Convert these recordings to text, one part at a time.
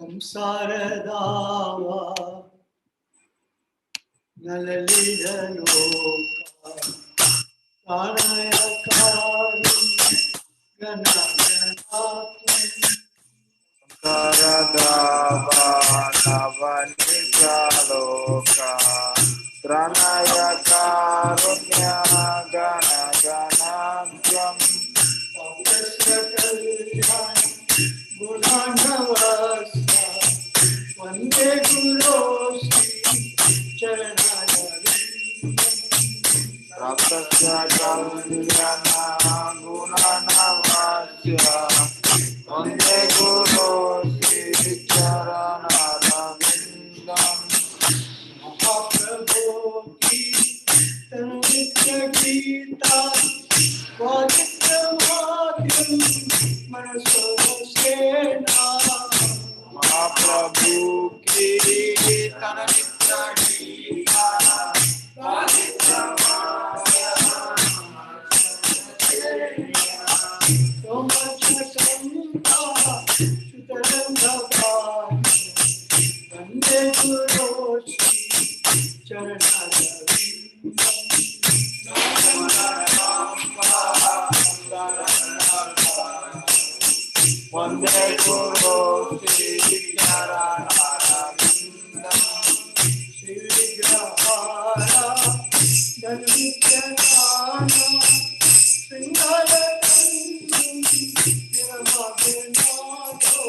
संसारदावा नललिरलोका प्राणयकारि गणगणात्मनि Saradava Navanikaloka Tranayaka Runya Gana Ganantyam Tapasya Kalyani Gunanavasa Vande Guru Shri Charanavindam Rapasya Kalyana Gunanavasya Vande Guru Shri Charanavindam Mahaprabhu ki Tanitya Gita Vajitramadhyam Manasavasena Mahaprabhu ki Tanitya Gita Somachakanta Sutarambhavani Vande Guru Shri Charanavindam Vande Guru Shri Charanavindam Shri Vigrahara Dhanvityana Sringarakandam Yamavenado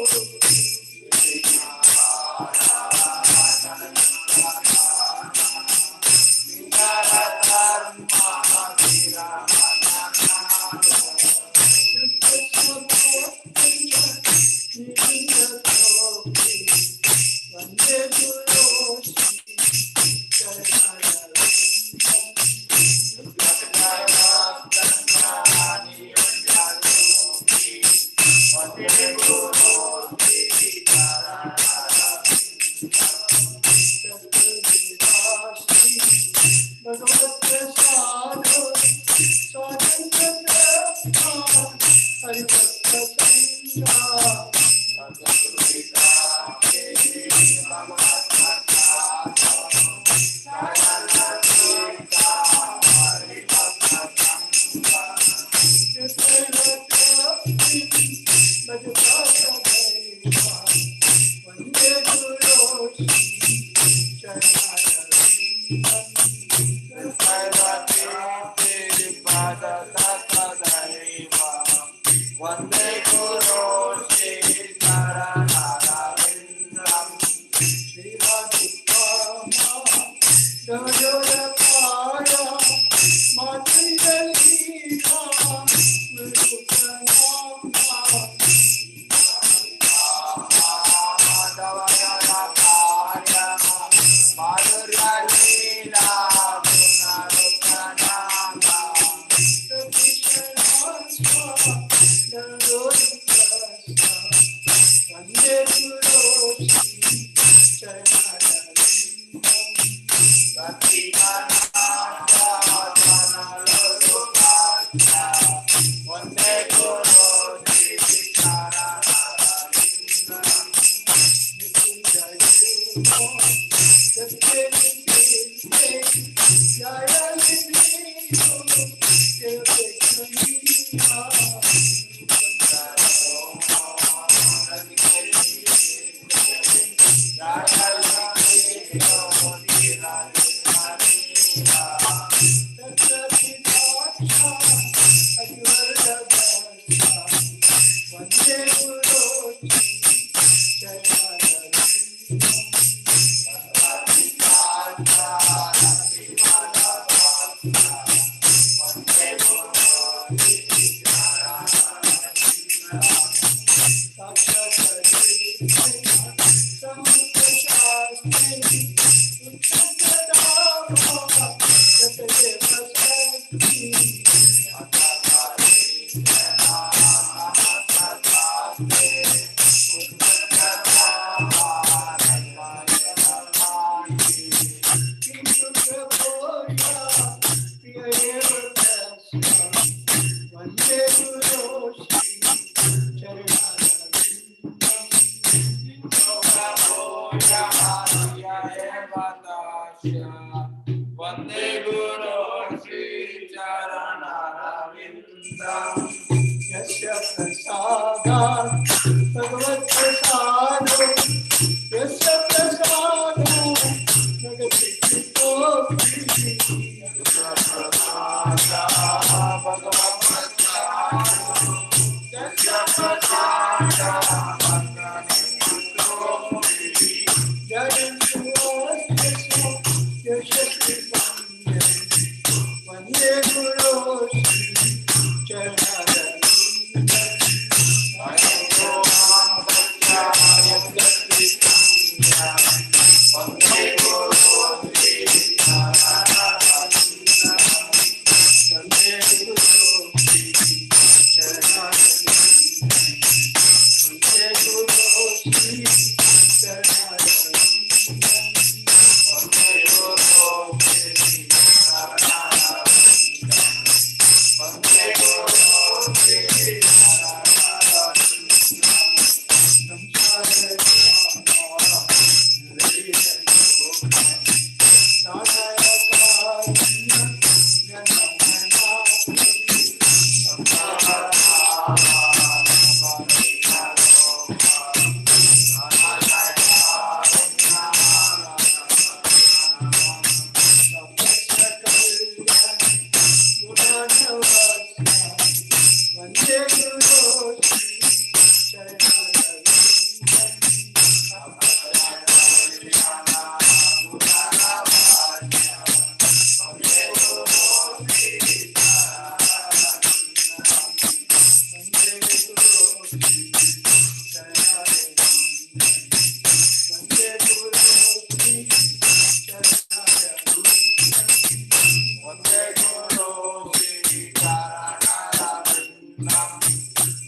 Vande Guru Shri Charanavindam Vande Guru Shri Charanavindam भगवत प्रसाद यस्य प्रसाद जगति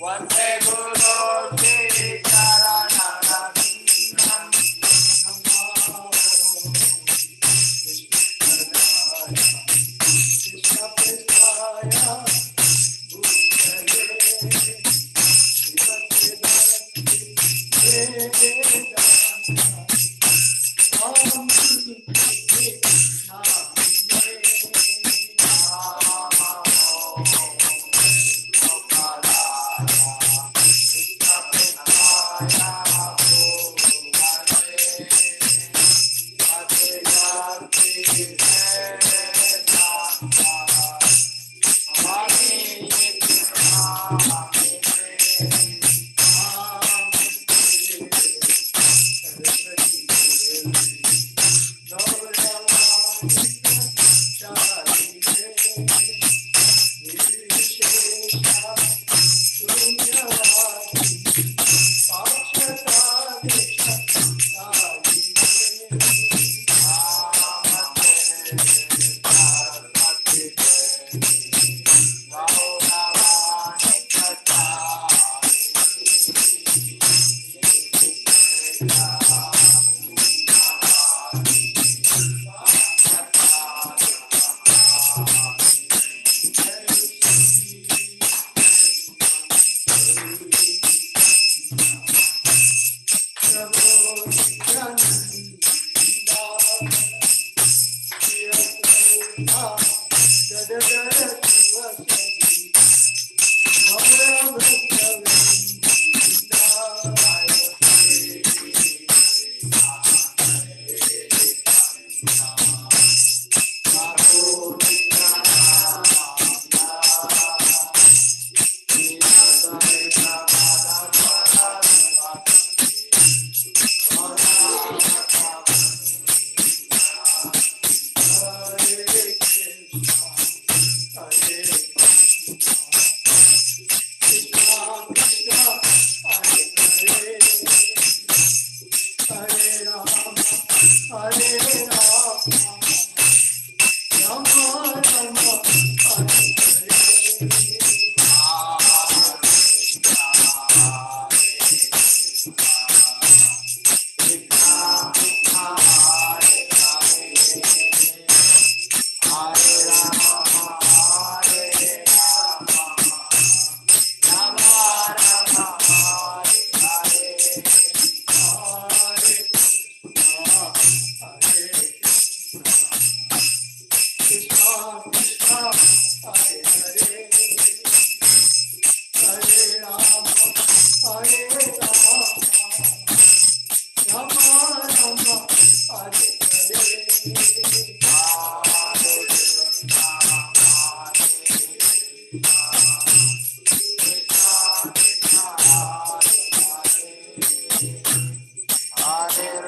वंदे गुरु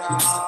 Bye.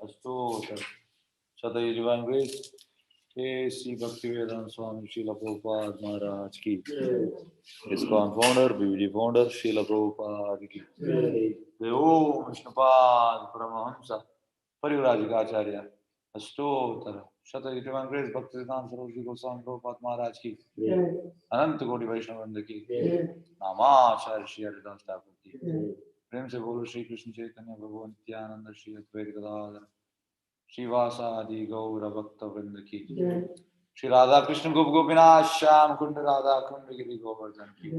अष्टोत्तर शतयुग Divine Grace. Shri Bhaktivedanta स्वामी श्रील प्रभुपाद महाराज की ISKCON founder BBD founder Srila Prabhupada की ओम Vishnupad Paramhans परिव्राजकाचार्य अष्टोत्तर शतयुग Divine Grace Bhaktivedanta Saraswati Goswami Prabhupada महाराज की अनंत कोटि वैष्णव वृंद की नामाचार्य श्री हरिदास ठाकुर की प्रेम से बोलो श्री कृष्ण चैतन्य प्रभु नित्यानंद श्री अद्वैत गदाधर श्रीवासादि गौर भक्त वृंद की श्री राधा कृष्ण गोप गोपीनाथ श्याम कुंड राधा कुंड गिरी गोवर्धन की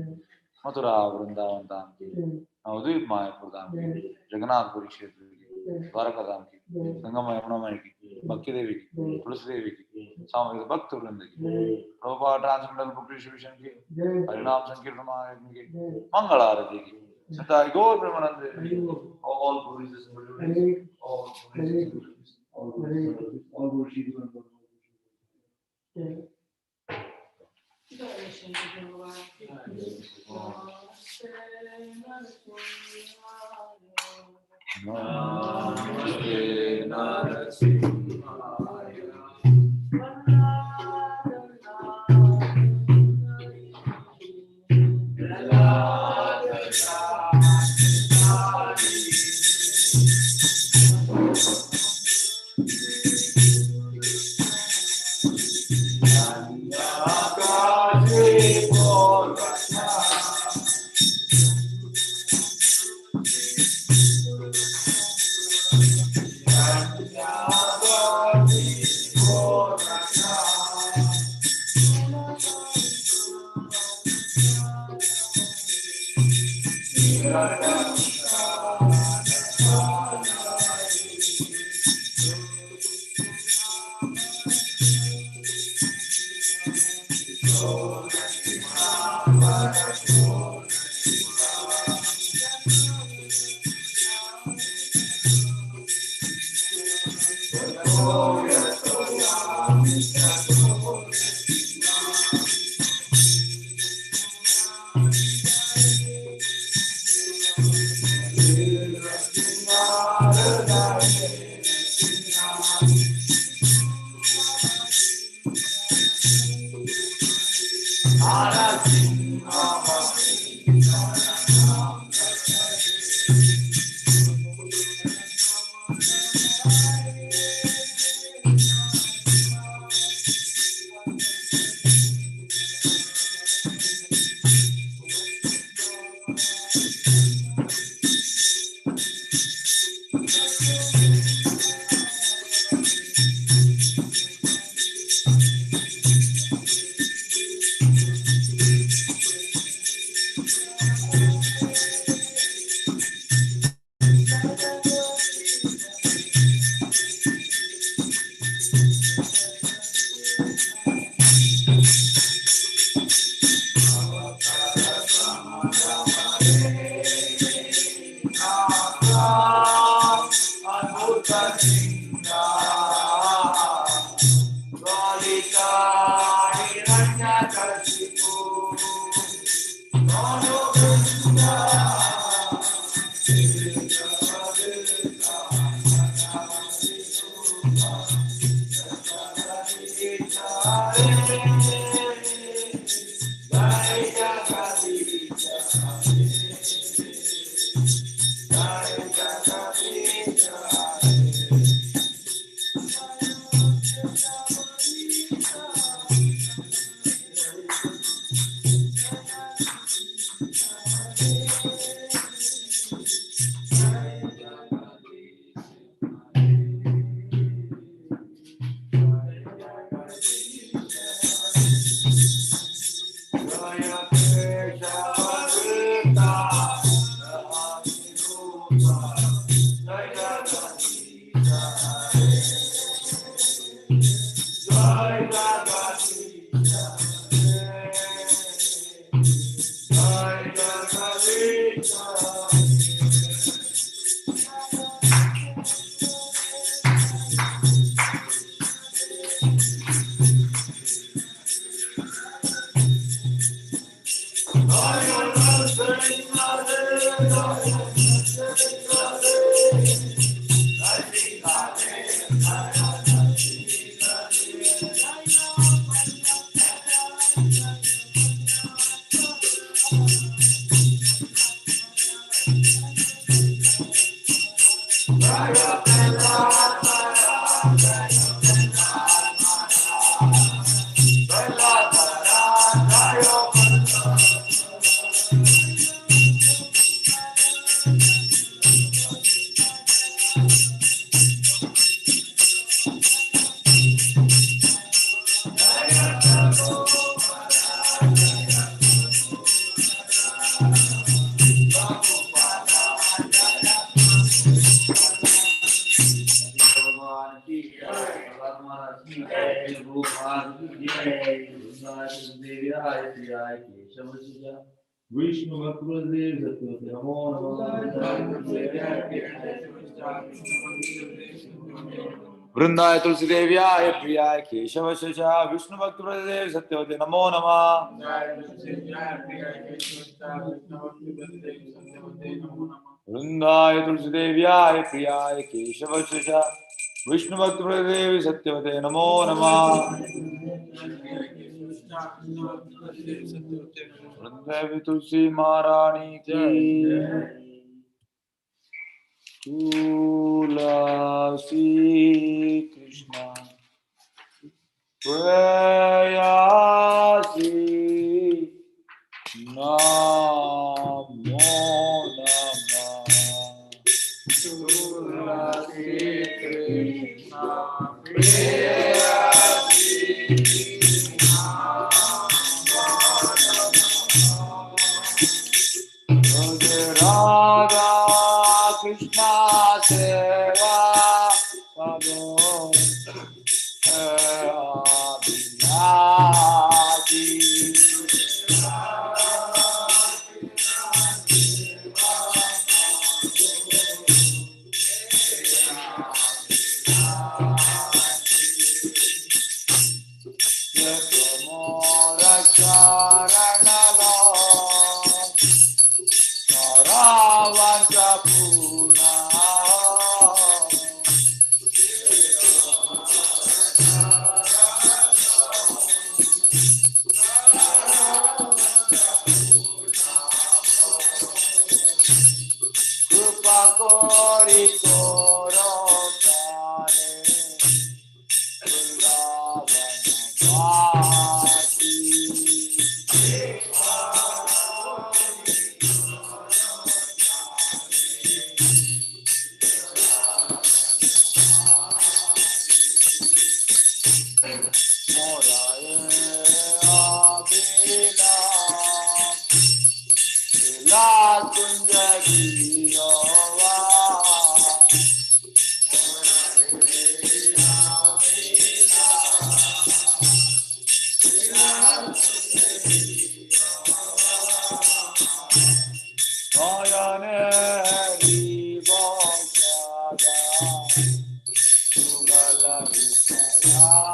मथुरा वृंदावन धाम की नवद्वीप मायापुर धाम की जगन्नाथपुरी क्षेत्र की द्वारका धाम की संगम यमुनामय की भक्ति देवी की तुलसी देवी की सामूहिक भक्त वृंद की प्रभुपाद ट्रांसमेंटल बुक डिस्ट्रीब्यूशन की हरिनाम संकीर्तन महायज्ञ की मंगल आरती की सताई गौर Premanand all glories all glories Namaste Vishnu भक्तदेव सत्य नमो वृंदाय तुलसी देव्याय प्रियाय केशव शिषा विष्णु भक्तदेव सत्यवते नमो नमः वृंदाय तुलसी देव्याय प्रियाय केशव शिषा विष्णु भक्तदेव सत्यवते नमो नमः वृंदाय तुलसी महारानी की तुलसी कृष्ण प्रेयसी नमो नमः तुलसी कृष्ण राधा कृष्णा सेवा करो अभिलाषी मोर चरणलो रावण पूर्णा कृपा कोरि कोरो तारे वृंदावनवासी मोराए आबिला ला कुंज गिरोवा नयने हरिबो सदा जुगल Vipra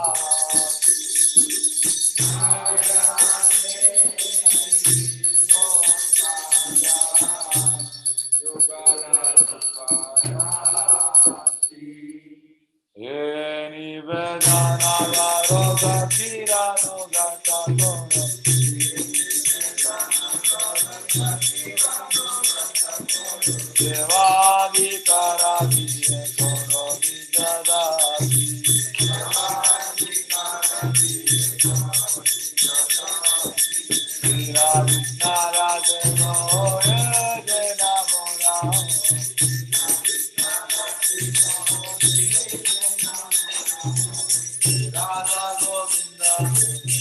Nivedana Rogatira Nogata Devadi Karadi Koro Vijadadi Vira Vishnara Deno Jena Mora Radha Govinda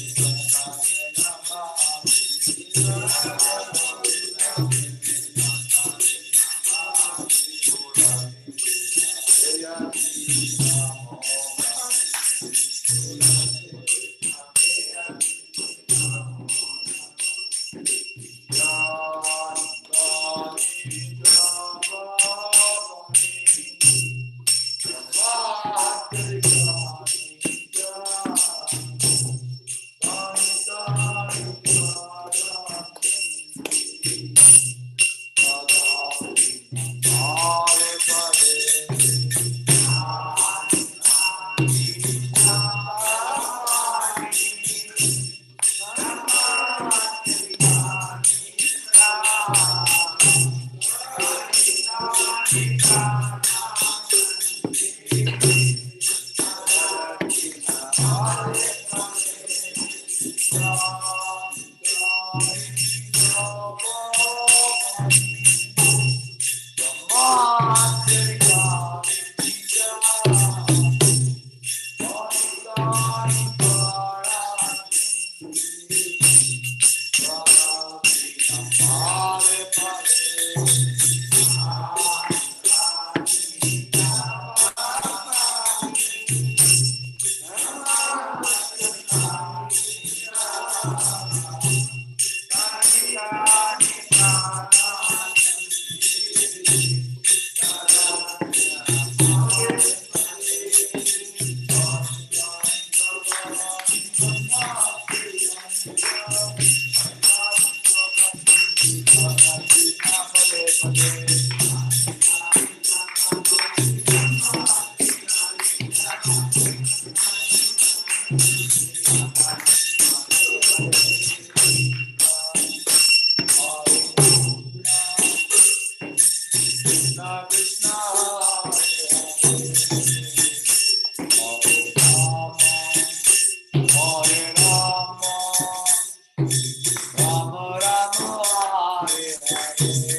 Krishna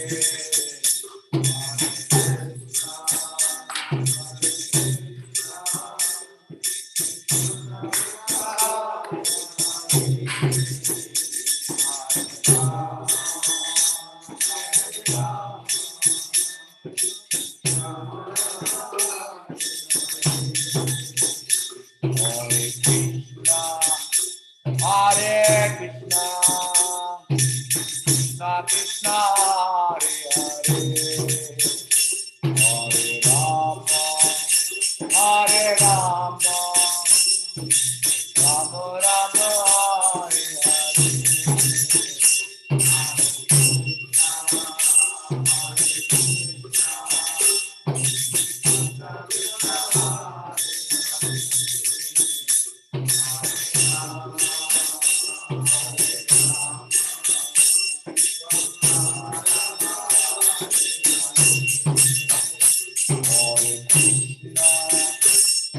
Hare Hare Hare Rama Rama Rama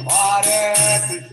Hare Hare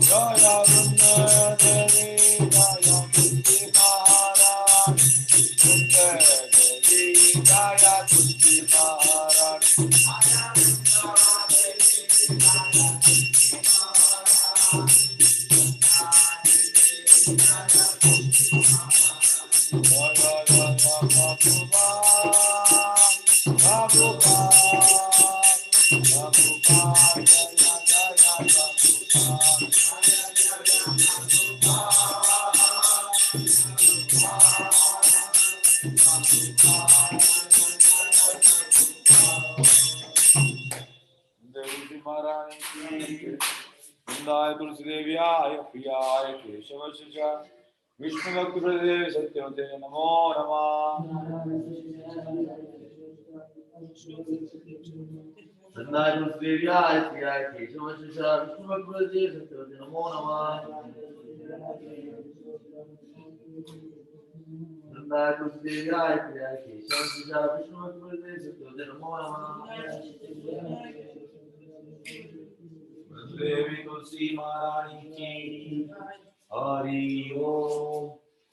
Jaya Gunda Devi Jaya Kunti Maharani Gunda Devi Jaya Kunti Maharani Jaya Jaya Prabhupada Prabhupada Jaya Jaya Devi Maharani ki Vrindaye Tulsi Devyaya Priyaya Keshavasya Vishnu Bhakti Pradev Satyavate Namo Namah Vrindaye Tulsi Devyaya Priyaya Keshavasya Vishnu Bhakti Pradev Satyavate Namo Namah Vrindaye Tulsi Devyaya Priyaya Keshavasya Vishnu Bhakti Pradev Satyavate Namo Namah Devi Tulsi Maharani ki Hari Om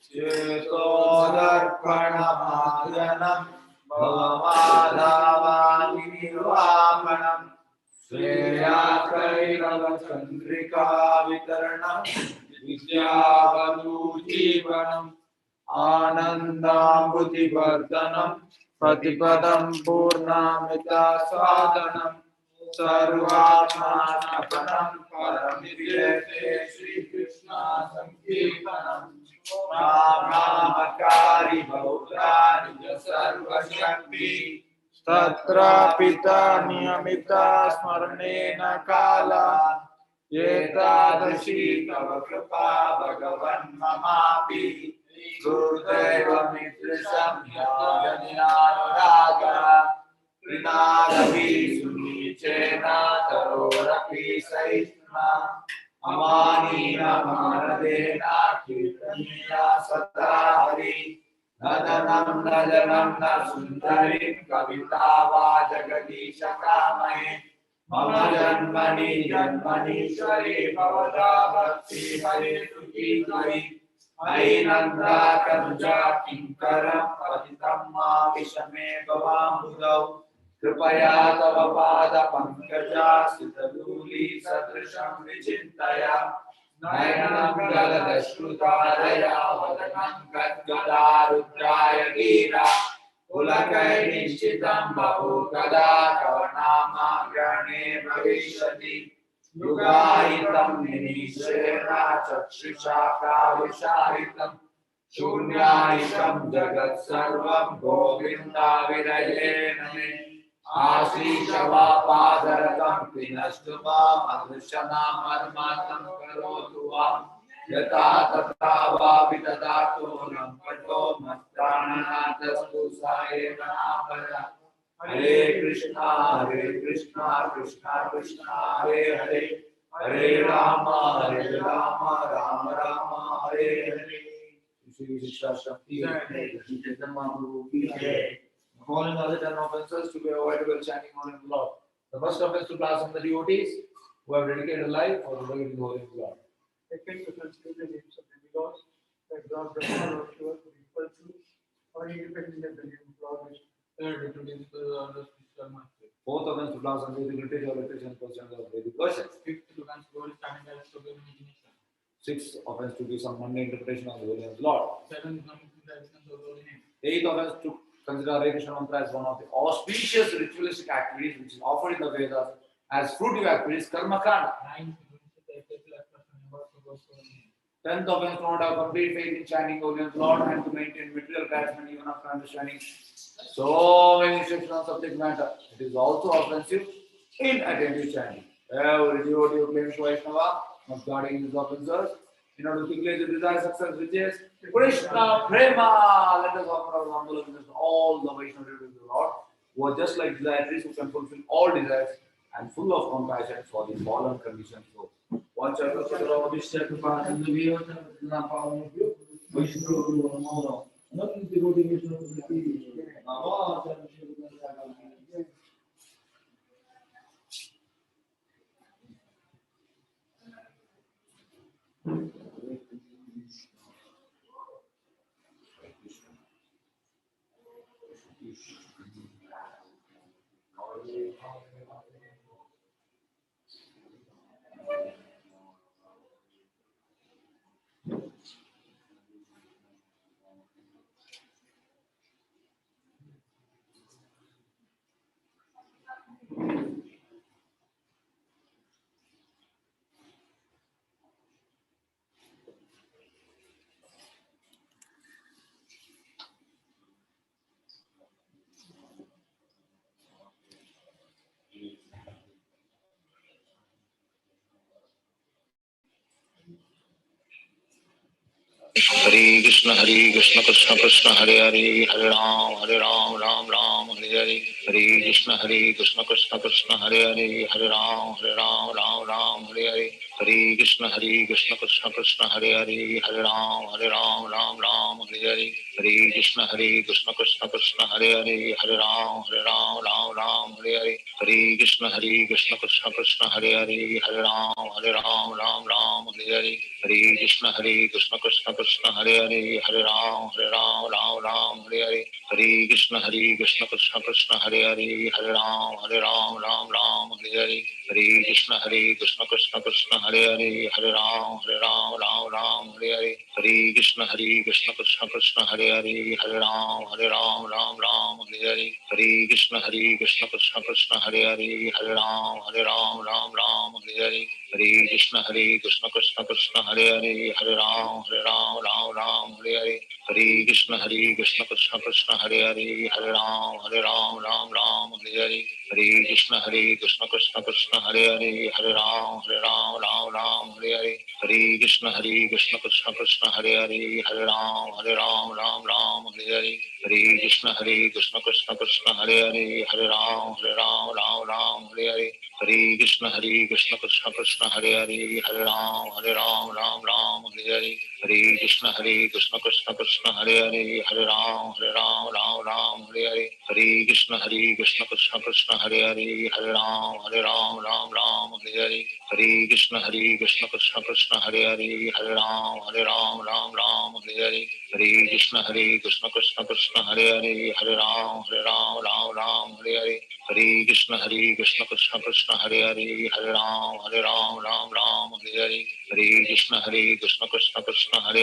Chetodarpanamayanam Bhavamadhavanivamanam Shreyakairava Vitaranam Vidyavanujivanam Anandambudivardhanam Patipadam Purnamita Sadhanam Sarvatmanapanam Paramidyate Shri Krishna Sankirtanam Ramakari Bhaudani Sarva Shakti Tatra Pita Niyamita Smaranena Kala Yetadashi Tava Kripa Bhagavan Mamapi Gurudeva Mitrisham Yajaninanudaga Rinadavi Sunichena Tarorapi Saitna Amani Namaradena Kirtaniya Satahari Nadanam Nadanam Nasundarim Kavita Vajagadisha Kamahe Mama Janmani Janmani Shari Bhavada Bhakti Hare Tuki Kari Ainanda Kanuja Kinkaram Patitamma Vishame Bhavamudau Kripaya Tava Pada Pankaja Sitaduli Satrisham Vichintaya Nayanam Galadashrutaraya Vadanam Gadgada Rudraya Gira Ulakai Nishitam Bahu Kada Kavanama Grane Bhavishati Yugayitam Nishena Chakshusha Kavishayitam Shunyayitam Jagat Sarvam Govinda Virayene Ashishava Padaratam Pinastuma Madhushanam Armatam Karotu यथा तथा वापि तदातो न पटो मत्प्राणनाथस्तु सायेन नामया हरे कृष्णा कृष्णा कृष्णा हरे हरे हरे राम राम राम हरे हरे श्री विशिष्टा शक्ति चैतन्य महाप्रभु की जय Following other 10 offenses to be avoided while chanting on the Lord. The first offense to class of the devotees who have dedicated life for the Lord in the Holy Lord. Second, to consider the names of demigods that God Brahma or Shiva to refer to, or independent of the name of Lord Vishnu. Third, to discuss orders to Sharma. Fourth offense to class of the literature or literature and questions of Vedic verses. Fifth, to consider God is standing as to the imagination. Sixth offense to give some mundane interpretation of the Holy Lord. Seventh, not to the essence of the Holy Name. Eighth offense to consider Hare Krishna mantra as one of the auspicious ritualistic activities which is offered in the Vedas as fruitive activities, karma kanda. Ninth, tenth offense to not have complete faith in chanting Holy Lord and to maintain material attachment even after understanding so many instructions on subject matter. It is also offensive in attentive chanting. Every devotee who claims Vaishnava must guard his offenses in order to quickly desire success, riches, Krishna, Prema. Let us offer our humble obeisances to all the Vaishnava devotees of the Lord, who are just like desirees who can fulfill all desires and full of compassion for the fallen conditioned souls. Watch out for the Lord, this step to pass in the way of the power of you. Vaishnava Guru Amara. Nothing to go to Vishnu to the Hare Krishna Krishna Krishna Hare Hare Hare Ram Ram Hare Hare Hare Krishna Krishna Krishna Hare Hare Hare Ram Ram Hare Hare Hare Krishna Krishna Krishna Hare Hare Hare Ram Ram Hare Hare Hare Krishna Krishna Krishna Hare Hare Hare Ram Hare Hare Hare Krishna Krishna Krishna Hare Hare Hare Ram Hare Hare Hare Krishna Krishna Krishna Hare Ram Hare Hare Hare Krishna Krishna Krishna Hare Hare Ram Hare Hare Hare Krishna Krishna Krishna Hare Ram Hare Hare Hare Krishna Krishna Krishna Hare Ram Hare Hare Hare Krishna Krishna Krishna Hare Ram Hare Hare Hare Krishna Krishna Krishna Hare Ram Hare Hare Hare Krishna Krishna Krishna Hare Ram Hare Hare Hare Krishna Krishna Krishna Hare Ram Hare Hare Hare Krishna Krishna Krishna Hare Ram Hare Hare Hare Krishna Krishna Krishna Hare Ram Hare Hare Hare Krishna Krishna Krishna Hare Ram Hare Hare Hare Krishna Krishna Krishna Hare Ram Hare Hare Hare Krishna Krishna Krishna Hare Ram Hare Hare Hare Krishna Krishna Krishna Hare Ram Hare Hare Hare Krishna Krishna Krishna Hare Ram Hare Hare Hare Krishna Krishna Krishna Hare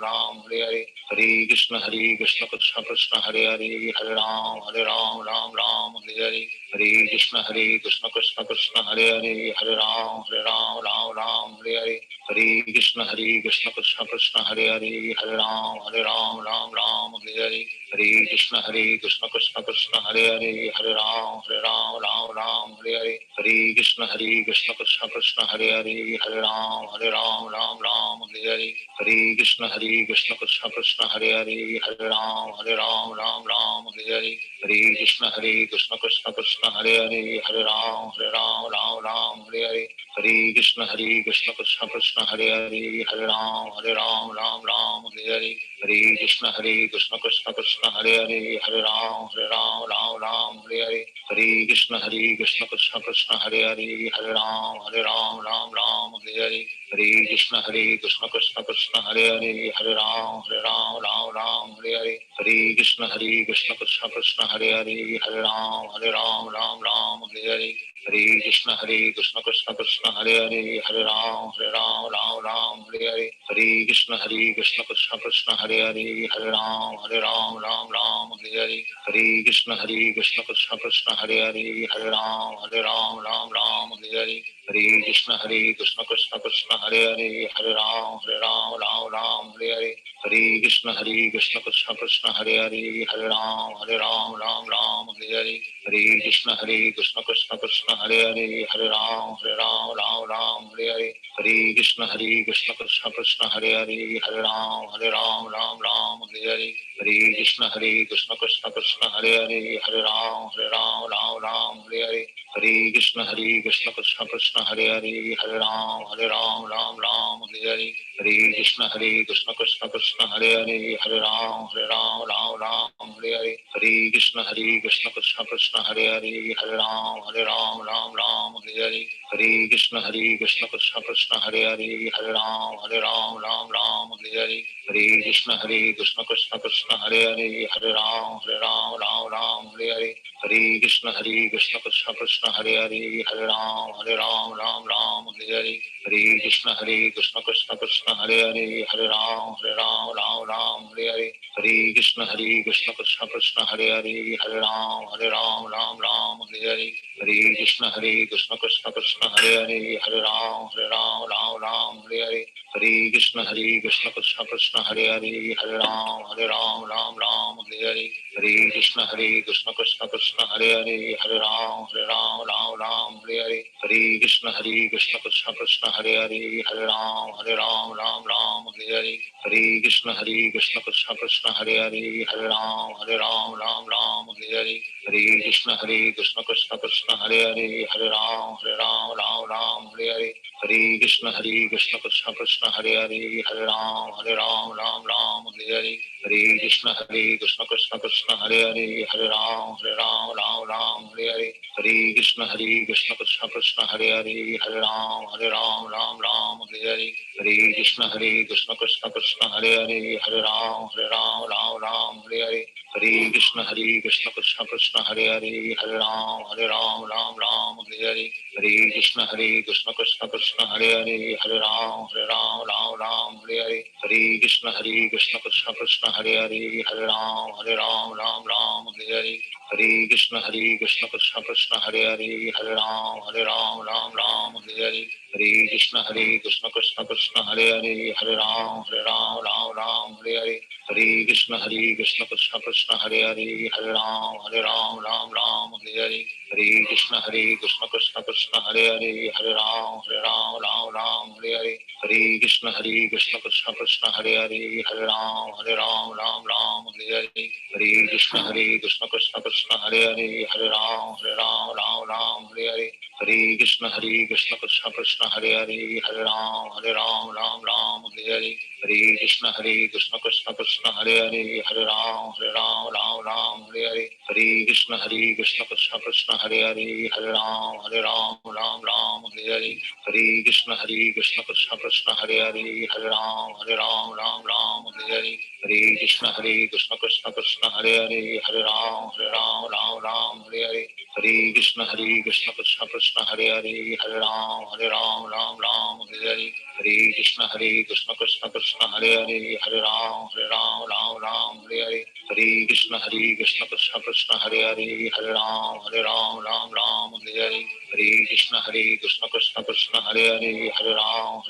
Ram Hare Hare Hare Krishna Krishna Krishna Hare Ram Hare Hare Hare Krishna Krishna Krishna Hare Ram Hare Hare Hare Krishna Krishna Krishna Hare Ram Hare Hare Hare Krishna Krishna Krishna Hare Hare Hare Ram Ram Ram Hare Hare Hare Krishna Krishna Krishna Hare Hare Hare Ram Ram Ram Hare Hare Hare Krishna Krishna Krishna Hare Hare Hare Ram Ram Hare Hare Hare Krishna Krishna Krishna Hare Hare Hare Ram Ram Hare Hare Hare Krishna Krishna Krishna Hare Hare Hare Ram Hare Hare Hare Krishna Krishna Krishna Hare Hare Hare Ram Hare Hare Hare Krishna Krishna Krishna Hare Hare Hare Ram Hare Hare Hare Krishna Krishna Krishna Hare Hare Hare Ram Hare Hare Hare Krishna Krishna Krishna Hare Hare Hare Ram Hare Hare Hare Krishna Krishna Krishna Hare Hare Hare Ram Hare Hare Hare Krishna Krishna Krishna Hare Hare Hare Ram Hare Hare Hare Krishna Krishna Krishna Hare Hare Hare Ram Hare Hare Hare Krishna Krishna Krishna Hare Hare Hare Ram Hare Hare Hare Krishna Krishna Krishna Hare Hare Hare Ram Hare Hare Hare Krishna Krishna Krishna Hare Hare Hare Ram Hare Hare Hare Krishna Krishna Krishna Hare Hare Hare Ram Hare Hare Hare Krishna Krishna Krishna Hare Hare Hare Ram Hare Hare Hare Krishna Krishna Krishna Hare Hare Hare Ram Hare Hare Hare Krishna Krishna Krishna Hare Hare Hare Ram Hare Hare Hare Krishna Krishna Krishna Hare Hare Hare Ram Hare Hare Hare Krishna Krishna Krishna Hare Hare Hare Ram Hare Hare Hare Krishna Krishna Krishna Hare Hare Hare Ram Hare Hare Hare Krishna Krishna Krishna Hare Hare Hare Ram Hare Hare Hare Krishna Krishna Krishna Hare Hare Hare Ram Hare Hare Hare Krishna Krishna Krishna Hare Hare Hare Ram Hare Hare Hare Krishna Krishna Krishna Hare Hare Hare Ram Hare Hare Hare Krishna Krishna Krishna Hare Hare Hare Ram Hare Hare Hare Krishna Krishna Krishna Hare Hare Hare Ram Hare Hare Hare Krishna Krishna Krishna Hare Hare Hare Ram Hare Hare Hare Krishna Krishna Krishna Hare Hare Hare Ram Hare Hare Hare Krishna Krishna Krishna Hare Hare Hare Ram Hare Hare Hare Krishna Krishna Krishna Hare Hare Hare Ram Hare Hare Hare Krishna Krishna Krishna Hare Hare Hare Ram Hare Hare Hare Krishna Krishna Krishna Hare Hare Hare Ram Hare Hare Hare Krishna Krishna Krishna Hare Hare Hare Ram Hare Hare Hare Krishna Krishna Krishna Hare Hare Hare Ram Hare Hare Hare Krishna Krishna Krishna Hare Hare Hare Ram Hare Hare Hare Krishna Krishna Krishna Hare Hare Hare Ram Hare Hare Hare Krishna Krishna Krishna Hare Hare Hare Ram Hare Hare Hare Krishna Krishna Krishna Hare Hare Hare Ram Hare Hare Hare Krishna Krishna Krishna Hare Hare Hare Ram Hare Hare Hare Krishna Krishna Krishna Hare Hare Hare Ram Hare Hare Hare Krishna Krishna Krishna Hare Hare Hare Ram Hare Hare Hare Krishna Krishna Krishna Hare Hare Hare Ram Hare Hare Hare Krishna Krishna Krishna Hare Hare Hare Ram Hare Hare Hare Krishna Krishna Krishna Hare Hare Hare Ram Hare Hare Hare Krishna Krishna Krishna Hare Hare Hare Ram Hare Hare Hare Krishna Krishna Krishna Hare Hare Hare Ram Hare Hare Hare Krishna Krishna Krishna Hare Hare Hare Ram Hare Hare Hare Krishna Krishna Krishna Hare Hare Hare Ram Hare Hare Hare Krishna Krishna Krishna Hare Hare Hare Ram Hare Hare Hare Krishna Krishna Krishna Hare Hare Hare Ram Hare Hare Hare Krishna Krishna Krishna Hare Hare Hare Ram Hare Hare Hare Krishna Krishna Krishna Hare Hare Hare Ram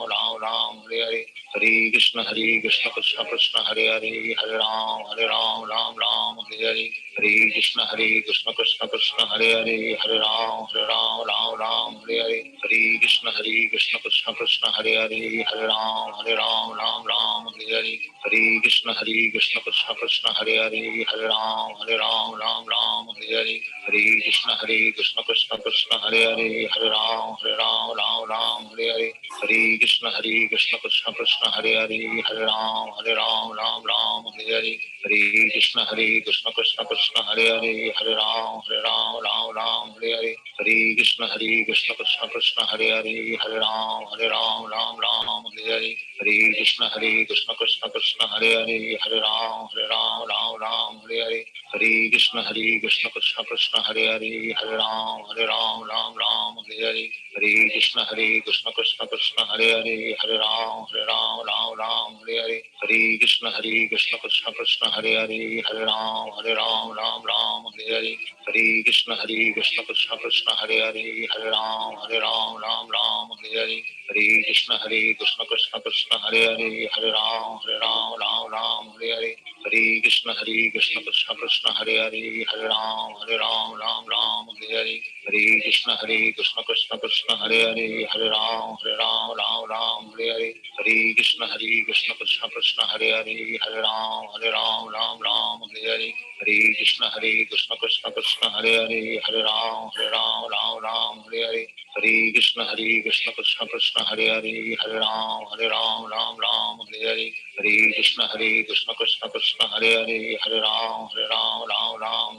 Ram Ram Hare Hare Hare Krishna Krishna Krishna Hare Hare Hare Ram Ram Hare Hare Hare Krishna Krishna Krishna Hare Hare Hare Ram Ram Hare Hare Hare Krishna Krishna Krishna Hare Hare Hare Ram Ram Hare Hare Hare Krishna Krishna Krishna Hare Hare Hare Ram Hare Hare Hare Krishna Krishna Krishna Hare Hare Hare Ram Hare Hare Hare Krishna Krishna Krishna Hare Hare Hare Ram Hare Hare Hare Krishna Krishna Krishna Hare Hare Hare Ram Hare Hare Hare Krishna Krishna Krishna Hare Hare Hare Ram Hare Hare Hare Krishna Krishna Krishna Hare Hare Hare Ram Hare Hare Hare Krishna Krishna Krishna Hare Hare Hare Ram Hare Hare Hare Krishna Krishna Krishna Hare Hare Hare Ram Hare Hare Hare Krishna Krishna Krishna Hare Hare Hare Ram Hare Hare Hare Krishna Krishna Krishna Hare Hare Hare Ram Hare Hare Hare Krishna Krishna Krishna Hare Hare Hare Ram Hare Hare Hare Krishna Krishna Krishna Hare Hare Hare Ram Hare Hare Hare Krishna Krishna Krishna Hare Hare Hare Ram Hare Hare Hare Krishna Krishna Krishna Hare Hare Hare Ram Hare Hare Hare Krishna Krishna Krishna Hare Hare Hare Ram Hare Hare Hare Krishna Krishna Krishna Hare Hare Hare Ram Hare Hare Hare Krishna Krishna Krishna Hare Hare Hare Ram Hare Hare Hare Krishna Krishna Krishna Hare Hare Hare Ram Hare Hare Hare Krishna Krishna Krishna Hare Hare Hare Ram Hare Hare Hare Krishna Krishna Krishna Hare Hare Hare Ram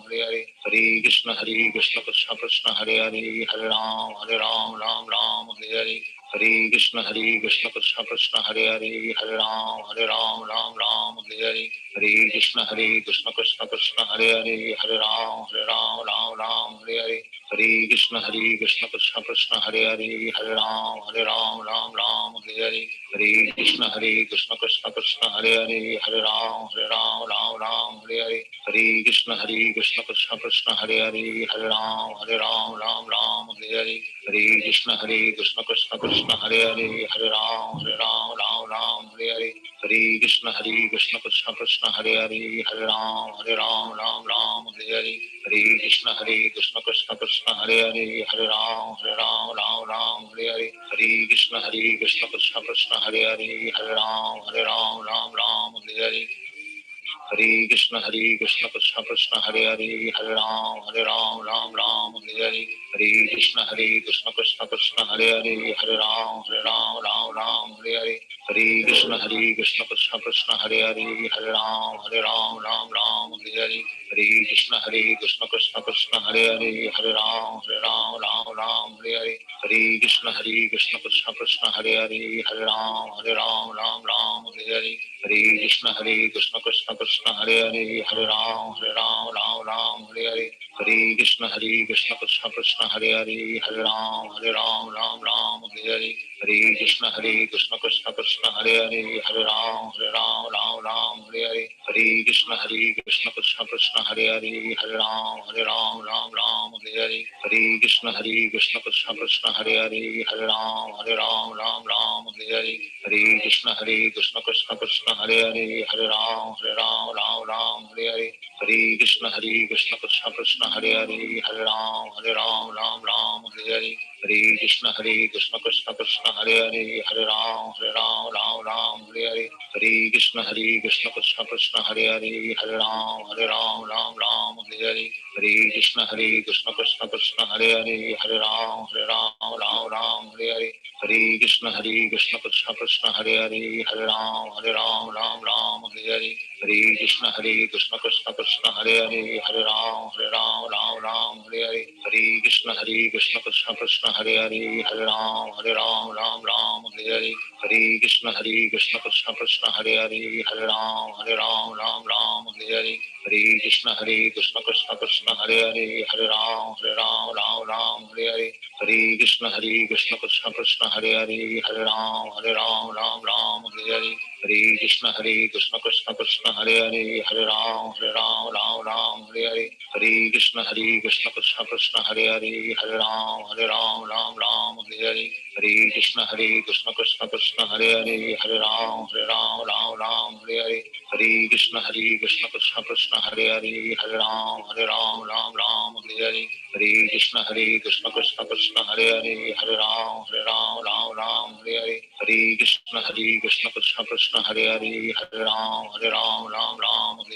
Hare Hare Hare Krishna Krishna Krishna Hare Hare Hare Ram Hare Hare Hare Krishna Krishna Krishna Hare Hare Hare Ram Hare Hare Hare Krishna Krishna Krishna Hare Hare Hare Ram Hare Hare Hare Krishna Krishna Krishna Hare Hare Hare Ram Hare Hare Hare Krishna Krishna Krishna Hare Hare Hare Ram Hare Hare Hare Krishna Krishna Krishna Hare Hare Hare Ram Hare Hare Hare Krishna Krishna Krishna Hare Hare Hare Ram Hare Hare Hare Krishna Krishna Krishna Hare Hare Hare Ram Hare Hare Hare Krishna Krishna Krishna Hare Hare Hare Ram Hare Hare Hare Krishna Krishna Krishna Hare Hare Hare Ram Hare Hare Hare Krishna Krishna Krishna Hare Hare Hare Ram Hare Hare Hare Krishna Krishna Krishna Hare Hare Hare Ram Hare Hare Hare Krishna Krishna Krishna Hare Hare Hare Ram Hare Hare Hare Krishna Krishna Krishna Hare Hare Hare Ram Hare Hare Hare Krishna Krishna Krishna Hare Hare Hare Ram Hare Hare Hare Krishna Krishna Krishna Hare Hare Hare Ram Hare Hare Hare Krishna Krishna Krishna Hare Hare Hare Ram Hare Hare Hare Krishna Krishna Krishna Hare Hare Hare Ram Hare Hare Hare Krishna Krishna Krishna Hare Hare Hare Ram Hare Hare Hare Krishna Krishna Krishna Hare Hare Hare Ram Hare Hare Hare Krishna Krishna Krishna Hare Hare Hare Ram Hare Hare Hare Krishna Krishna Krishna Hare Hare Hare Ram Hare Hare Hare Krishna Krishna Krishna Hare Hare Hare Ram Hare Hare Hare Krishna Krishna Krishna Hare Hare Hare Ram Hare Hare Hare Krishna Krishna Krishna Hare Hare Hare Ram Hare Hare Hare Krishna Krishna Krishna Hare Hare Hare Ram Hare Hare Hare Hare Krishna Krishna Krishna Hare Hare Hare Ram Ram Ram Hare Hare Hare Krishna Krishna Krishna Hare Hare Hare Ram Ram Hare Hare Hare Krishna Krishna Krishna Hare Hare Hare Ram Ram Hare Hare Hare Krishna Krishna Krishna Hare Hare Hare Ram Ram Hare Hare Hare Krishna Krishna Krishna Hare Hare Hare Ram Ram Hare Hare Hare Krishna Krishna Krishna Hare Hare Hare Ram Ram Hare Hare Hare Krishna Krishna Krishna Hare Hare Hare Ram Hare Hare Hare Krishna Krishna Krishna Hare Hare Hare Ram Hare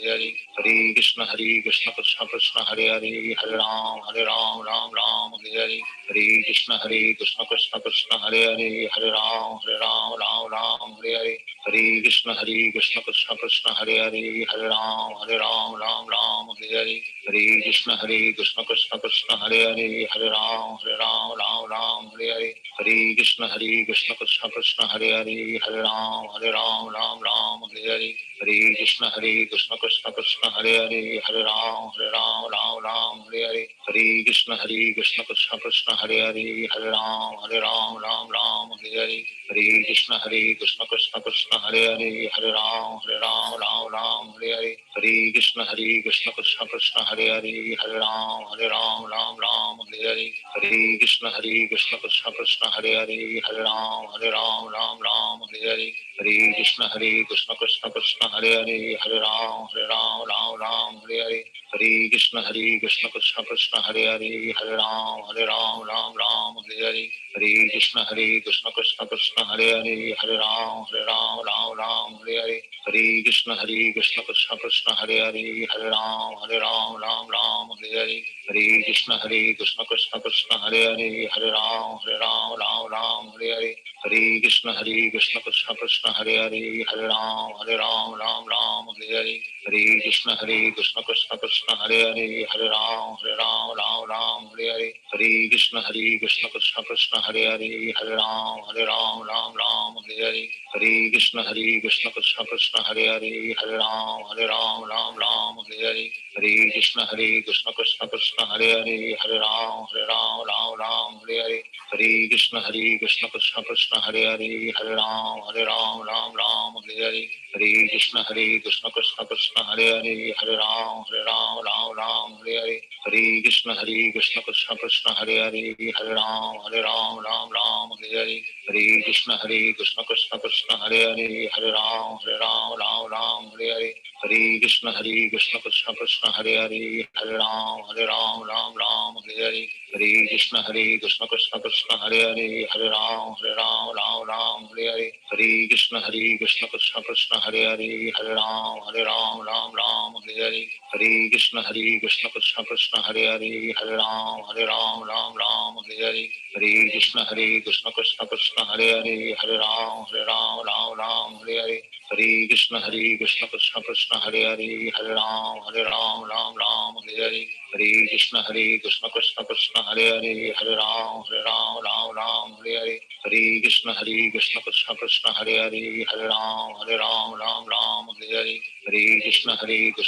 Hare Hare Krishna Krishna Krishna Hare Hare Hare Ram Hare Hare Hare Krishna Krishna Krishna Hare Hare Hare Ram Hare Hare Hare Krishna Krishna Krishna Hare Hare Hare Ram Hare Hare Hare Krishna Krishna Krishna Hare Hare Hare Ram Hare Hare Hare Krishna Krishna Krishna Hare Hare Hare Ram Hare Hare Hare Krishna Krishna Krishna Hare Hare Hare Ram Hare Hare Hare Krishna Krishna Krishna Hare Hare Hare Ram Hare Hare Hare Krishna Krishna Krishna Hare Hare Hare Ram Hare Hare Hare Krishna Krishna Krishna Hare Hare Hare Ram Hare Hare Hare Krishna Krishna Krishna Hare Hare Hare Ram Hare Hare Hare Krishna Krishna Krishna Hare Hare Hare Ram Hare Hare Hare Krishna Krishna Krishna Hare Hare Hare Ram Hare Hare Hare Krishna Krishna Krishna Hare Hare Hare Ram Hare Hare Hare Krishna Krishna Krishna Hare Hare Hare Ram Hare Hare Hare Krishna Krishna Krishna Hare Hare Hare Ram Hare Hare Hare Krishna Krishna Krishna Hare Hare Hare Ram Hare Hare Hare Krishna Krishna Krishna Hare Hare Hare Ram Hare Hare Hare Krishna Krishna Krishna Hare Hare Hare Ram Hare Hare Hare Krishna Krishna Krishna Hare Hare Hare Ram Hare Hare Hare Krishna Krishna Krishna Hare Hare Hare Ram Hare Hare Hare Krishna Krishna Krishna Hare Hare Hare Ram Hare Hare Hare Krishna Krishna Krishna Hare Hare Hare Ram Hare Hare Hare Krishna Krishna Krishna Hare Hare Hare Ram Hare Hare Hare Krishna Krishna Krishna Hare Hare Hare Ram Hare Hare Hare Krishna Krishna Krishna Hare Hare Hare Ram Hare Hare Hare Krishna Krishna Krishna Hare Hare Hare Ram Hare Hare Hare Krishna Krishna Krishna Hare Hare Hare Ram Hare Hare Hare Krishna Krishna Krishna Hare Hare Hare Ram Hare Hare Hare Krishna Krishna Krishna Hare Hare Hare Ram Hare Hare Hare Krishna Krishna Krishna Hare Hare Hare Ram Hare Hare Hare Krishna Krishna Krishna Hare Hare Hare Ram Hare Hare Hare Krishna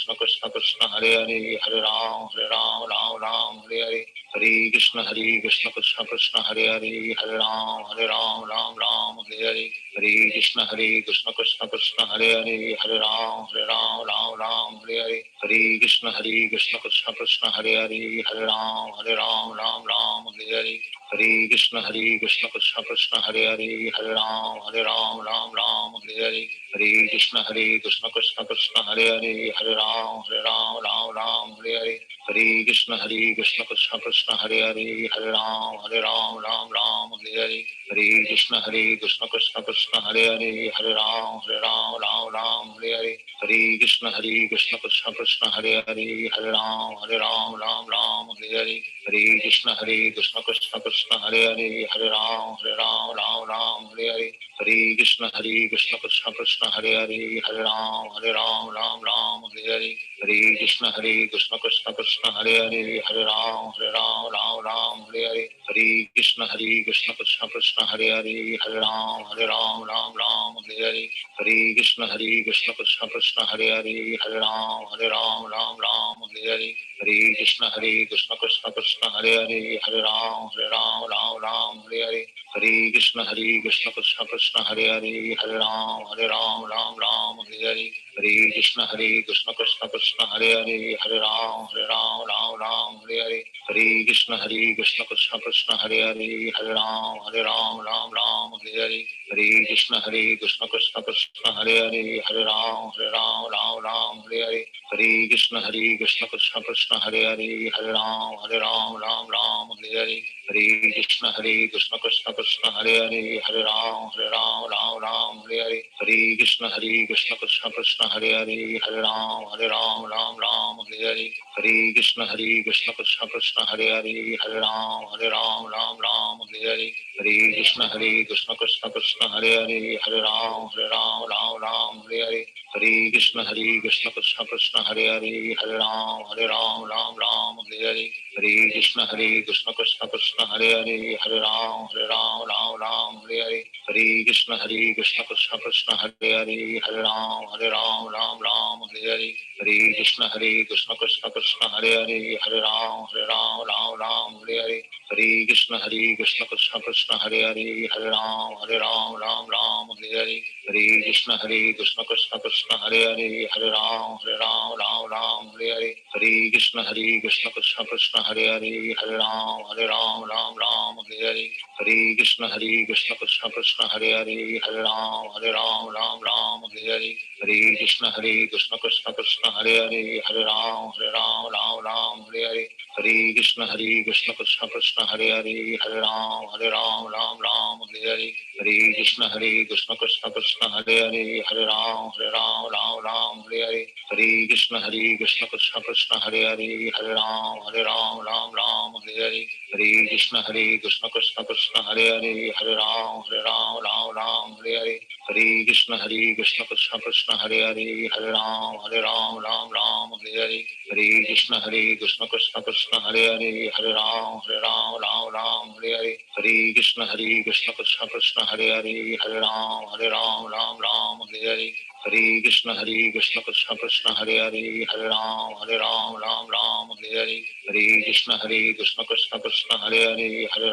Krishna Krishna Hare Hare Hare Ram Hare Hare Hare Krishna Krishna Krishna Hare Hare Hare Ram Hare Hare Hare Krishna Krishna Krishna Hare Hare Hare Ram Hare Hare Hare Krishna Krishna Krishna Hare Hare Hare Ram Hare Hare Hare Krishna Krishna Krishna Hare Hare Hare Ram Hare Hare Hare Krishna Krishna Krishna Hare Hare Hare Ram Hare Hare Hare Krishna Krishna Krishna Hare Hare Hare Ram Hare Hare Hare Krishna Krishna Krishna Hare Hare Hare Ram Hare Hare Hare Krishna Krishna Krishna Hare Hare Hare Ram Hare Hare Hare Krishna Krishna Krishna Hare Hare Hare Ram Hare Hare Hare Krishna Krishna Krishna Hare Hare Hare Ram Hare Hare Hare, Hare Krishna Krishna Krishna Hare Hare, Hare Ram Ram Ram Hare Hare, Hare Krishna Krishna Krishna Hare Hare, Hare Ram Ram Hare Hare, Hare Krishna Krishna Krishna Hare Hare, Hare Ram Ram Hare Hare, Hare Krishna Krishna Krishna Hare Hare, Hare Ram Ram Hare Hare, Hare Krishna Krishna Krishna Hare Hare, Hare Ram Ram Hare Hare, Hare Krishna Krishna Krishna Hare Hare, Hare Ram Ram Hare Hare, Hare Krishna Krishna Krishna Hare Hare, Hare Ram Hare Hare, Hare Krishna Krishna Krishna Hare Hare, Hare Ram Hare Hare, Hare Krishna Krishna Krishna Hare Hare, Hare Ram Hare Hare, Hare Krishna Krishna Krishna Hare Hare, Hare Ram Hare Hare, Hare Krishna Krishna Krishna Hare Hare, Hare Ram Hare Hare, Hare Krishna Krishna Krishna Hare Hare, Hare Ram Hare Hare, Hare Krishna Krishna Krishna Hare Hare, Hare Ram Hare Hare, Hare Krishna Krishna Krishna Hare Hare, Hare Ram Hare Hare, Hare Krishna Krishna Krishna Hare Hare, Hare Ram Hare Hare, Hare Krishna Krishna Krishna Hare Hare, Hare Ram Hare Hare, Hare Krishna Krishna Krishna Hare Hare, Hare Ram Hare Hare, Hare Krishna Krishna Krishna Hare Hare, Hare Ram Hare Hare, Hare Krishna Krishna Krishna Hare Hare, Hare Ram Hare Hare, Hare Krishna Krishna Krishna Hare Hare, Hare Ram Hare Hare, Hare Krishna Krishna Krishna Hare Hare, Hare Ram Hare Hare, Hare Krishna Krishna Krishna Hare Hare, Hare Ram Hare Hare, Hare Krishna Krishna Krishna Hare Hare, Hare Ram Hare Hare, Hare Krishna Krishna Krishna Hare Hare, Hare Ram Hare Hare, Hare Krishna Krishna Krishna Hare Hare, Hare Ram Hare Hare, Hare Krishna Krishna Krishna Hare Hare, Hare Ram Hare Hare, Hare Krishna Krishna Krishna Hare Hare, Hare Ram Hare Hare, Hare Krishna Krishna Krishna Hare Hare, Hare Ram Hare Hare, Hare Krishna Krishna Krishna Hare Hare, Hare Ram Hare Hare, Hare Krishna Krishna Krishna Hare Hare, Hare Ram Hare Hare, Hare Krishna Krishna Krishna Hare Hare, Hare Ram Hare Hare, Hare Krishna Krishna Krishna Hare Hare, Hare Ram Hare Hare, Hare Krishna Krishna Krishna Hare Hare, Hare Ram Hare Hare, Hare Krishna Krishna Krishna Hare Hare, Hare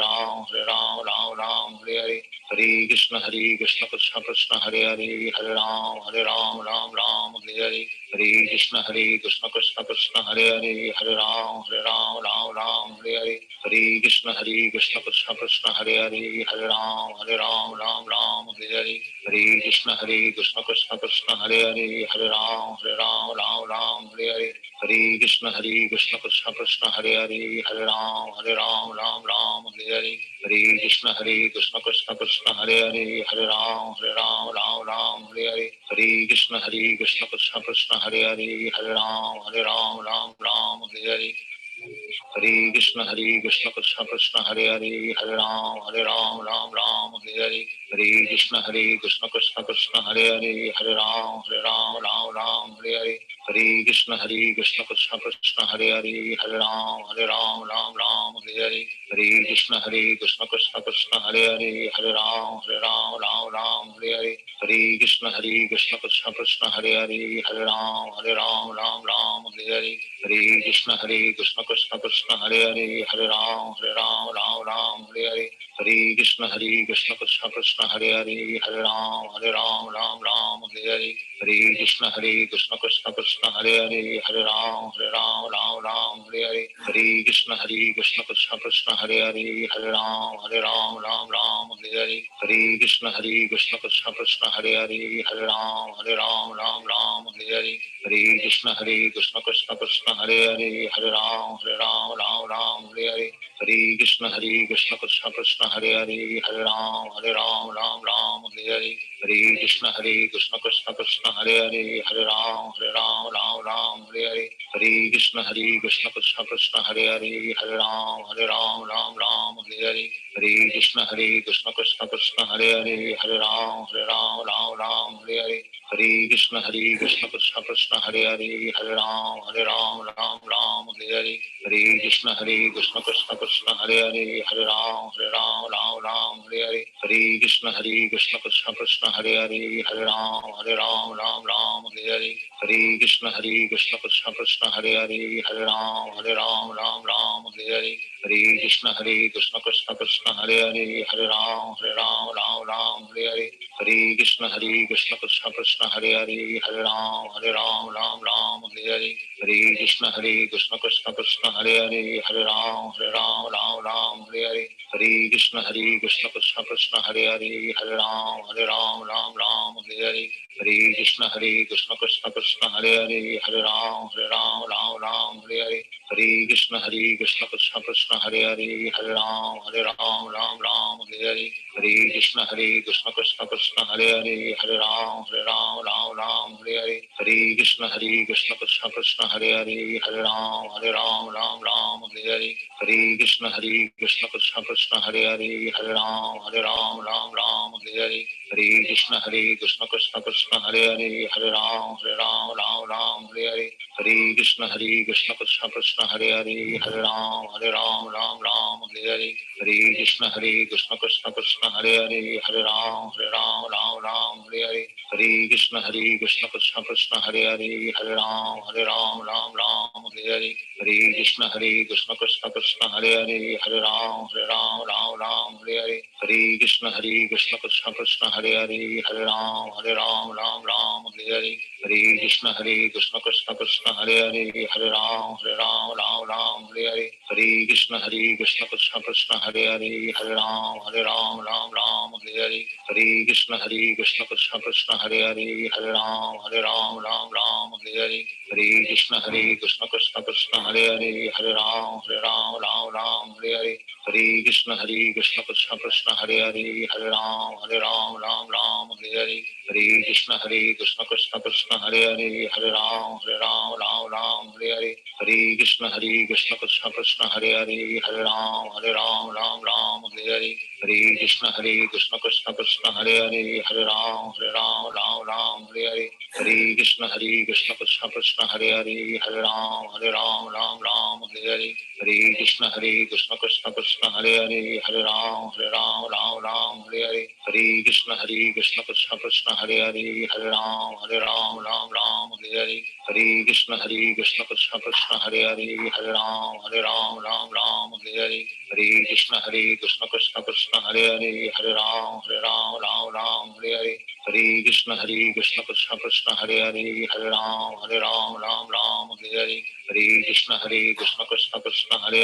Ram Hare Hare, Hare Krishna Krishna Krishna Hare Hare, Hare Ram Hare Hare, Hare Krishna Krishna Krishna Hare Hare, Hare Ram Hare Hare, Hare Krishna Krishna Krishna Hare Hare, Hare Ram Hare Hare, Hare Krishna Krishna Krishna Hare Hare, Hare Ram Hare Hare, Hare Krishna Krishna Krishna Hare Hare, Hare Ram Hare Hare, Hare Krishna Krishna Krishna Hare Hare, Hare Ram Hare Hare, Hare Krishna Krishna Krishna Hare Hare, Hare Ram Hare Hare, Hare Krishna Krishna Krishna Hare Hare, Hare Ram Hare Hare, Hare Krishna Krishna Krishna Hare Hare, Hare Ram Hare Hare, Hare Krishna Krishna Krishna Hare Hare, Hare Ram Hare Hare, Hare Krishna Krishna Krishna Hare Hare, Hare Ram Hare Hare, Hare Krishna Krishna Krishna Hare Hare, Hare Ram Hare Hare, Hare Krishna Krishna Krishna Hare Hare, Hare Ram Hare Hare, Hare Krishna Krishna Krishna Hare Hare, Hare Ram Hare Hare, Hare Krishna Krishna Krishna Hare Hare, Hare Ram Hare Hare, Hare Krishna Krishna Krishna Hare Hare, Hare Ram Hare Hare, Hare Krishna Krishna Krishna Hare Hare, Hare Ram Hare Hare, Hare Krishna Krishna Krishna Hare Hare Hare Ram Ram Ram Hare Hare Hare Krishna Krishna Krishna Hare Hare Hare Ram Ram Ram Hare Hare Hare Krishna Krishna Krishna Hare Hare Hare Ram Ram Hare Hare Hare Krishna Krishna Krishna Hare Hare Hare Ram Ram Hare Hare Hare Krishna Krishna Krishna Hare Hare Hare Ram Ram Hare Hare Hare Krishna Krishna Krishna Hare Hare Hare Ram Ram Hare Hare Hare Krishna Krishna Krishna Hare Hare Hare Ram Ram Hare Hare Hare Krishna Krishna Krishna Hare Hare Hare Ram Hare Hare Hare Krishna Krishna Krishna Hare Hare Hare Ram Hare Hare Hare Krishna Krishna Krishna Hare Hare Hare Ram Hare Hare Hare Krishna Krishna Krishna Hare Hare Hare Ram Hare Hare Hare Krishna Krishna Krishna Hare Hare Hare Ram Hare Hare Hare Krishna Krishna Krishna Hare Hare Hare Ram Hare Hare Hare Krishna Krishna Krishna Hare Hare Hare Ram Hare Hare Hare Krishna Krishna Krishna Hare Hare Hare Ram Hare Hare Hare Krishna Krishna Krishna Hare Hare Hare Ram Hare Hare Hare Krishna Krishna Krishna Hare Hare Hare Ram Hare Hare Hare Krishna Krishna Krishna Hare Hare Hare Ram Hare Hare Hare Krishna Krishna Krishna Hare Hare Hare Ram Hare Hare Hare Krishna Krishna Krishna Hare Hare Hare Ram Hare Hare Hare Krishna Krishna Krishna Hare Hare Hare Ram Hare Hare Hare Krishna Krishna Krishna Hare Hare Hare Ram Hare Hare Hare Krishna Krishna Krishna Hare Hare Hare Ram Hare Hare Hare Krishna Krishna Krishna Hare Hare Hare Ram Hare Hare Hare Krishna Krishna Krishna Hare Hare Hare Ram Hare Hare Hare Krishna Krishna Krishna Hare Hare Hare Ram Hare Hare Hare Krishna Krishna Krishna Hare Hare Hare Ram Hare Hare Hare Krishna Krishna Krishna Hare Hare Hare Ram Hare Hare Hare Krishna Krishna Krishna Hare Hare Hare Ram Hare Hare Hare Krishna Krishna Krishna Hare Hare Hare Ram Hare Hare Hare Krishna Krishna Krishna Hare Hare Hare Ram Hare Hare Hare Krishna Krishna Krishna Hare Hare Hare Ram Hare Hare Hare Krishna Krishna Krishna Hare Hare Hare Ram Hare Hare Hare Krishna Krishna Krishna Hare Hare Hare Ram Hare Hare Hare Krishna Krishna Krishna Hare Hare Hare Ram Hare Hare Hare Krishna Krishna Krishna Hare Hare Hare Ram Hare Hare Hare Krishna Krishna Krishna Hare Hare Hare Ram Hare Hare Hare Krishna Krishna Krishna Hare Hare Hare Ram Hare Hare Hare Krishna Krishna Krishna Hare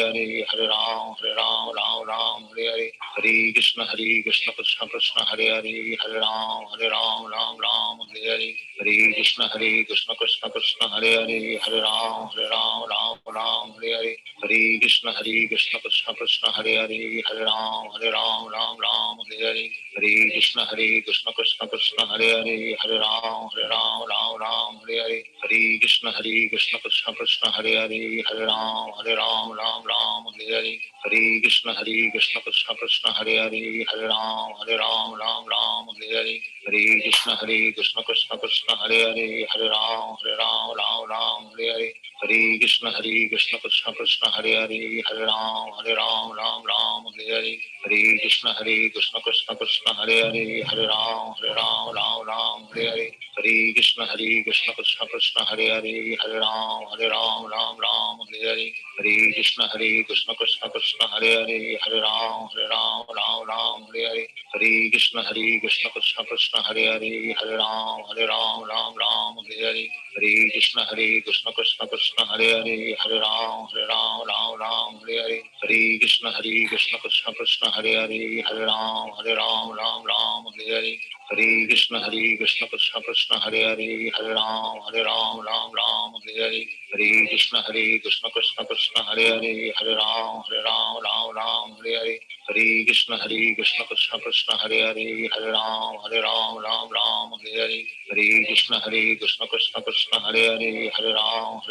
Hare Hare Ram Hare Hare Hare Krishna Krishna Krishna Hare Hare Hare Ram Hare Hare Hare Krishna Krishna Krishna Hare Hare Hare Ram Hare Hare Hare Krishna Krishna Krishna Hare Hare Hare Ram Hare Hare Hare Krishna Krishna Krishna Hare Hare Hare Ram Hare Hare Hare Krishna Krishna Krishna Hare Hare Hare Ram Hare Hare Hare Krishna Krishna Krishna Hare Hare Hare Ram Hare Hare Hare Krishna Krishna Krishna Hare Hare Hare Ram Hare Hare Hare Krishna Krishna Krishna Hare Hare Hare Ram Hare Hare Hare Krishna Krishna Krishna Hare Hare Hare Ram Hare Hare Hare Krishna Krishna Krishna Hare Hare Hare Ram Hare Hare Hare Krishna Krishna Krishna Hare Hare Hare Ram Hare Hare Hare Krishna Krishna Krishna Hare Hare Hare Ram Hare Hare Hare Krishna Krishna Krishna Hare Hare Hare Ram Ram Ram Hare Hare Hare Krishna Krishna Krishna Hare Hare Hare Ram Ram Hare Hare Hare Krishna Krishna Krishna Hare Hare Hare Ram Ram Hare Hare Hare Krishna Krishna Krishna Hare Hare Hare Ram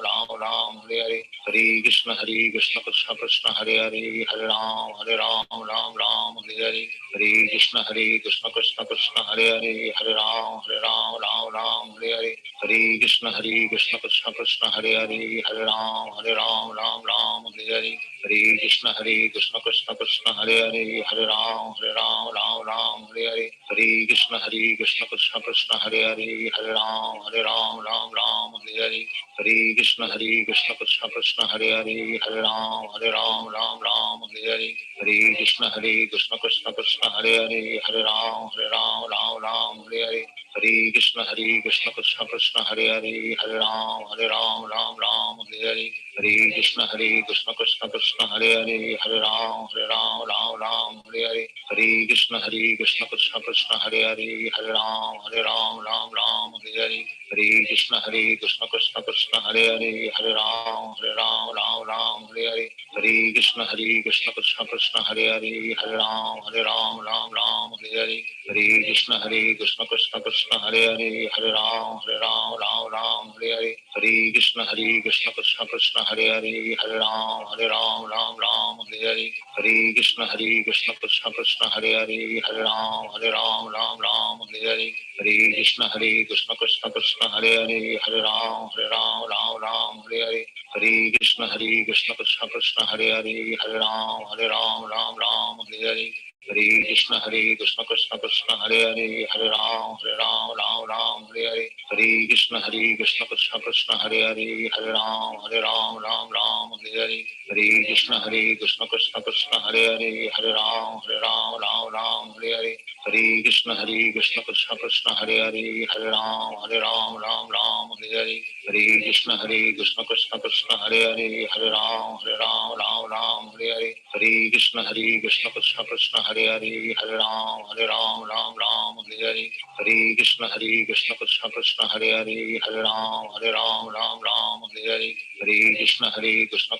Ram Hare Hare Hare Krishna Krishna Krishna Hare Hare Hare Ram Ram Hare Hare Hare Krishna Krishna Krishna Hare Hare Hare Ram Ram Hare Hare Hare Krishna Krishna Krishna Hare Hare Hare Ram Ram Hare Hare Hare Krishna Krishna Krishna Hare Hare Hare Ram Ram Hare Hare Hare Krishna Krishna Krishna Hare Hare Hare Ram Ram Hare Hare Hare Krishna Krishna Krishna Hare Hare Hare Ram Ram Hare Hare Hare Krishna Krishna Krishna Hare Hare Hare Ram Ram Hare Hare Hare Krishna Krishna Krishna Hare Hare Hare Ram Ram Hare Hare Hare Krishna Krishna Krishna Hare Hare Hare Ram Ram Hare Hare Hare Krishna Krishna Krishna Hare Hare Hare Ram Ram Hare Hare Hare Krishna Krishna Krishna Hare Hare Hare Ram Ram Hare Hare Hare Krishna Krishna Krishna Hare Hare Hare Ram Ram Hare Hare Hare Krishna Krishna Krishna Hare Hare Hare Ram Ram Hare Hare Hare Krishna Krishna Krishna Hare Hare Hare Ram Hare Hare Hare Krishna Krishna Krishna Hare Hare Hare Ram Hare Hare Hare Krishna Krishna Krishna Hare Hare Hare Ram Hare Hare Hare Krishna Krishna Krishna Hare Hare Hare Ram Hare Hare Hare Krishna Krishna Krishna Hare Hare Hare Ram Hare Hare Hare Krishna Krishna Krishna Hare Hare Hare Ram Hare Hare Hare Krishna Krishna Krishna Hare Hare Hare Ram Hare Hare Hare Krishna Krishna Krishna Hare Hare Hare Ram Hare Hare Hare Krishna Krishna Krishna Hare Hare Hare Ram Hare Hare Hare Krishna Krishna Krishna Hare Hare Hare Ram Hare Hare Hare Krishna Krishna Krishna Hare Hare Hare Ram Hare Hare Hare Krishna Krishna Krishna Hare Hare Hare Ram Hare Hare Hare Krishna Krishna Krishna Hare Hare Hare Ram Hare Hare Hare Krishna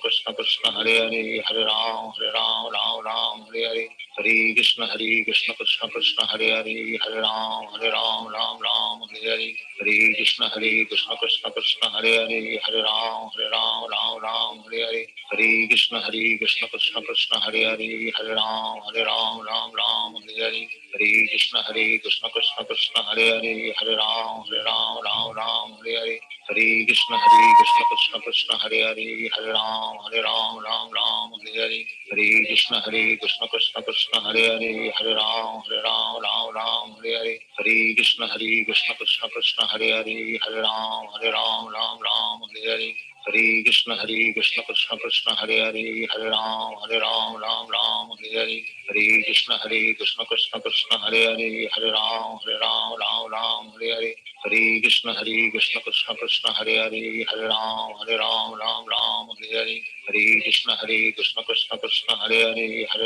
Krishna Krishna Hare Hare Hare Ram Hare Hare Hare Krishna Krishna Krishna Hare Hare Hare Ram Hare Hare Hare Krishna Krishna Krishna Hare Hare Hare Ram Hare Hare Hare Krishna Krishna Krishna Hare Hare Hare Ram Hare Hare Hare Krishna Krishna Krishna Hare Hare Hare Ram Hare Hare Hare Krishna Krishna Krishna Hare Hare Hare Ram Hare Hare Hare Krishna Krishna Krishna Hare Hare Hare Ram Hare Hare Hare Krishna Krishna Krishna Hare Hare Hare Ram Hare Hare Hare Krishna Krishna Krishna Hare Hare Hare Ram Hare Hare Hare Krishna Krishna Krishna Hare Hare Hare Ram Hare Hare Hare Krishna Krishna Krishna Hare Hare Hare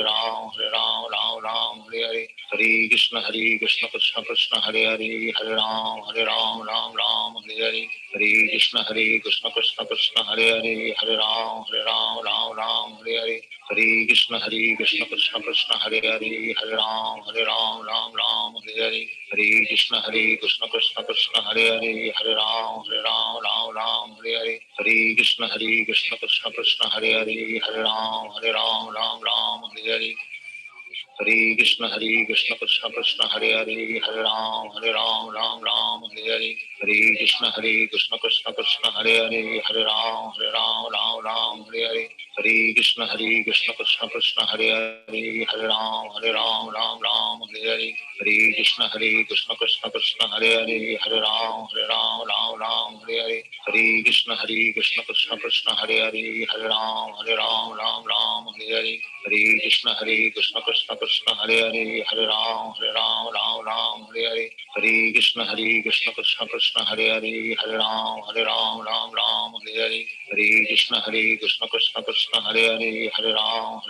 Ram Hare Hare Hare Krishna Krishna Krishna Hare Hare Hare Ram Hare Hare Hare Krishna Krishna Krishna Hare Hare Hare Ram Hare Hare Hare Krishna Krishna Krishna Hare Hare Hare Ram Hare Hare Hare Krishna Krishna Krishna Hare Hare Hare Ram Hare Hare Hare Krishna Krishna Krishna Hare Hare Hare Ram Hare Hare Hare Krishna Krishna Krishna Hare Hare Hare Ram Hare Hare Hare Krishna Krishna Krishna Hare Hare Hare Ram Hare Hare Hare Krishna Krishna Krishna Hare Hare Hare Ram Hare Hare Hare Krishna Krishna Krishna Hare Hare Hare Ram Hare Hare Hare Krishna Krishna Krishna Hare Hare Hare Ram Hare Hare Hare Krishna Krishna Krishna Hare Hare Hare Ram Hare Hare Hare Krishna Krishna Krishna Hare Hare Hare Ram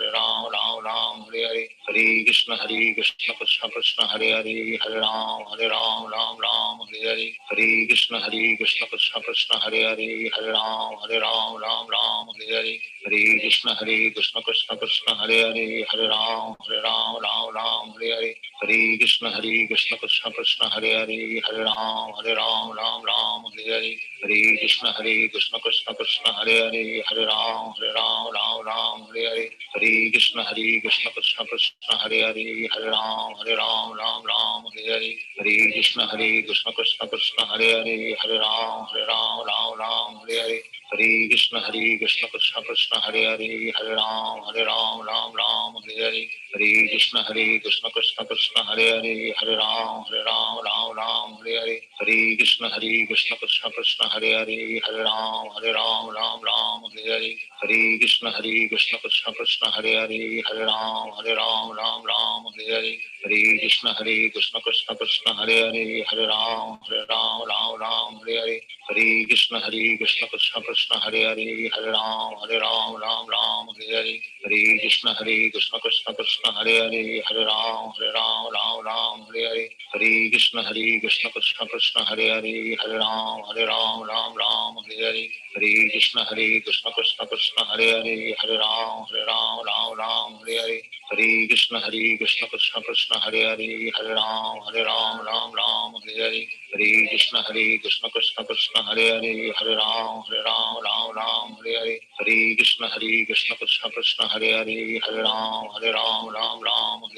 Hare Hare Hare Krishna Krishna Krishna Hare Hare Hare Ram Ram Ram Hare Hare Hare Krishna Krishna Krishna Hare Hare Hare Ram Ram Ram Hare Hare Hare Krishna Krishna Krishna Hare Hare Hare Ram Ram Hare Hare Hare Krishna Krishna Krishna Hare Hare Hare Ram Ram Hare Hare Hare Krishna Krishna Krishna Hare Hare Hare Ram Ram Hare Hare Hare Krishna Krishna Krishna Hare Hare Hare Ram Ram Hare Hare Hare Krishna Krishna Krishna Hare Hare Hare Ram Hare Hare Hare Krishna Krishna Krishna Hare Hare Hare Ram Hare Hare Hare Krishna Krishna Krishna Hare Hare Hare Ram Hare Hare Hare Krishna Krishna Krishna Hare Hare Hare Ram Hare Hare Hare Krishna Krishna Krishna Hare Hare Hare Ram Hare Hare Hare Krishna Krishna Krishna Hare Hare Hare Ram Hare Hare Hare Krishna Krishna Krishna Hare Hare Hare Ram Hare Hare Hare Krishna Krishna Krishna Hare Hare Hare Ram Hare Hare Hare Krishna Krishna Krishna Hare Hare Hare Ram Hare Hare Hare Krishna Krishna Krishna Hare Hare Hare Ram Hare Hare Hare Krishna Krishna Krishna Hare Hare Hare Ram Hare Hare Hare Krishna Krishna Krishna Hare Hare Hare Ram Hare Hare Hare Krishna Krishna Krishna Hare Hare Hare Ram Hare Hare Hare Krishna Krishna Krishna Hare Hare Hare Ram Hare Hare Hare Krishna Krishna Krishna Hare Hare Hare Ram Hare Hare Hare Krishna Krishna Krishna Hare Hare Hare Ram Hare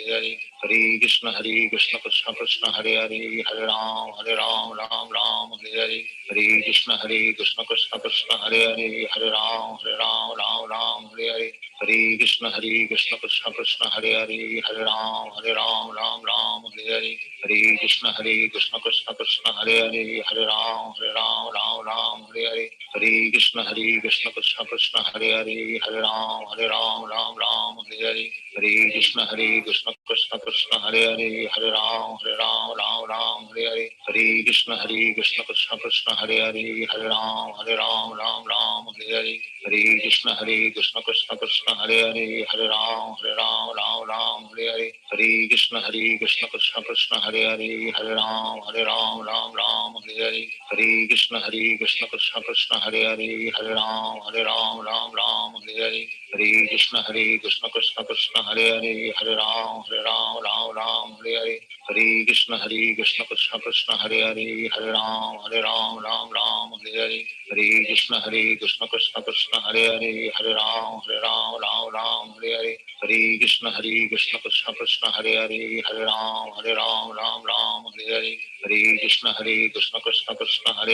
Hare Hare Krishna Krishna Krishna Hare Hare Hare Ram Hare Hare Hare Krishna Krishna Krishna Hare Hare Hare Ram Hare Hare Hare Krishna Krishna Krishna Hare Hare Hare Ram Hare Hare Hare Krishna Krishna Krishna Hare Hare Hare Ram Hare Hare Hare Krishna Krishna Krishna Hare Hare Hare Ram Hare Hare Hare Krishna Krishna Krishna Hare Hare Hare Ram Hare Hare Hare Krishna Krishna Krishna Hare Hare Hare Ram Hare Hare Hare Krishna Krishna Krishna Hare Hare Hare Ram Hare Hare Hare Krishna Krishna Krishna Hare Hare Hare Ram Hare Hare Hare Krishna Krishna Krishna Hare Hare Hare Ram Hare Hare Hare Krishna Krishna Krishna Hare Hare Hare Ram Hare Hare Hare Krishna Krishna Krishna Hare Hare Hare Ram Hare Hare Hare Krishna Krishna Krishna Hare Hare Hare Ram Hare Hare Hare Krishna Krishna Krishna Hare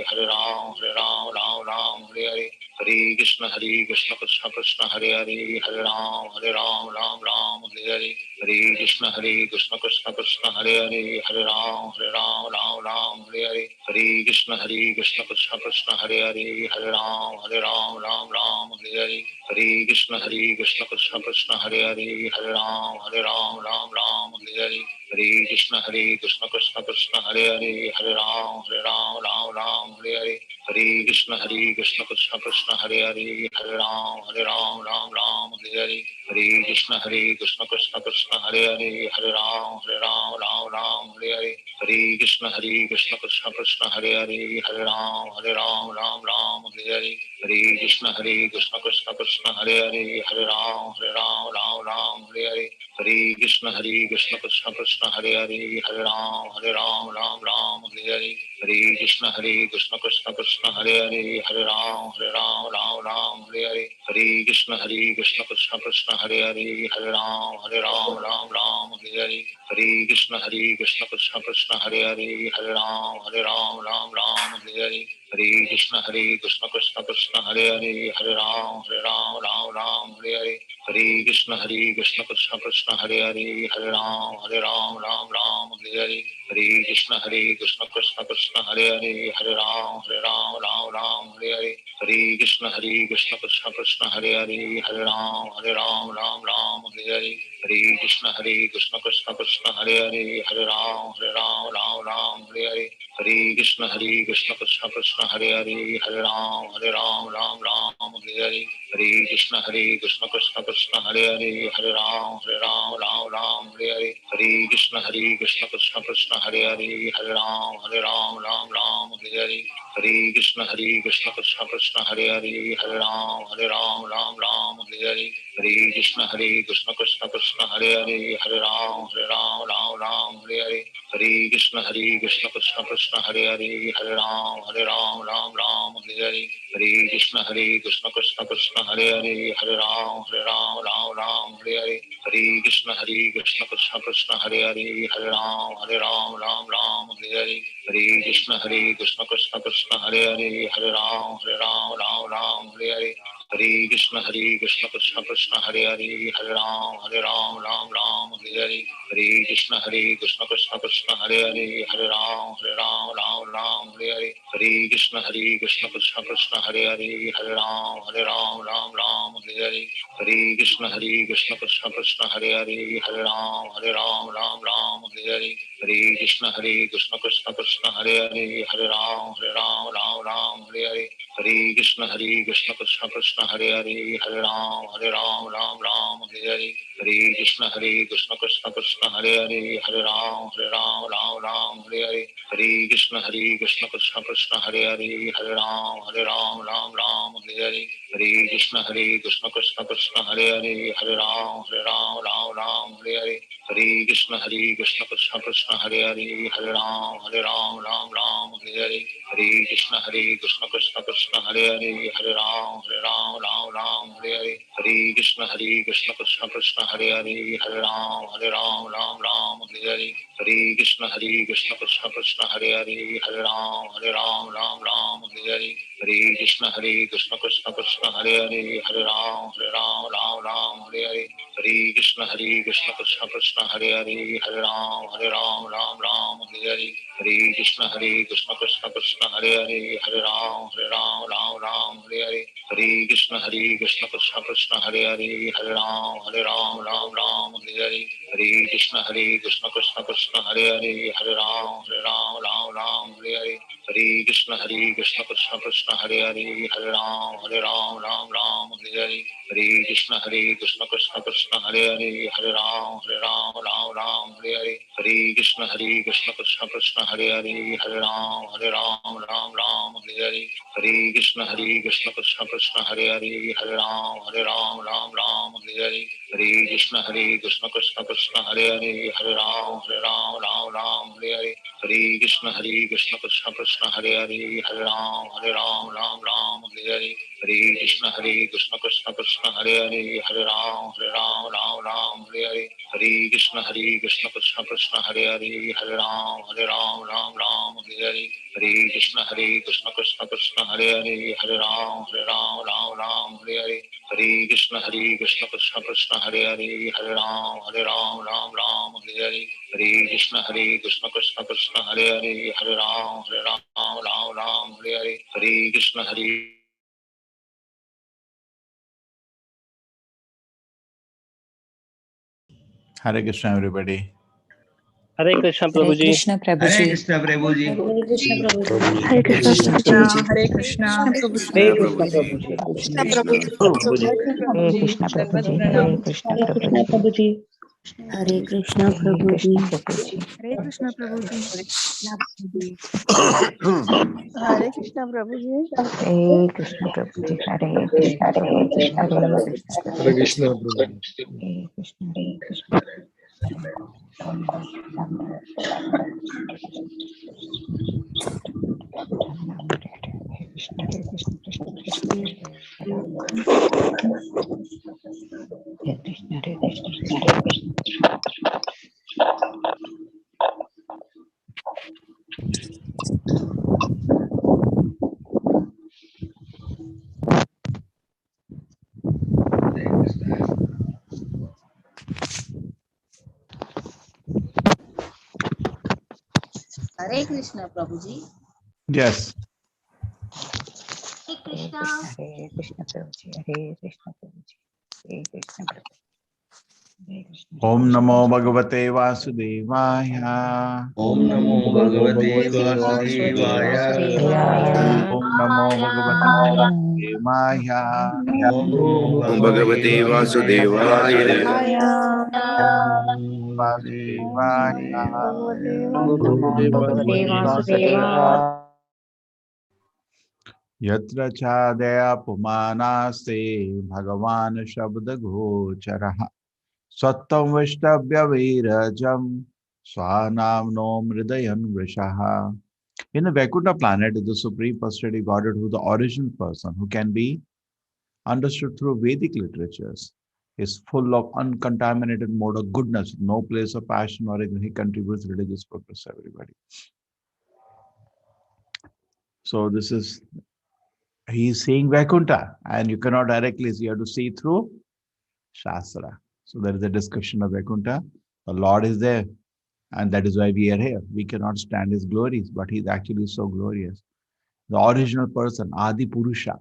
Hare Hare Ram Hare Hare Hare Krishna Krishna Krishna Hare Hare Hare Ram Hare Hare Hare Krishna Krishna Krishna Hare Hare Hare Ram Hare Hare Hare Krishna Krishna Krishna Hare Hare Hare Ram Hare Hare Hare Krishna Krishna Krishna Hare Hare Hare Ram Hare Hare Hare Krishna Krishna Krishna Hare Hare Hare Ram Hare Hare Hare Krishna Krishna Krishna Hare Hare Hare Ram Hare Hare Hare Krishna Krishna Krishna Hare Hare Hare Ram Hare Hare Hare Krishna Krishna Krishna Hare Hare Hare Ram Hare Hare Hare Krishna Krishna Krishna Hare Hare Hare Ram Hare Hare Hare Krishna Krishna Krishna Hare Hare Hare Ram Hare Hare Hare Krishna Krishna Krishna Hare Hare Hare Ram Hare Hare Hare Krishna Krishna Krishna Hare Hare Hare Ram Hare Hare Hare Krishna Krishna Krishna Hare Hare Hare Ram Hare Hare Hare Krishna Krishna Krishna Hare Hare Hare Ram Hare Hare Hare Krishna Krishna Krishna Hare Hare Hare Ram Hare Hare Hare Krishna Krishna Krishna Hare Hare Hare Ram Hare Hare Hare Krishna Krishna Krishna Hare Hare Hare Ram Ram Ram Hare Hare Hare Krishna Krishna Krishna Hare Hare Hare Ram Ram Hare Hare Hare Krishna Krishna Krishna Hare Hare Hare Ram Ram Hare Hare Hare Krishna Krishna Krishna Hare Hare Hare Ram Ram Hare Hare Hare Krishna Krishna Krishna Hare Hare Hare Ram Ram Hare Hare Hare Krishna Krishna Krishna Hare Hare Hare Ram Ram Hare Hare Hare Krishna Krishna Krishna Hare Hare Hare Ram Ram Hare Hare Hare Krishna Krishna Krishna Hare Hare Hare Ram Ram Hare Hare Hare Krishna Krishna Krishna Hare Hare Hare Ram Ram Hare Hare Hare Krishna Krishna Krishna Hare Hare Hare Ram Ram Hare Hare Hare Krishna Krishna Krishna Hare Hare Hare Ram Ram Hare Hare Hare Krishna Krishna Krishna Hare Hare Hare Ram Hare Hare Hare Krishna Krishna Krishna Hare Hare Hare Ram Hare Hare Hare Krishna Krishna Krishna Hare Hare Hare Ram Hare Hare Hare Krishna Krishna Krishna Hare Hare Hare Ram Hare Hare Hare Krishna Krishna Krishna Hare Hare Hare Ram Hare Hare Hare Krishna Krishna Krishna Hare Hare Hare Ram Hare Hare Hare Krishna Krishna Krishna Hare Hare Hare Ram Hare Hare Hare Krishna Krishna Krishna Hare Hare Hare Ram Hare Hare Hare Krishna Krishna Krishna Hare Hare Hare Ram Hare Hare Hare Krishna Krishna Krishna Hare Hare Hare Ram Hare Hare Hare Krishna Krishna Krishna Hare Hare Hare Ram Hare Hare Hare Krishna Krishna Krishna Hare Hare Hare Ram Hare Hare Hare Krishna Krishna Krishna Hare Hare Hare Ram Hare Hare Hare Krishna Krishna Krishna Hare Hare Hare Ram Hare Hare Hare Krishna Krishna Krishna Hare Hare Hare Ram Hare Hare Hare Krishna Krishna Krishna Hare Hare Hare Ram Hare Hare Hare Krishna Krishna Krishna Hare Hare Hare Ram Hare Hare Hare Krishna Krishna Krishna Hare Hare Hare Ram Hare Hare Hare Krishna Krishna Krishna Hare Hare Hare Ram Hare Hare Hare Krishna Krishna Krishna Hare Hare Hare Ram Hare Hare Hare Krishna Krishna Krishna Hare Hare Hare Ram Hare Hare Hare Krishna Krishna Krishna Hare Hare Hare Ram Hare Hare Hare Krishna Krishna Krishna Hare Hare Hare Ram Hare Hare Hare Krishna Krishna Krishna Hare Hare Hare Ram Hare Hare Hare Krishna Krishna Krishna Hare Hare Hare Ram Hare Hare Hare Krishna Krishna Krishna Hare Hare Hare Ram Hare Hare Hare Krishna Krishna Krishna Hare Hare Hare Ram Hare Hare Hare Krishna Hare Krishna, everybody. Hare Krishna Prabhu ji. Krishna Prabhuji. Hare Krishna Prabhuji. Hare Krishna Prabhuji. Hare Krishna Prabhuji. Hare Krishna. Hare Krishna Prabhu ji. Krishna Prabhuji. Hare Krishna Prabhuji. Hare Krishna Hare Krishna Prabhuji. Prabhuji. Hare Krishna Prabhuji. Hare Krishna Prabhuji. Hare Krishna Prabhuji. Hare Krishna Prabhuji. Hare Krishna Prabhuji. Hare Krishna Prabhuji. Hare Krishna. Hare Krishna. Hare Krishna Prabhuji. Yes. Hare Krishna. Hare Krishna Prabhuji. Hare Krishna Prabhuji. Hare Krishna Prabhuji. Hare Krishna, Om Hare Namo Krishna. Bhagavate Vasudevaya. Om Namo Bhagavate Vasudevaya. Om Namo Bhagavate Vasudevaya. Om Namo Om Bhagavate Bhagavate Vasudevaya. Vasudevaya. Vasudevaya. Bhagavate Vasudevaya. Yatra chadaya pumanaste Bhagavan Shabda Gocharaha Sattam Vishtavya Virajam Swanam no Mridayan Vrishaha. In the Vaikuntha planet is the supreme personality Godhead who is the original person who can be understood through Vedic literatures. Is full of uncontaminated mode of goodness, no place of passion or he contributes religious purpose to everybody. So this is, he is seeing Vaikuntha and you cannot directly see, you have to see through Shastra. So there is a discussion of Vaikuntha. The Lord is there and that is why we are here. We cannot stand his glories, but he is actually so glorious. The original person, Adi Purusha,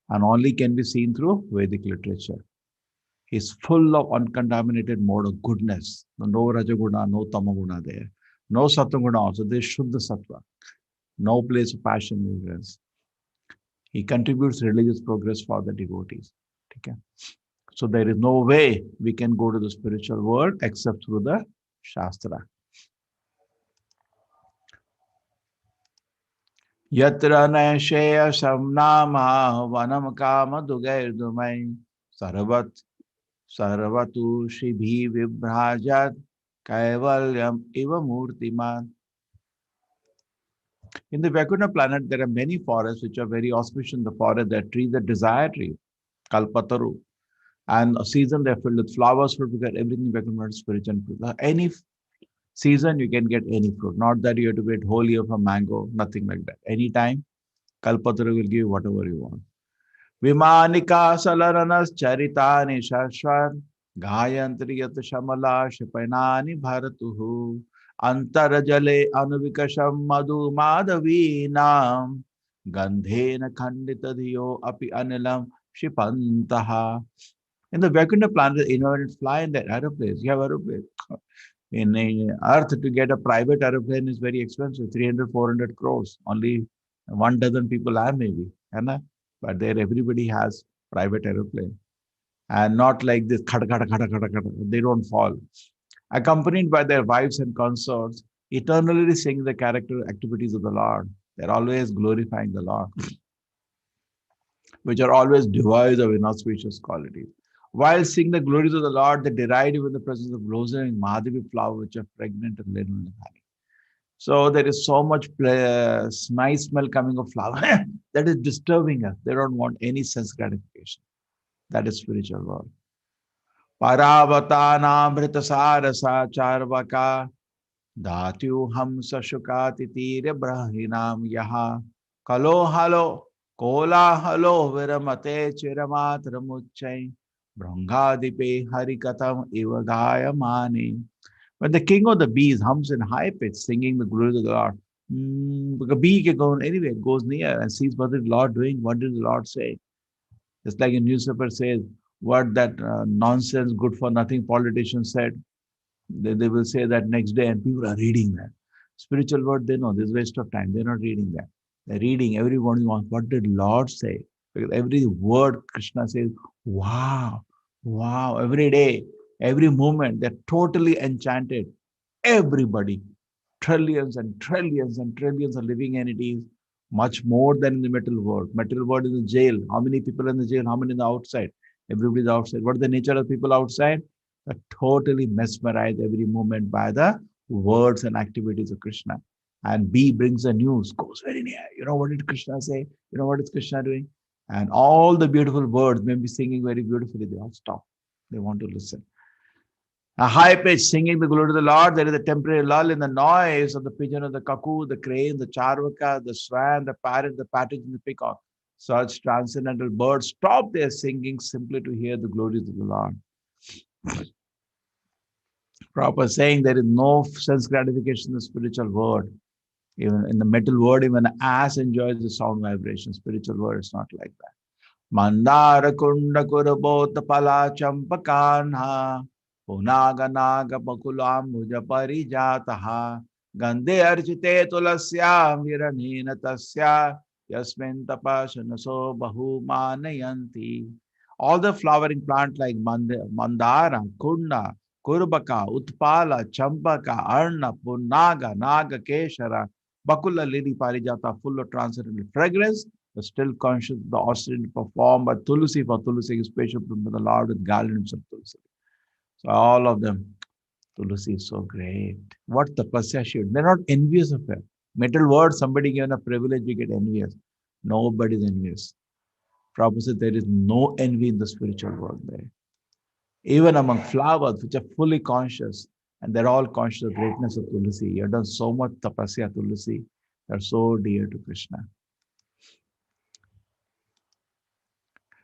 and only can be seen through Vedic literature. He is full of uncontaminated mode of goodness. No Rajaguna, no Tamaguna there. No Sataguna also. There is Shuddha Sattva. No place of passion and ignorance. He contributes religious progress for the devotees. Okay. So there is no way we can go to the spiritual world except through the Shastra. Yatra Naishaya Samnama Vanam Kama Dugair Dumai Sarvatu Shibhi Vibhrajat Kaivalyam Iva Murtiman. In the Vaikuntha planet, there are many forests which are very auspicious. The forest, there are trees, the desire tree, Kalpataru. And a season they're filled with flowers, fruit, because everything Vaikuntha is spiritual fruit. Any season you can get any fruit. Not that you have to wait whole year for mango, nothing like that. Anytime, Kalpataru will give you whatever you want. Vimanika salaranas charitani shashvat gayantri yat shamala shipainani bharatuhu antarajale anuvikasham madhu madhavinam gandhena khandita dhiyo api anilam shipantaha. In the Vaikuntha planet, the innovated fly in the aeroplanes. You have aeroplanes. In Earth, to get a private aeroplane is very expensive, 300, 400 crores. Only 1 dozen people have maybe. But there everybody has private aeroplane. And not like this, khada, khada, khada, khada, khada. They don't fall. Accompanied by their wives and consorts, eternally sing the character activities of the Lord. They're always glorifying the Lord, which are always devoid of inauspicious qualities. While singing the glories of the Lord, they deride even the presence of blossoming Madhavi flower, which are pregnant and laden with honey. So there is so much nice smell coming of flower that is disturbing us. They don't want any sense gratification. That is spiritual world. Paravatana Bhritasarasa Charvaka Dhatyu Hamsa Shukati Tire Brahinam Yaha Kalo Halo Kola Halo Viramate Chiramatra Muchai Brangadipe Harikatam Ivagaya Mani. When the king of the bees hums in high pitch, singing the glories of the Lord, the bee can go anywhere, goes near and sees what is the Lord doing, what did the Lord say. Just like a newspaper says, what that nonsense, good for nothing politician said, they will say that next day and people are reading that. Spiritual word, they know, this is waste of time. They're not reading that. They're reading, everyone wants, what did Lord say? Because every word Krishna says, wow, wow, every day, every moment, they're totally enchanted. Everybody, trillions and trillions and trillions of living entities, much more than in the material world. Material world is a jail. How many people in the jail? How many in the outside? Everybody's outside. What is the nature of people outside? They're totally mesmerized every moment by the words and activities of Krishna. And B brings the news, goes very near. You know what did Krishna say? You know what is Krishna doing? And all the beautiful words, maybe singing very beautifully, they all stop. They want to listen. A high pitch singing the glory of the Lord. There is a temporary lull in the noise of the pigeon and the cuckoo, the crane, the charvaka, the swan, the parrot, the partridge, and the peacock. Such transcendental birds stop their singing simply to hear the glories of the Lord. Proper saying, there is no sense gratification in the spiritual world. Even in the metal world, even an ass enjoys the sound vibration. Spiritual world is not like that. Mandara kunda kurabota pala champakanha. Punaga naga bakulam muja parijataha. Gandhe archite tulasya viranina tasya. Yasmin tapasanaso bahu manayanti. All the flowering plants like mandara, kunda, kurbaka, utpala, champaka, arna, punaga, naga, keshara, bakula, lily, parijata, full of transcendental fragrance, but still conscious of the austerity performed by Tulsi, for Tulsi is special to the Lord with garlands of Tulsi. So all of them, Tulsi is so great. What tapasya should? They're not envious of her. Metal word, somebody given a privilege, we get envious. Nobody's envious. Prabhupada said there is no envy in the spiritual world there. Even among flowers, which are fully conscious, and they're all conscious of the greatness of Tulsi. You have done so much tapasya, Tulsi. They're so dear to Krishna.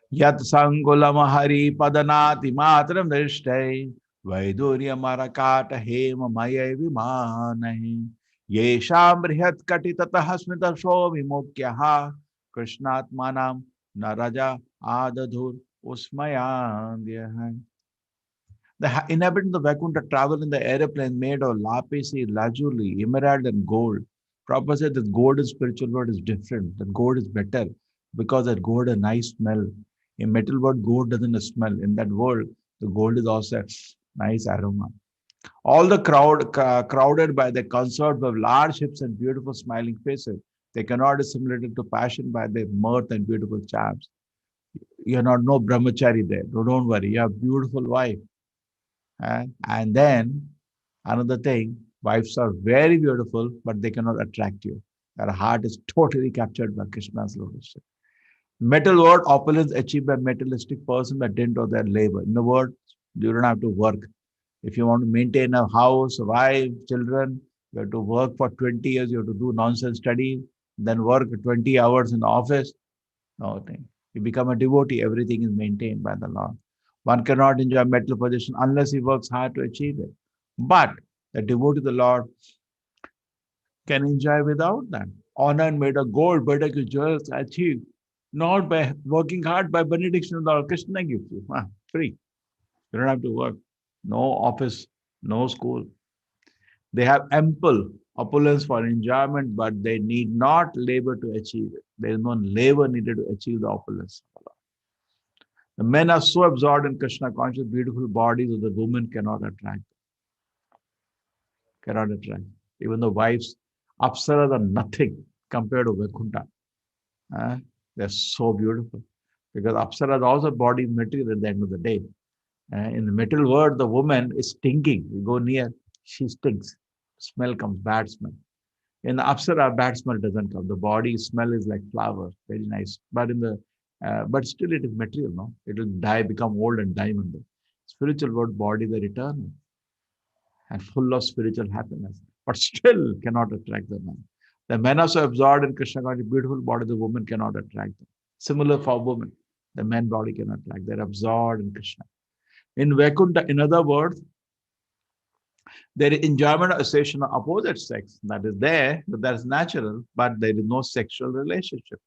Yat sangulam hari padanati matram drishtai vaidurya marakata hema maya vimanahi yesham brihat katitata smita shobhimukyaha krishnatmanam naraja adadhur usmayandyaha. The inhabitants of Vaikuntha travel in the aeroplane made of lapisi, lazuli, emerald, and gold. Prabhupada said that gold in spiritual world is different. That gold is better because that gold has a nice smell. In metal world, gold doesn't smell. In that world, the gold is also a nice aroma. All the crowded by the consort of large hips and beautiful smiling faces. They cannot be assimilated to passion by their mirth and beautiful charms. You're not no brahmachari there. No, don't worry. You have a beautiful wife. And then another thing, wives are very beautiful, but they cannot attract you. Their heart is totally captured by Krishna's lotus. Metal word opulence achieved by materialistic person by dint of their labor. In the word, you don't have to work. If you want to maintain a house, a wife, children, you have to work for 20 years, you have to do nonsense study, then work 20 hours in the office. No thing. You become a devotee, everything is maintained by the Lord. One cannot enjoy material position unless he works hard to achieve it. But the devotee of the Lord can enjoy without that. Honor made of gold, better you just achieve. Not by working hard, by benediction of the Lord. Krishna gives you. Free. You don't have to work. No office, no school. They have ample opulence for enjoyment, but they need not labor to achieve it. There is no labor needed to achieve the opulence. The men are so absorbed in Krishna conscious, beautiful bodies that the women cannot attract. Cannot attract. Even the wives, Apsaras are nothing compared to Vaikuntha. They're so beautiful. Because Apsara is also body material at the end of the day. In the metal world, the woman is stinking. You go near, she stinks. Smell comes, bad smell. In the Apsara, bad smell doesn't come. The body smell is like flowers, very nice. But in the but still it is material, no? It will die, become old and die one day. Spiritual world bodies are eternal and full of spiritual happiness, but still cannot attract the man. The men are so absorbed in Krishna conscious, beautiful body, the woman cannot attract them. Similar for women, the man body cannot attract. They're absorbed in Krishna. In Vaikuntha, in other words, there is enjoyment association of opposite sex. That is there, but that is natural, but there is no sexual relationship.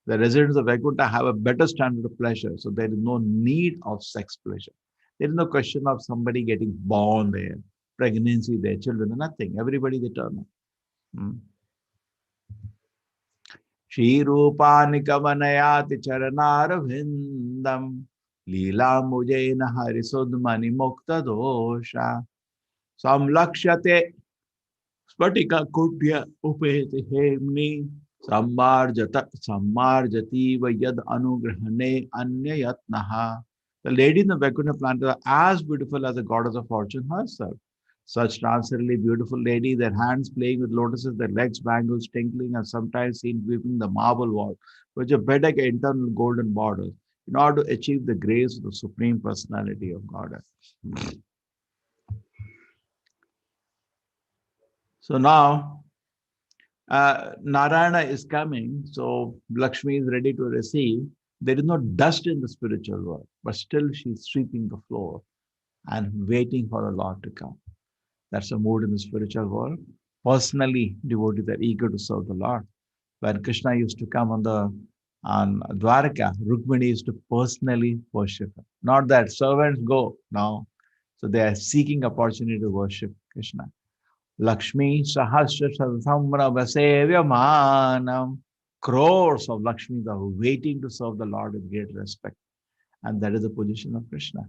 The residents of Vaikuntha have a better standard of pleasure, so there is no need of sex pleasure. There is no question of somebody getting born there, pregnancy there, children, nothing. Everybody is eternal. Shri Rupani Kavanayati Charanarvindam Leela Mujena Harisudmani Mukta Dosha Samlakshate Spatika Kutya Upeti Hemni Sammarjati Vayad Anugrahane Anyayatnaha. The lady in the Vaikuntha plant are as beautiful as the goddess of fortune herself. Such transcendently beautiful lady, their hands playing with lotuses, their legs bangles tinkling, and sometimes seen weaving the marble wall, which are better than internal golden borders, in order to achieve the grace of the Supreme Personality of Godhead. So now, Narayana is coming, so Lakshmi is ready to receive. There is no dust in the spiritual world, but still she's sweeping the floor and waiting for the Lord to come. That's a mood in the spiritual world. Personally, devotees are eager to serve the Lord. When Krishna used to come on the on Dwarka, Rukmini is to personally worship her. Not that servants go now. So they are seeking opportunity to worship Krishna. Lakshmi Sahasra Samra Vasevyamanam. Crores of Lakshmis are waiting to serve the Lord with great respect. And that is the position of Krishna.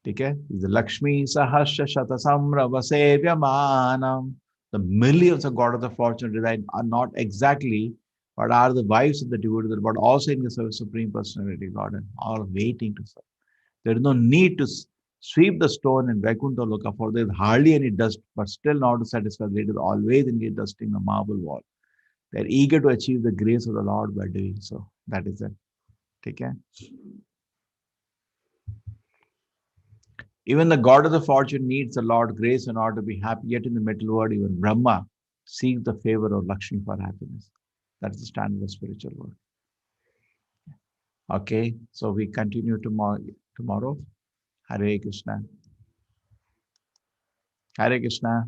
Okay? The Lakshmi Sahasra Shatasamra Vasevyamanam. The millions of God of the fortune design are not exactly what are the wives of the devotees, but also in the service of Supreme Personality God, and all waiting to serve. There is no need to sweep the stone in Vaikuntha Loka, for there is hardly any dust, but still not to satisfy. It is always engaged dusting the marble wall. They are eager to achieve the grace of the Lord by doing so. That is it. Okay? Even the God of the fortune needs the Lord grace in order to be happy. Yet in the middle world, even Brahma seeks the favor of Lakshmi for happiness. That's the standard of spiritual world. Okay, so we continue tomorrow. Hare Krishna. Hare Krishna.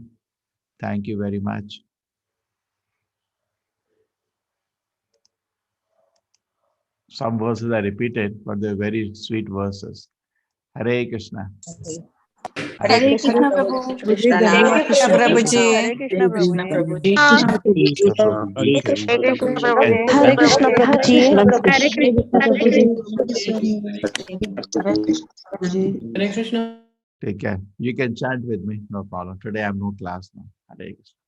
Thank you very much. Some verses are repeated, but they're very sweet verses. Hare Krishna. Hare Krishna Prabhu. Krishna Hare Krishna Prabhuji. Hare Krishna Prabhuji. Hare Krishna Prabhuji. Hare Krishna Prabhuji. Hare Krishna. Take care. You can chant with me, no problem. Today I have no class now. Hare Krishna.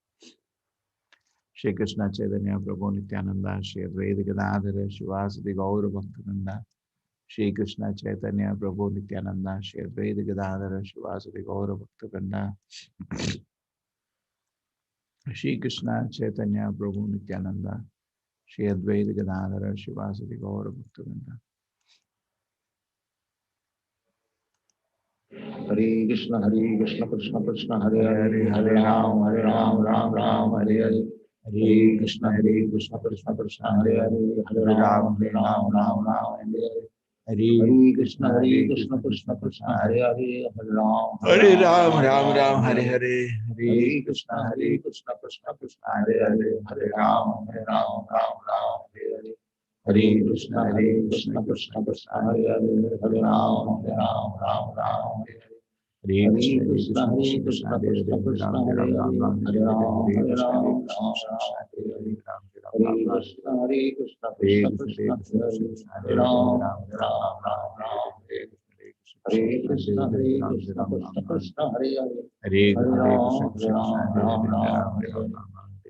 Shri Krishna Chaitanya Prabhu Nityananda, Shri Advaita Gadadhara Shivasati Gaura Bhaktananda, Shri Krishna Chaitanya Prabhu Nityananda, Shri Advaita Gadadhara Shivasati Gaura Bhaktananda, Shri Krishna Chaitanya Prabhu Nityananda, Shri Advaita Gadadhara Shivasati Gaura Bhaktananda. Hare Krishna Krishna Krishna Hare Hare Hare Ram Ram Ram Hare Hare Hare Krishna Krishna Krishna Hare Hare Hare Ram Ram Hare Hare Hare Krishna Krishna Krishna Hare Hare Hare Ram Hare Hare. Hare Krishna Krishna Krishna Hare Hare Hare Ram Hare Hare Hare Krishna Krishna Krishna Hare Hare Hare Ram Hare Hare Hare Krishna Krishna Krishna Hare Hare Hare Ram Hare Krishna Krishna Krishna Hare Ram Hare Krishna Krishna Krishna Hare Hare Hare Hare Ram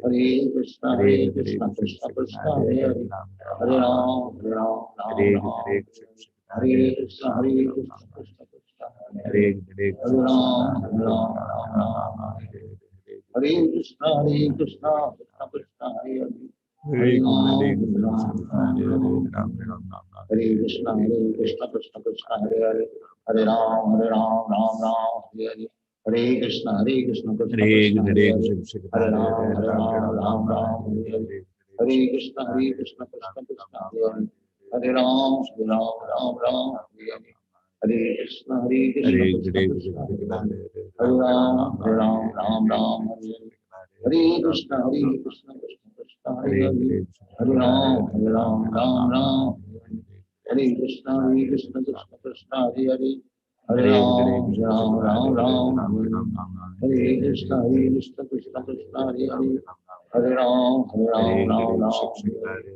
Hare Krishna Krishna Krishna Hare Hare Hare Ram Hare Krishna Krishna Krishna Hare Hare Krishna Krishna Krishna Hare Hare Hare Krishna Krishna Krishna Hare Hare Hare Ram Hare Hare Hare Krishna Krishna Krishna Hare Hare Hare Ram Hare Hare Krishna Krishna Krishna Hare Hare Hare Ram Hare Hare Hare Krishna Krishna Krishna Hare Ram Hare Hare Krishna Krishna Krishna Hare Hare Hare Ram Hare Krishna Krishna Krishna Hare Hare Hare Ram Hare Krishna Krishna Krishna Hare Hare Hare Ram Hare Krishna Krishna Krishna Hare Hare Hare Ram Hare Krishna Krishna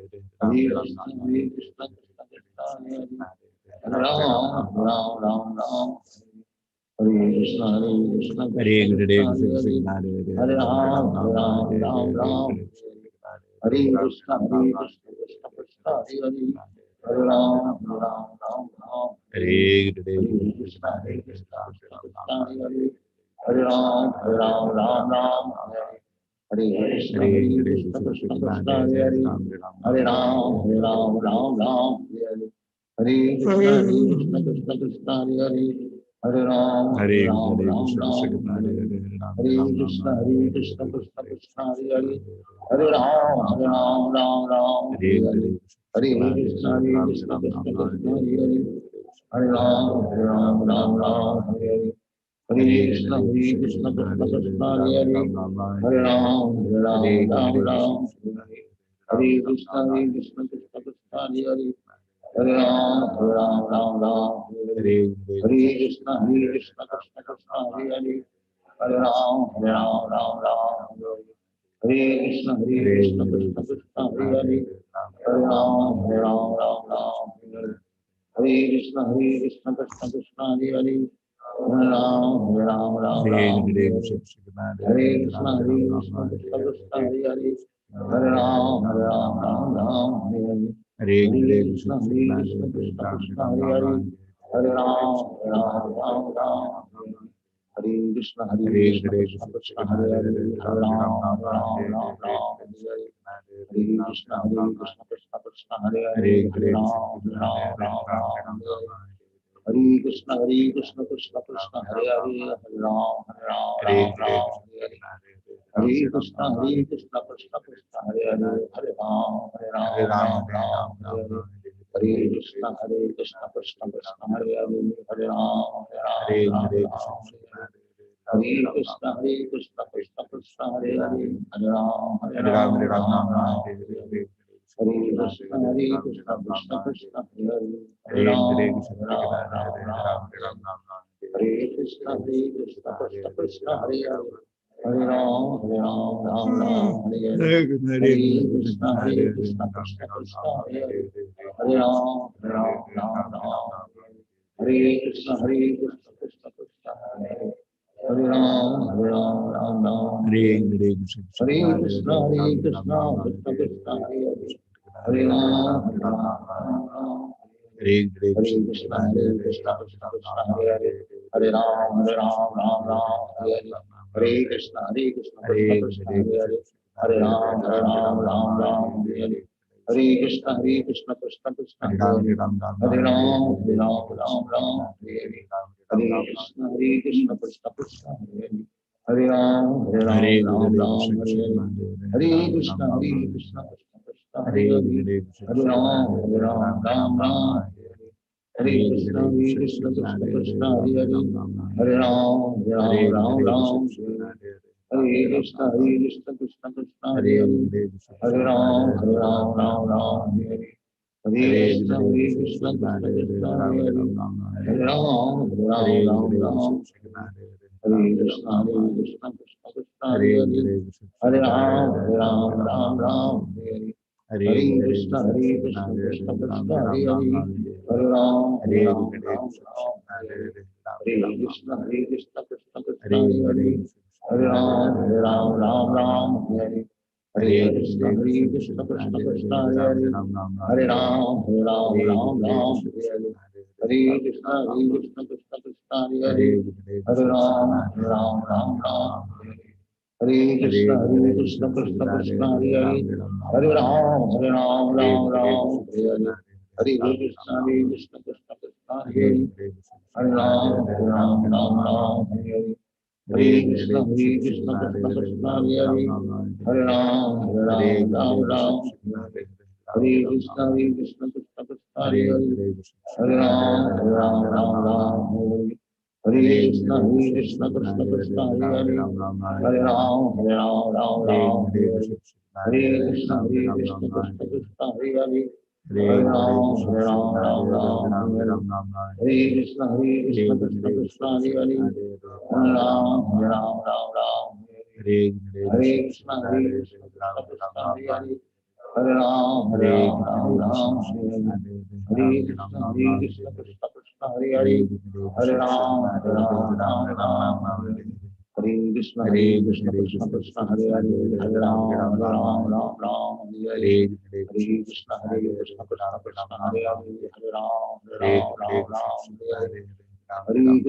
Krishna Hare Hare Ram Hare Krishna Krishna Krishna Hare Hare Hare Ram Hare Krishna Krishna Krishna Hare Hare Hare Ram Hare Krishna Krishna Krishna Hare Hare Hare Ram Hare Hare Krishna Krishna Krishna Hare Hare Hare Ram Hare Krishna Krishna Krishna Hare Hare Hare Ram Hare Krishna Krishna Krishna Hare Hare Hare Ram Hare Hare Krishna Krishna Krishna Hare Hare Hare Ram Hare Krishna Krishna Krishna Hare Hare Hare Ram Ram Ram Hare Krishna Krishna Krishna Hare Hare Hare Ram Ram Hare Krishna Krishna Krishna Hare Hare Hare Ram Hare Krishna Krishna Krishna Hare Hare Hare Ram Hare Krishna Krishna Krishna Hare Hare Hare Ram Hare Krishna Krishna Krishna Hare Hare Hare Ram Hare Krishna Krishna Krishna Hare Hare Hare Ram Hare Krishna Krishna Krishna Hare Hare Hare Ram Hare Krishna Krishna Krishna Hare Hare Hare Ram Hare Krishna Krishna Krishna Hare Hare Hare Ram Hare Krishna Krishna Krishna Hare Hare Hare Ram Hare Krishna Krishna Krishna Hare Hare Hare Ram Hare Krishna Krishna Krishna Hare Hare Hare Ram Hare Krishna Krishna Krishna Hare Hare Hare Ram Hare Krishna Krishna Krishna Hare Hare Hare Ram Hare Krishna Krishna Krishna Hare Hare Hare Ram Hare Krishna Krishna Krishna Krishna Hare Hare Hare Ram Hare Krishna Krishna Krishna Hare Hare Hare Ram Hare Hare Krishna Krishna Krishna Hare Hare Hare Ram Hare Hare Krishna Krishna Krishna Hare Hare Hare Ram Hare Krishna Krishna Krishna Hare Hare Hare Ram Hare Krishna Krishna Krishna Hare Hare Hare Ram Hare Krishna Krishna Krishna Hare Hare Hare Ram Hare Krishna Krishna Krishna Hare Hare Hare Ram Hare Krishna Krishna Krishna Hare Hare Hare Ram Hare Krishna Krishna Krishna Hare Hare Hare Ram Hare Krishna Krishna Krishna Hare Hare Hare Ram Hare Krishna Krishna Krishna Hare Hare Hare Ram Hare Krishna Krishna Krishna Hare Hare Hare Ram Hare Krishna Krishna Krishna Hare Hare Hare Ram Hare Krishna Krishna Krishna Hare Hare Hare Ram Hare Krishna Krishna Krishna Hare Hare Hare Ram Hare Krishna Krishna Krishna Hare Hare Hare Ram Hare Krishna Krishna Krishna Hare Hare Hare Ram Hare Krishna Krishna Krishna Hare Hare Hare Ram Hare Krishna Krishna Krishna Hare Hare Hare Ram Hare Krishna Krishna Krishna Hare Hare Hare Ram Hare Krishna Krishna Krishna Hare Hare Hare Ram Hare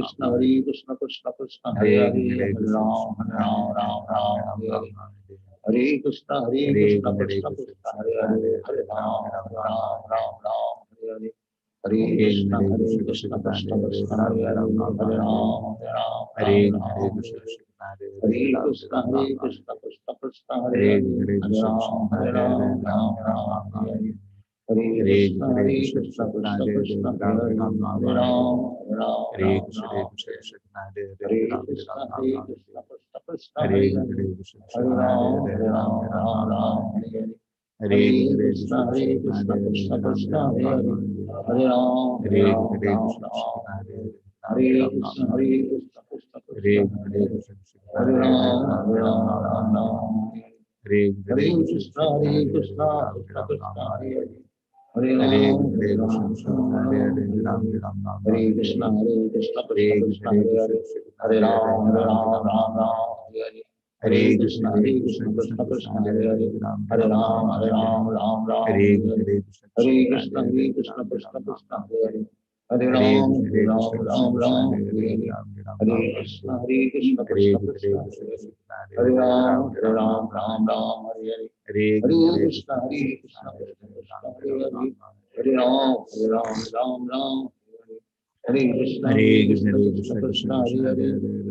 Krishna Krishna Krishna Hare Hare Hare Ram Hare Krishna Krishna Krishna Hare Hare Hare Ram Hare Krishna Krishna Krishna Hare Hare Hare Ram Hare Krishna Krishna Krishna Hare Hare Hare Ram Hare Krishna Krishna Krishna Hare Hare Hare Ram Hare Hare Krishna Krishna Krishna Hare Hare Hare Ram Hare Krishna Krishna Krishna Hare Hare Hare Ram Hare Krishna Krishna Krishna Hare Hare Hare Ram Hare Krishna Krishna Krishna Hare Hare Hare Ram Hare Hare Krishna Krishna Krishna Hare Hare Hare Ram Ram Hare Krishna Krishna Krishna Hare Ram Ram Hare Krishna Krishna Krishna Hare Hare Hare Ram Hare Krishna Krishna Krishna Hare Hare Hare Ram Ram Hare Hare Hare Krishna Krishna Krishna Hare Hare Hare Ram Ram Hare Hare Hare Krishna Krishna Krishna Krishna Hare Hare Hare Ram Ram Hare Hare Hare Krishna Krishna Krishna Krishna Hare Hare Hare Ram Ram Hare Hare Hare Krishna Krishna Krishna Krishna Hare Hare Hare Ram Ram Hare Krishna Krishna Krishna Krishna Hare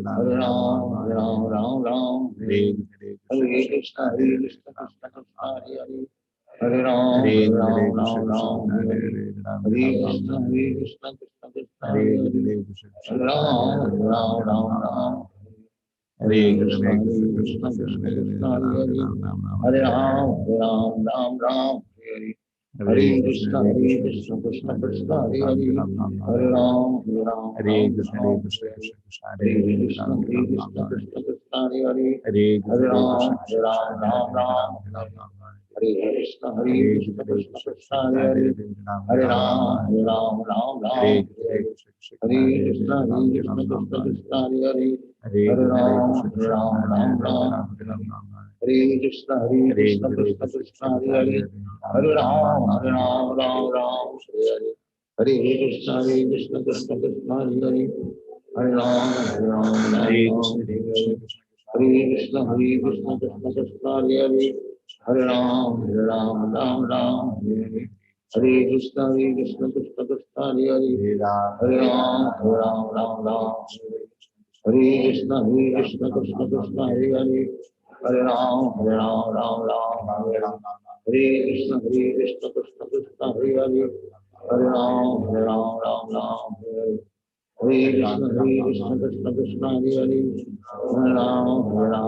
Hare Hare Ram Ram Hare Hare Krishna Krishna Krishna Krishna Hare Hare Hare Ram Ram Hare Hare Krishna Krishna Krishna Krishna Hare Hare Hare Ram Ram Hare Krishna Krishna Krishna Krishna Hare Hare Hare Ram Ram Hare Hare Hare Krishna Krishna Krishna Krishna Hare Hare Hare Ram Hare Krishna Krishna Krishna Krishna Krishna Hare Hare Hare Ram Hare Krishna Krishna Krishna Hare Hare Hare Ram Hare Krishna Krishna Krishna Krishna Hare Hare Hare Ram Hare Krishna Krishna Krishna Krishna Hare Hare Hare Ram Hare Hare Krishna Krishna Krishna Krishna Hare Hare Hare Ram Hare Krishna Krishna Krishna Krishna Hare Hare Hare Ram Hare Krishna Krishna Krishna Krishna Hare Hare Hare Ram Hare Krishna Krishna Krishna Krishna Hare Hare Hare Ram Hare Krishna Krishna Krishna Krishna Hare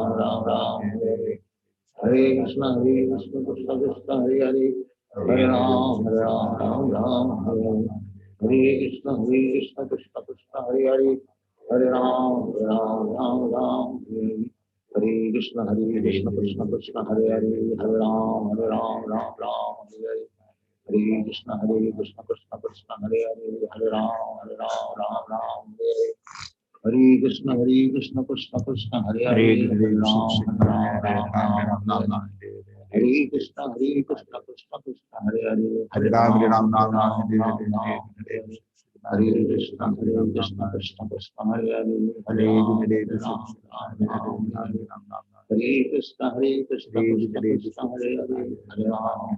Hare Hare Ram Hare Krishna Krishna Krishna Krishna Hare Hare Hare Ram Hare Krishna Krishna Krishna Krishna Hare Hare Hare Ram Hare Krishna Krishna Krishna Krishna Hare Hare Hare Ram Hare Krishna Krishna Krishna Hare Hare Hare Ram Hare Hare Krishna Krishna Krishna Krishna Hare Hare Hare Ram Hare Krishna Krishna Krishna Krishna Hare Hare Hare Ram Hare Krishna Krishna Krishna Krishna Hare Hare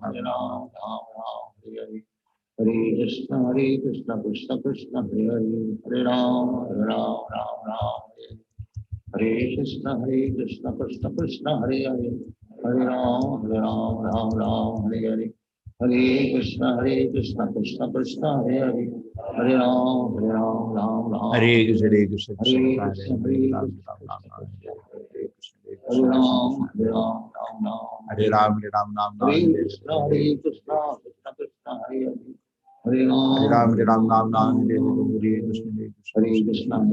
Hare Ram Hare Krishna Krishna Krishna Krishna Hare Hare Hare Krishna Krishna Krishna Krishna Hare Hare Hare Ram Hare Hare Krishna Krishna Krishna Hare Hare Hare Ram Hare Krishna Krishna Krishna Hare Hare Hare Ram Hare Hare Hare Krishna Krishna Krishna Hare Hare Hare Ram Hare Krishna Hare Ram Hare Ram Hare Krishna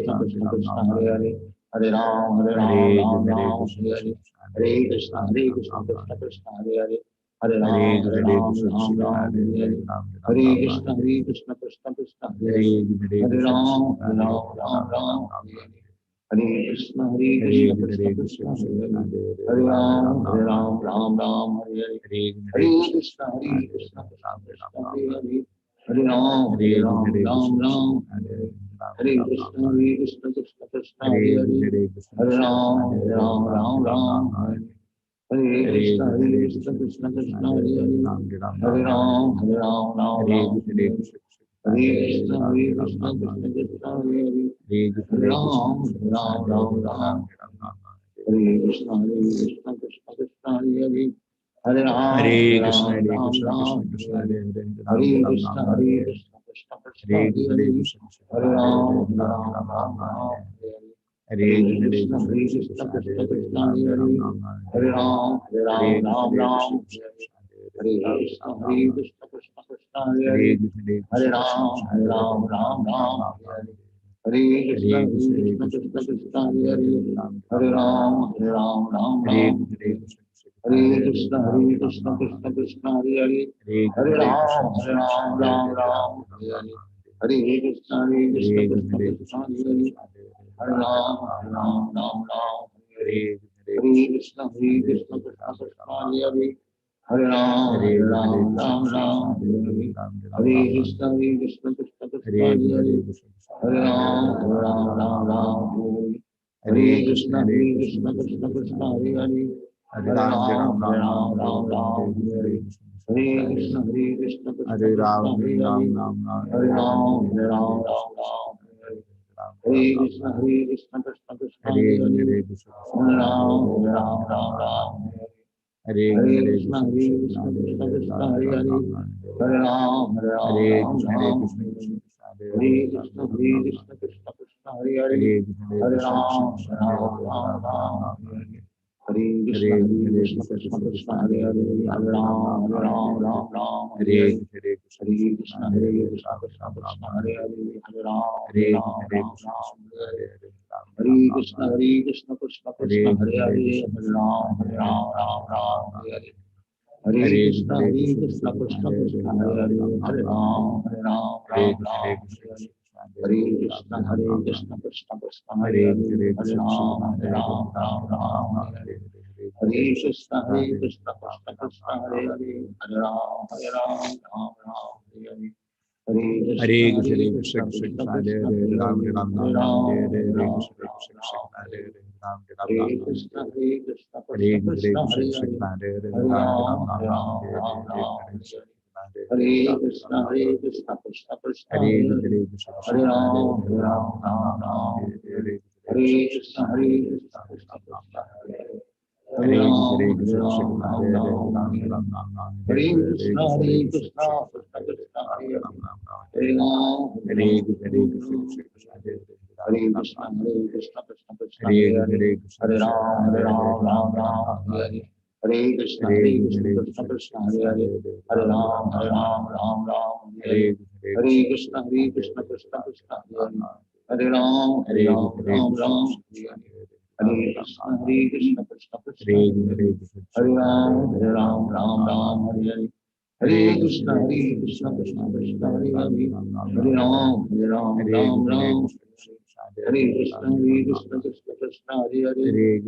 Krishna Krishna Hare Hare Hare Ram Hare Krishna Krishna Krishna Hare Hare Hare Ram Hare Krishna Krishna Krishna Hare Hare Hare Ram Hare Krishna Krishna Krishna Hare Hare Ram Hare Krishna Krishna Krishna Hare Hare Ram Hare Hare Krishna Krishna Krishna Hare Hare Hare Ram Hare Krishna Krishna Krishna Hare Hare Hare Ram Hare Krishna Krishna Krishna Krishna Hare Hare Hare Ram Hare Krishna Krishna Krishna Krishna Hare Hare Hare Ram Hare Krishna Krishna Krishna Krishna Hare Hare Hare Ram Hare Krishna Krishna Krishna Krishna Hare Hare Hare Ram Hare Krishna Krishna Krishna Krishna Hare Hare Hare Ram Hare Krishna Krishna Hare Hare Hare Ram Ram Ram Hare Hare Krishna Krishna Krishna Hare Hare Hare Ram Ram Ram Hare Krishna Krishna Krishna Hare Hare Hare Ram Ram Ram Hare Hare Krishna Krishna Krishna Hare Hare Hare Ram Ram Hare Krishna Krishna Krishna Hare Hare Hare Ram Ram Hare Krishna Krishna Krishna Hare Hare Hare Ram Ram Hare Krishna Krishna Krishna Hare Hare Hare Ram Ram Hare Krishna Krishna Krishna Hare Hare Hare Ram Ram Hare Krishna Krishna Krishna Hare Hare Hare Ram Ram Hare Krishna Krishna Krishna Hare Hare Hare Ram Ram Hare Krishna Krishna Krishna Hare Hare Hare Ram Ram Hare Krishna Krishna Krishna Hare Hare Hare Ram Hare Krishna Krishna Krishna Hare Hare Hare Ram Hare Krishna Krishna Krishna Hare Hare Hare Ram Hare Hare Krishna Krishna Krishna Hare Hare Hare Ram Hare Krishna Krishna Krishna Hare Hare Hare Ram Hare Krishna Krishna Krishna Hare Hare Hare Ram Hare Hare Hare Krishna Krishna Krishna Hare Ram Hare Krishna Krishna Krishna Hare Hare Hare Ram Hare Krishna Krishna Krishna Hare Hare Hare Ram Hare Krishna Krishna Krishna Hare Ram Hare Krishna Krishna Krishna Hare Hare Ram Hare Krishna Krishna Krishna Hare Hare Hare Ram Hare Hare Krishna Krishna Krishna Hare Hare Hare Ram Hare Krishna Krishna Krishna Hare Ram Hare Krishna Krishna Krishna Hare Ram Hare Hare Krishna Krishna Krishna Hare Hare Hare Ram Hare Krishna Krishna Krishna Hare Hare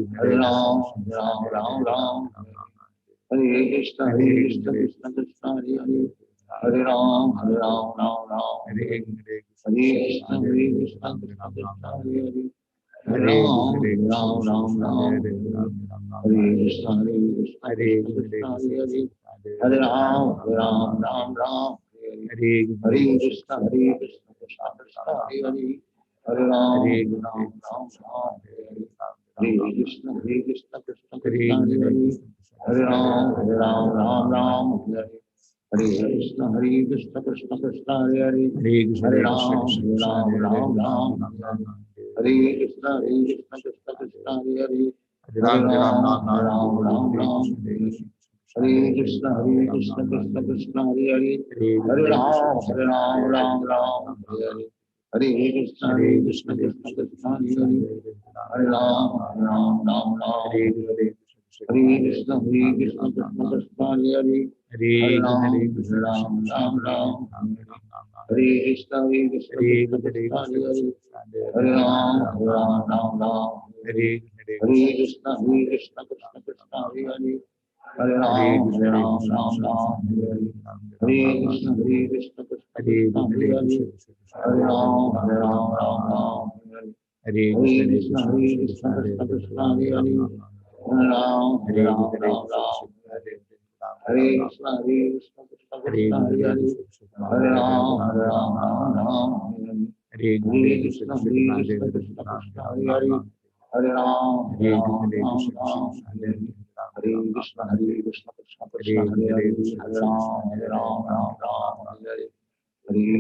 Hare Ram Hare Krishna Krishna Krishna Hare Hare Hare Ram Hare Krishna Krishna Krishna Hare Hare Hare Ram Hare Krishna Krishna Krishna Hare Hare Hare Ram Hare Krishna Krishna Krishna Hare Hare Hare Ram Hare Krishna Krishna Krishna Hare Hare Hare Ram Hare Krishna Krishna Krishna Hare Hare Hare Ram Hare Krishna Krishna Krishna Hare Hare Hare Ram Hare Krishna Krishna Krishna Hare Hare Hare Ram Hare Krishna Krishna Krishna Hare Hare Hare Ram Hare Krishna Krishna Krishna Hare Hare Hare Ram Hare Krishna Krishna Krishna Hare Hare Hare Ram Hare Krishna Krishna Krishna Hare Hare Hare Ram Hare Krishna Krishna Krishna Hare Hare Hare Ram Hare Krishna Krishna Krishna Hare Hare Hare Ram Hare Krishna Krishna Krishna Hare Hare Hare Ram Hare Krishna Krishna Krishna Hare Hare Hare Ram Hare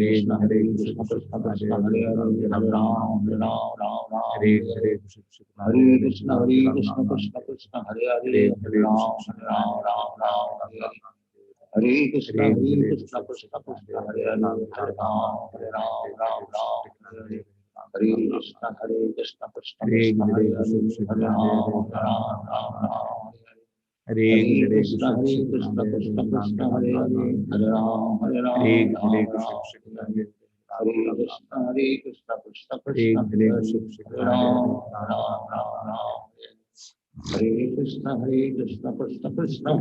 Krishna Krishna Krishna Hare Hare Hare Ram Hare Krishna Krishna Krishna Hare Hare Hare Ram Hare Krishna Krishna Krishna Hare Hare Hare Ram Hare Krishna Krishna Krishna Hare Hare Hare Ram Ram Ram Hare Hare Hare Krishna Krishna Krishna Hare Hare Hare Ram Ram Ram Hare Krishna Krishna Krishna Hare Hare Hare Ram Ram Hare Krishna Krishna Krishna Hare Ram Ram Hare Krishna Krishna Krishna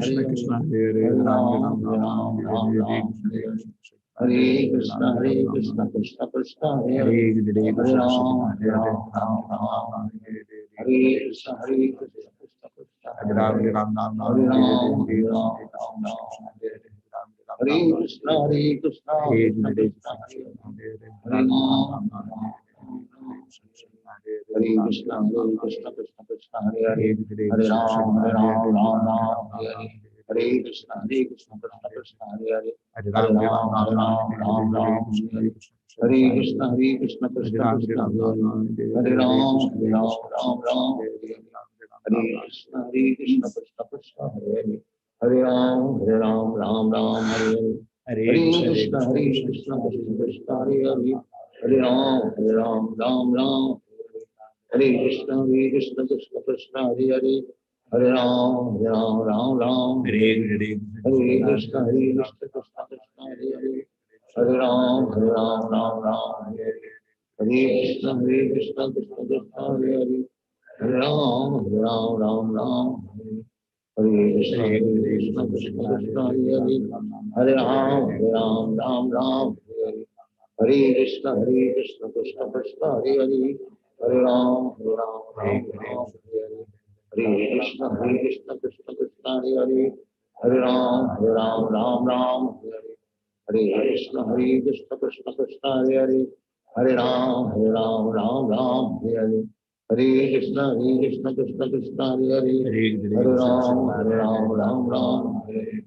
Hare Hare Ram Ram Hare Krishna Krishna Krishna Hare Hare Ram Ram Hare Krishna Krishna Krishna Hare Ram Hare Krishna Krishna Krishna Hare Krishna Krishna Krishna Hare Hare Hare Ram Ram Hare Hare Krishna Krishna Krishna Hare Hare Hare Ram Ram Hare Krishna Krishna Krishna Hare Hare Ram Hare Krishna Krishna Krishna Hare Hare Hare Ram Ram Hare Hare Krishna Krishna Krishna Hare Hare Hare Ram Ram Hare Krishna Krishna Krishna Hare Hare Hare Ram Hare Krishna Krishna Krishna Hare Hare Hare Ram Hare Krishna Krishna Krishna Hare Hare Hare Ram Hare Krishna Krishna Krishna Hare Hare Hare Ram Hare Krishna Krishna Krishna Hare Hare Hare Ram Hare Krishna Krishna Krishna Hare Hare Hare Ram Hare Krishna Krishna Krishna Hare Hare Hare Ram Hare Hare Krishna Krishna Krishna Hare Hare Hare Ram Hare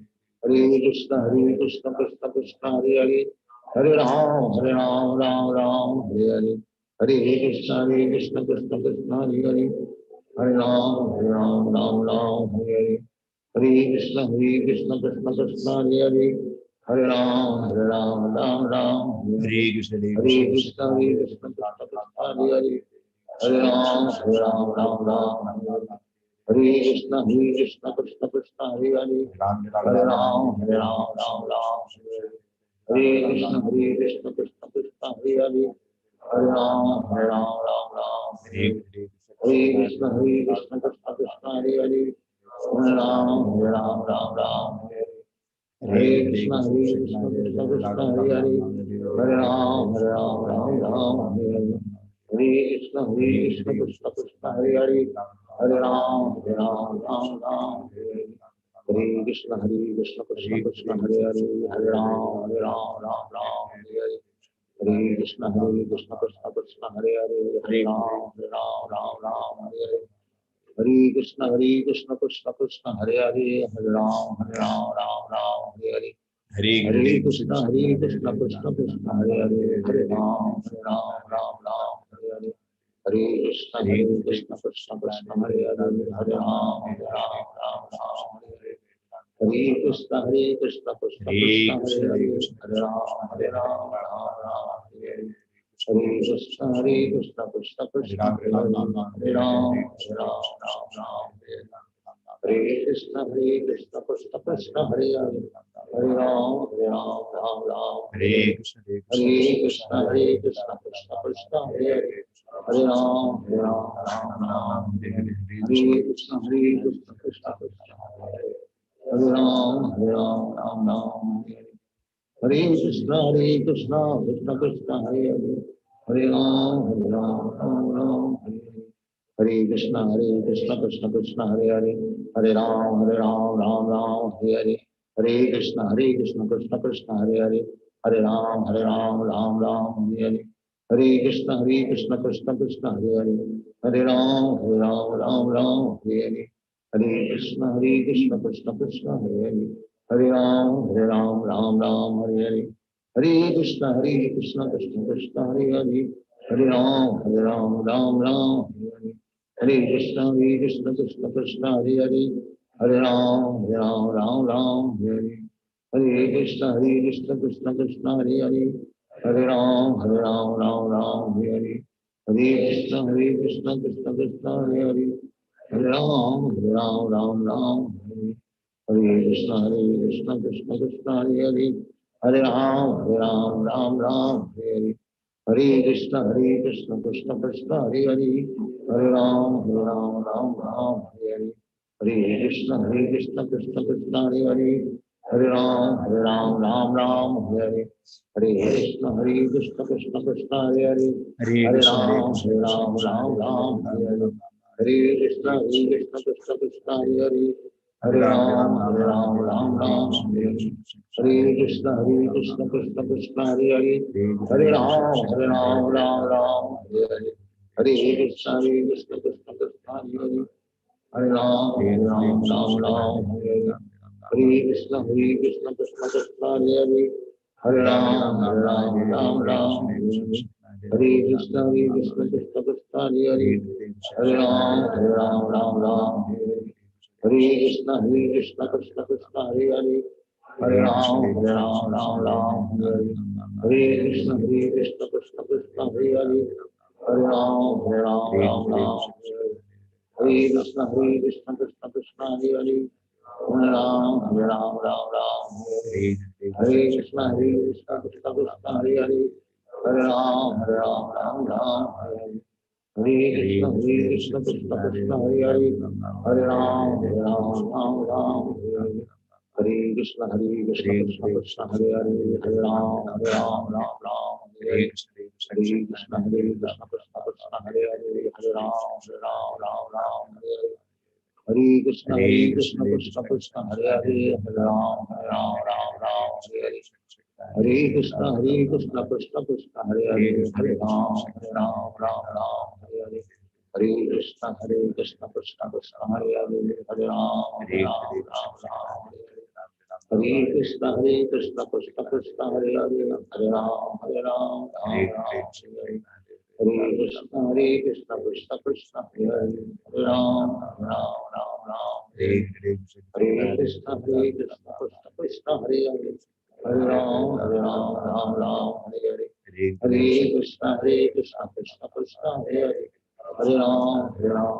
Krishna Krishna Krishna Hare Hare Hare Ram Hare Hare Hare Krishna Krishna Krishna Hare Hare Hare Ram Hare Hare Krishna Krishna Krishna Hare Hare Hare Ram Hare Hare Krishna Krishna Krishna Hare Hare Hare Ram Hare Krishna Krishna Krishna Hare Hare Hare Ram Hare Krishna Krishna Krishna Hare Hare Hare Ram Hare Krishna Krishna Krishna Hare Hare Hare Ram Hare Krishna Krishna Krishna Hare Hare Hare Ram Hare Krishna Krishna Krishna Hare Hare Hare Ram Hare Krishna Krishna Krishna Hare Hare Hare Ram Hare Hare Krishna Krishna Krishna Hare Hare Hare Ram Hare Hare Krishna Krishna Krishna Hare Hare Hare Ram Hare Hare Hare Krishna Krishna Krishna Hare Hare Hare Ram Hare Hare Hare Krishna Krishna Krishna Hare Hare Hare Ram Hare Krishna Krishna Krishna Hare Hare Hare Ram Hare Hare Krishna Krishna Krishna Hare Hare Ram Hare Krishna Krishna Krishna Hare Hare Hare Ram Hare Krishna Krishna Krishna Hare Hare Hare Ram Hare Krishna Krishna Krishna Hare Ram Hare Krishna Krishna Krishna Hare Hare Hare Ram Hare Krishna Krishna Krishna Hare Hare Hare Ram Hare Hare Hare Krishna Krishna Krishna Hare Hare Hare Ram Hare Hare Hare Krishna Krishna Krishna Hare Hare Hare Ram Hare Hare Hare Krishna Krishna Krishna Hare Hare Hare Ram Hare Hare Hare Krishna Krishna Krishna Hare Hare Hare Ram Hare Hare Hare Krishna Krishna Krishna Hare Hare Hare Ram Hare Hare Hare Krishna Krishna Krishna Hare Hare Hare Ram Ram Ram Hare Hare Hare Krishna Krishna Krishna Hare Hare Hare Ram Ram Hare Hare Krishna Krishna Krishna Hare Hare Hare Ram Ram Hare Hare Krishna Krishna Krishna Hare Hare Hare Ram Ram Hare Hare Krishna Krishna Krishna Hare Hare Hare Ram Ram Hare Hare Krishna Krishna Krishna Hare Hare Hare Ram Ram Hare Hare Krishna Krishna Krishna Hare Hare Hare Ram Ram Hare Hare Krishna Krishna Krishna Hare Hare Hare Ram Ram Hare Hare Krishna Krishna Krishna Hare Hare Hare Ram Ram Hare Hare Krishna Krishna Krishna Hare Hare Hare Ram Ram Hare Hare Krishna Krishna Krishna Hare Hare Hare Ram Hare Hare Krishna Krishna Krishna Hare Hare Hare Ram Hare Hare Krishna Krishna Krishna Hare Hare Hare Ram Hare Hare Krishna Krishna Krishna Hare Hare Hare Ram Hare Hare Krishna Krishna Krishna Hare Hare Hare Ram Hare Hare Krishna Krishna Krishna Hare Hare Hare Ram Hare Hare Krishna Krishna Krishna Hare Hare Hare Ram Hare Hare Krishna Krishna Krishna Hare Hare Hare Ram Hare Hare Krishna Krishna Krishna Hare Hare Hare Ram Hare Hare Hare Krishna Krishna Krishna Hare Hare Hare Ram Hare Hare Hare Krishna Krishna Krishna Hare Hare Hare Ram Hare Krishna Krishna Krishna Hare Hare Hare Ram Hare Hare Krishna Krishna Krishna Hare Hare Hare Ram Hare Hare Krishna Krishna Krishna Hare Hare Hare Ram Hare Hare Hare Krishna Krishna Krishna Hare Hare Hare Ram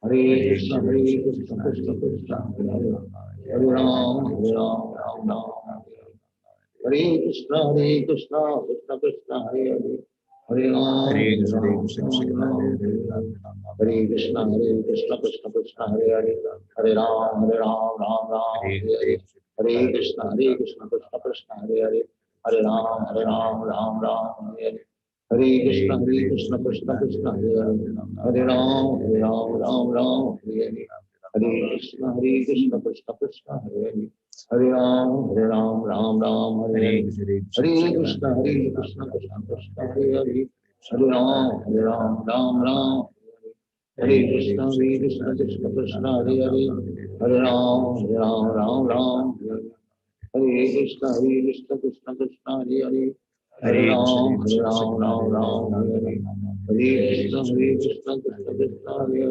Hare Krishna Krishna Krishna Hare Hare Hare Ram Hare Krishna Krishna Krishna Hare Hare Hare Ram Hare Krishna Krishna Krishna Hare Hare Hare Ram Hare Hare Krishna Krishna Krishna Hare Hare Hare Ram Hare Hare Krishna Krishna Krishna Hare Hare Hare Ram Hare Hare Krishna Krishna Krishna Hare Hare Hare Ram Hare Hare Krishna Krishna Krishna Hare Hare Hare Ram Hare Krishna Krishna Krishna Hare Hare Hare Ram Hare Krishna Krishna Krishna Hare Hare Hare Ram Hare Krishna Krishna Krishna Hare Hare Hare Ram Hare Krishna Krishna Krishna Hare Hare Hare Ram Hare Krishna Krishna Krishna Hare Hare Hare Ram Hare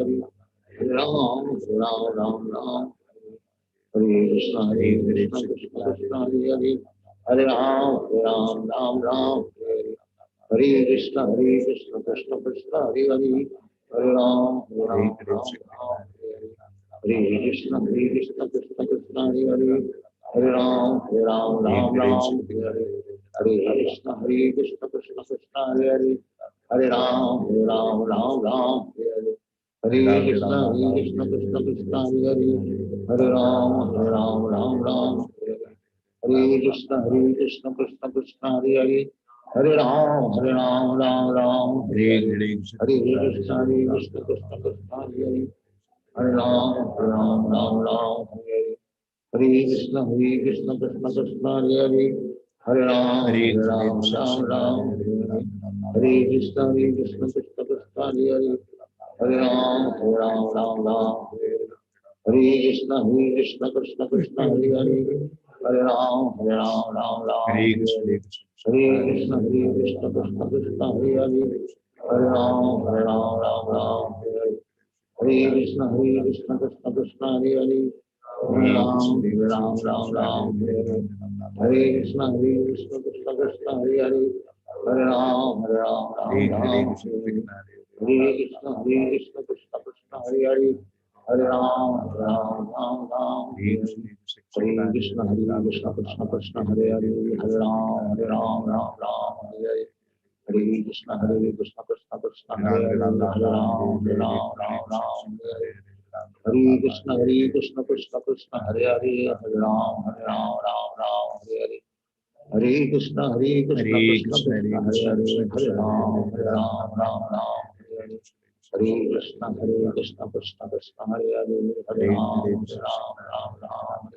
Krishna Krishna Krishna Hare Hare Hare Ram Hare Krishna Krishna Krishna Hare Hare Hare Ram Hare Hare Krishna Krishna Krishna Hare Hare Hare Ram Hare Krishna Krishna Krishna Hare Hare Hare Ram Hare Hare Krishna Krishna Krishna Hare Hare Hare Ram Hare Hare Krishna Krishna Krishna Hare Hare Hare Ram Hare Krishna Krishna Krishna Hare Hare Hare Ram Hare Krishna Krishna Krishna Hare Hare Hare Ram Hare Krishna Krishna Krishna Hare Hare Hare Ram Hare Krishna Krishna Krishna Hare Hare Hare Ram, Hare Ram, Ram Ram, Hare Hare. Hare Krishna, Krishna Krishna, Hare Hare. Hare Ram, Ram Ram, Hare Hare. Hare Krishna, Krishna Krishna, Hare Hare. Hare Ram, Ram Ram, Hare Hare. Hare Krishna, Krishna Krishna, Hare Hare. Hare Ram, Ram Ram, Hare Hare. Hare Krishna, Krishna Krishna, Hare Hare. Hare Ram, Ram Ram, Hare Hare. Hare Krishna, Krishna Krishna, Hare Hare. Hare Ram, Ram Ram, Hare Hare. Hare Krishna, Krishna Krishna, Hare Hare. Hare Ram, Ram Ram, Hare Hare. Hare Krishna, Krishna Krishna, Hare Hare. Hare Ram, Ram Ram, Hare Hare.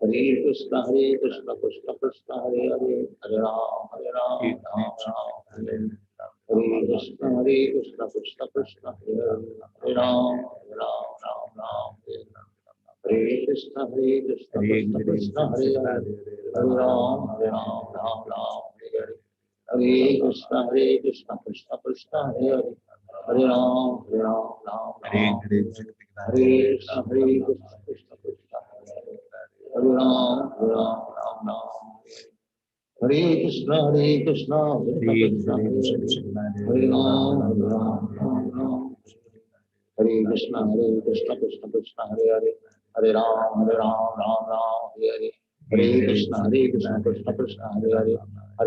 Hare Krishna, Krishna Krishna, Hare Hare. Hare Ram, Ram Ram, Hare Hare. Hare Krishna, Krishna Krishna, Hare Hare. Hare Ram, Ram Ram, Hare Hare. Hare Krishna, Krishna Krishna, Hare Hare. Hare Ram, Ram Ram, Hare Hare. Hare Krishna, Krishna Krishna, Hare Hare. Hare Ram, Ram Hare Krishna, Krishna Krishna, Hare Ram, Ram Hare Krishna, Krishna Krishna, Hare Ram, Ram. Hare Krishna, Krishna Krishna, Hare Hare. Hare Ram, Ram Hare Hare. Hare Krishna, Krishna Krishna, Hare Hare.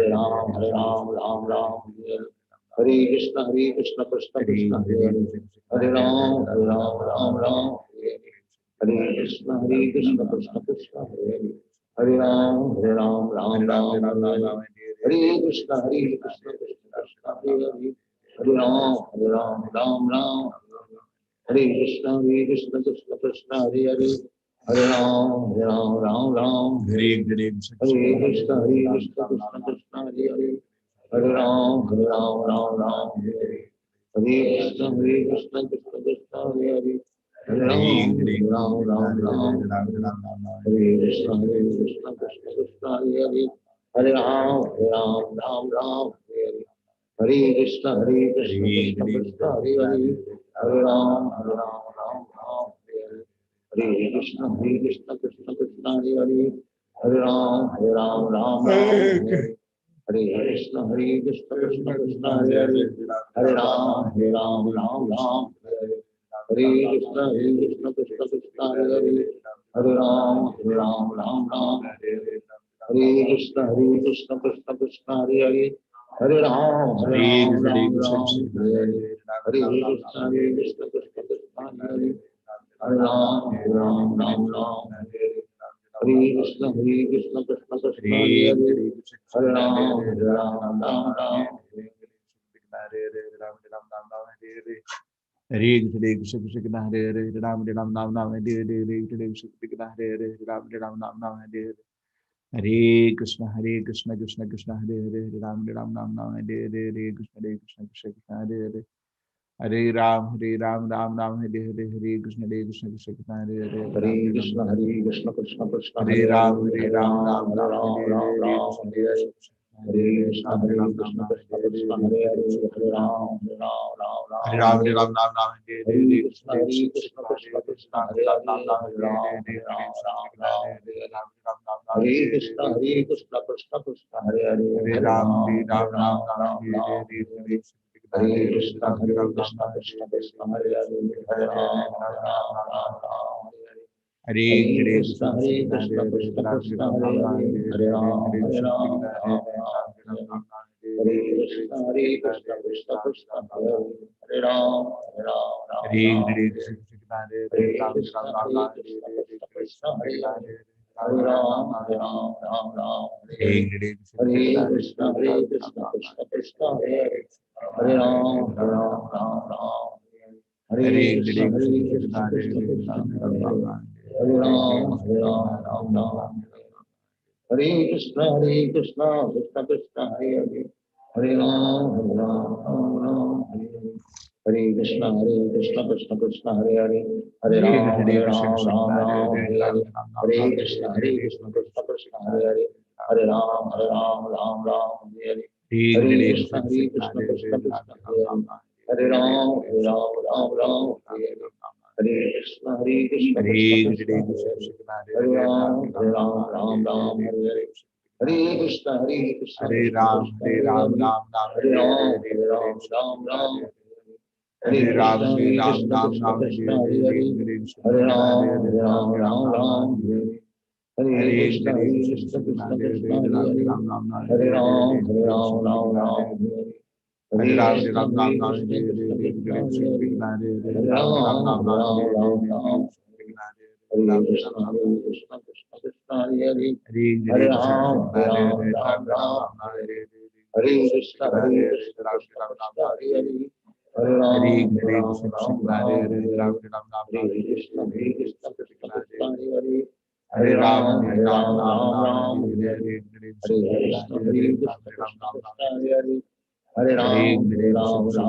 Hare Ram, Ram Hare Hare. Hare Krishna, Krishna Krishna, Hare Hare. Hare Ram, Ram Hare Hare. Hare Krishna, Krishna Krishna, Hare Hare. Hare Ram, Ram Hare Hare. Hare Krishna, Krishna Krishna, Hare Hare. Hare Ram, Ram Hare Krishna, Krishna Krishna, Hare Hare. Hare Ram, Ram Hare Hare. Hare Krishna, Krishna Krishna, Hare Hare. Hare Ram, Ram Hare Hare. Hare Krishna, Krishna Krishna, Hare Hare. Hare Ram, Ram Hare Krishna, Krishna Krishna, Hare Hare. Hare Ram, Ram Hare Hare. Hare Krishna, Krishna Krishna, Hare Hare. Hare Ram, Ram Hare Hare. Hare Krishna, Krishna Krishna, Hare Hare. Hare Ram, Ram Hare Hare. Hare Krishna, Krishna Krishna, Hare Hare. Hare Ram, Ram Hare Hare. Hare Krishna, Krishna Krishna, Hare Hare. Hare Ram, Ram Hare Hare. Hare Krishna, Krishna Krishna, Hare Hare. Hare Ram, Ram Hare Hare. Hare Krishna, Krishna Krishna, Hare Hare. Hare Ram, Ram Hare Hare. Hare Krishna, Krishna Krishna, Hare Hare. Hare Ram, Ram Hare Hare. Hare Krishna, Krishna Hare Hare, Ram Ram Nam Nam Hare Hare, Hare Krishna, Krishna Hare Hare, Ram Ram Nam Nam Hare Hare. Hare Krishna, Krishna Krishna, Hare Hare, Ram Ram Nam Nam Hare Hare, Hare Krishna, Krishna Krishna, Hare Hare. Hare Ram, Ram Ram Hare Hare, Hare Krishna, Krishna Krishna, Hare Hare. Hare Krishna, Krishna Krishna, Hare Hare Ram, Hare. Ram Ram Hare Ram, Hare Hare. Hare Krishna, Krishna Krishna, Hare Hare. Hare Ram, Hare Ram, Ram Ram Hare Hare Hare. Krishna, Krishna Krishna, Hare Hare. Hare Ram, Hare Hare. Hare Krishna, Krishna Krishna, Hare Hare. Hare Hare Ram, Ram, Ram Ram Hare Hare Hare. Hare Krishna, Krishna Krishna, Hare Hare. Hare Ram, Hare Hare. Hare Hare Krishna, Krishna, Krishna Krishna, Hare Hare. Hare Ram, Ram Hare. Hare Krishna, Krishna Krishna, Hare Hare. Hare Ram, Ram Hare Krishna, Hare Krishna, Krishna Hare Hare. Hare Ram, Ram Hare. Hare Krishna, Krishna Krishna, Hare Hare. Hare Ram, Ram Hare Krishna, Krishna Krishna, Hare Hare. Hare Ram, Ram Hare Krishna, Krishna Krishna, Hare Hare. Hare Ram, Ram Hare Hare. Hare Krishna, Krishna Krishna, Hare Hare. Hare Ram, Ram Hare Hare. Hare Krishna, Krishna Krishna, Hare Hare. Hare Ram, Ram Hare Hare. Hare Krishna, Krishna Krishna, Hare Hare. Hare Ram, Ram Hare Hare. Hare Krishna Krishna Hare Krishna Krishna Hare Krishna Hare Ram Ram Ram Hare Hare Hare Krishna Hare Krishna Ram Krishna Hare Hare Ram Hare Ram Ram Hare Ram Ram Ram Hare Hare Ram Krishna Hare Ram Krishna Ram Krishna Ram Krishna Hare Hare Hare Hare Ram Ram Hare Hare Krishna Hare Krishna Krishna Krishna Hare Hare Ram Ram Hare Hare Ram Ram Ram Hare Hare Hare Ram Krishna Ram Ram Ram Krishna Krishna Krishna Hare Hare Hare Hare Ram Ram Ram Ram Ram Ram Hare Krishna Ram Krishna Krishna Krishna Hare Hare Hare Hare Ram Ram Ram Hare Hare Krishna Krishna Krishna Hare Hare Ram Ram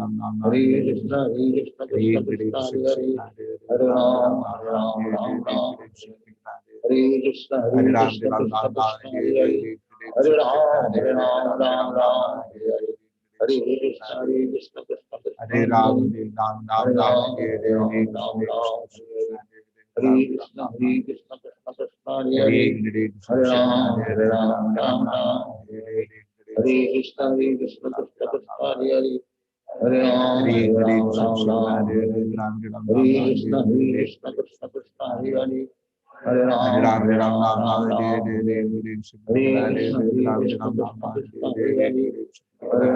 Ram Hare Krishna Krishna Krishna Krishna Hare Hare Ram Ram Ram Hare Hare Krishna Krishna Krishna Krishna Hare Hare Ram Ram Ram Hare Hare Krishna Krishna Krishna Hare Hare Ram Ram Hare Krishna Krishna Krishna Krishna Hare Hare Ram Ram Hare Hare Krishna Krishna Krishna Krishna Hare Ram Hare Ram Ram Hare Ram Ram Ram Hare Krishna Krishna Krishna Hare Hare Ram Ram Hare Krishna Krishna Krishna Krishna Hare Hare Ram Ram Hare Krishna Krishna Krishna Krishna Hare Hare Ram Ram Hare Krishna Krishna Krishna Krishna Hare Hare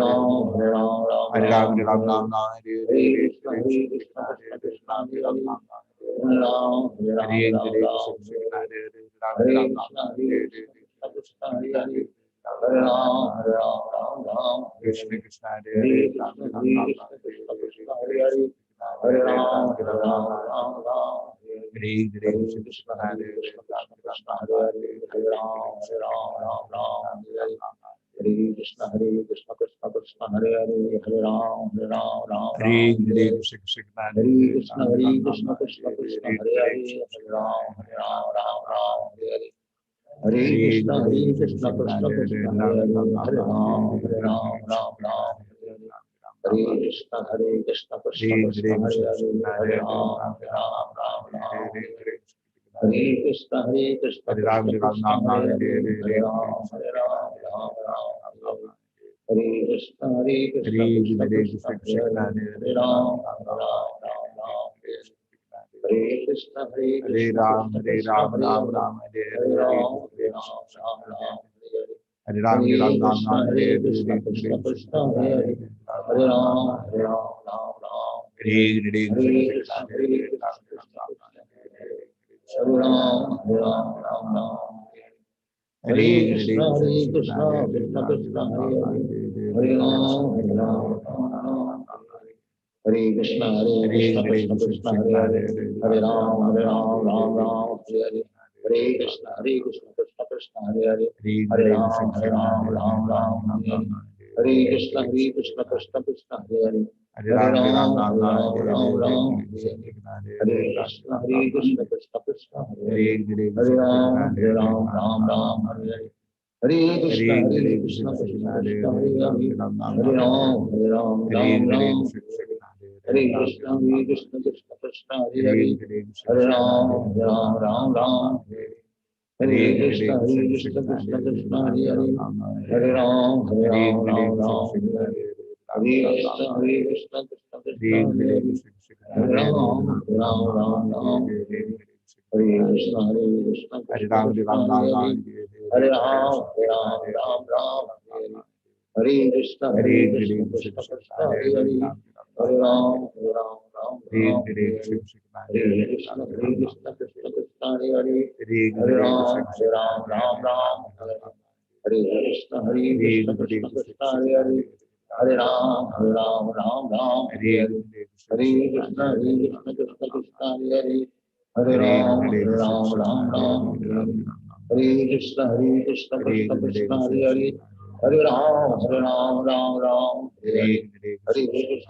Ram Hare Ram Ram Ram Hare Krishna Krishna Krishna Krishna Hare Hare Ram Hare Krishna Krishna Krishna Hare Hare Ram Krishna Krishna Hare Krishna Krishna Krishna Krishna Hare Hare Ram Hare Hare Krishna Krishna Krishna Hare Hare Ram Hare Krishna Krishna Krishna Hare Hare Ram Hare Krishna Hare Krishna Krishna Krishna Hare Hare Ram Hare Hare Krishna Krishna Krishna Krishna Hare Hare Ram Hare Krishna Krishna Krishna Krishna Hare Hare Ram Hare Krishna Krishna Ram Krishna Ram Krishna Ram Hare Ram Hare Ram Hare Krishna Krishna Krishna Krishna Hare Hare Ram Hare Krishna Hare Krishna Ram Krishna Hare Krishna Ram Hare Ram Ram Hare Ram Hare Ram Hare Ram Ram Krishna Krishna Krishna Krishna Hare Hare Ram Hare Hare Krishna Krishna Krishna Hare Ram Hare Krishna Krishna Krishna Hare Hare Ram Hare Krishna Krishna Krishna Krishna Hare Hare Ram Ram Hare Hare Krishna Krishna Krishna Hare Hare Ram Hare Krishna Krishna Krishna Krishna Hare Hare Ram Hare Krishna Krishna Krishna Krishna Hare Hare Ram Hare Hare Krishna Krishna Krishna Krishna Hare Hare Ram Hare Krishna Krishna Krishna Krishna Hare Hare Ram Hare Krishna Krishna Krishna Krishna Hare Hare Ram Hare Krishna Krishna Krishna Krishna Hare Hare Ram Hare Krishna Krishna Krishna Krishna Hare Hare Ram Hare Krishna Krishna Krishna Krishna Hare Hare Ram Hare Krishna Krishna Krishna Krishna Hare Hare Ram Hare Krishna Krishna Krishna Krishna Hare Hare Ram Hare Krishna Krishna Krishna Krishna Hare Hare Ram Hare Krishna Krishna Krishna Krishna Hare Hare Ram Hare Krishna Krishna Krishna Krishna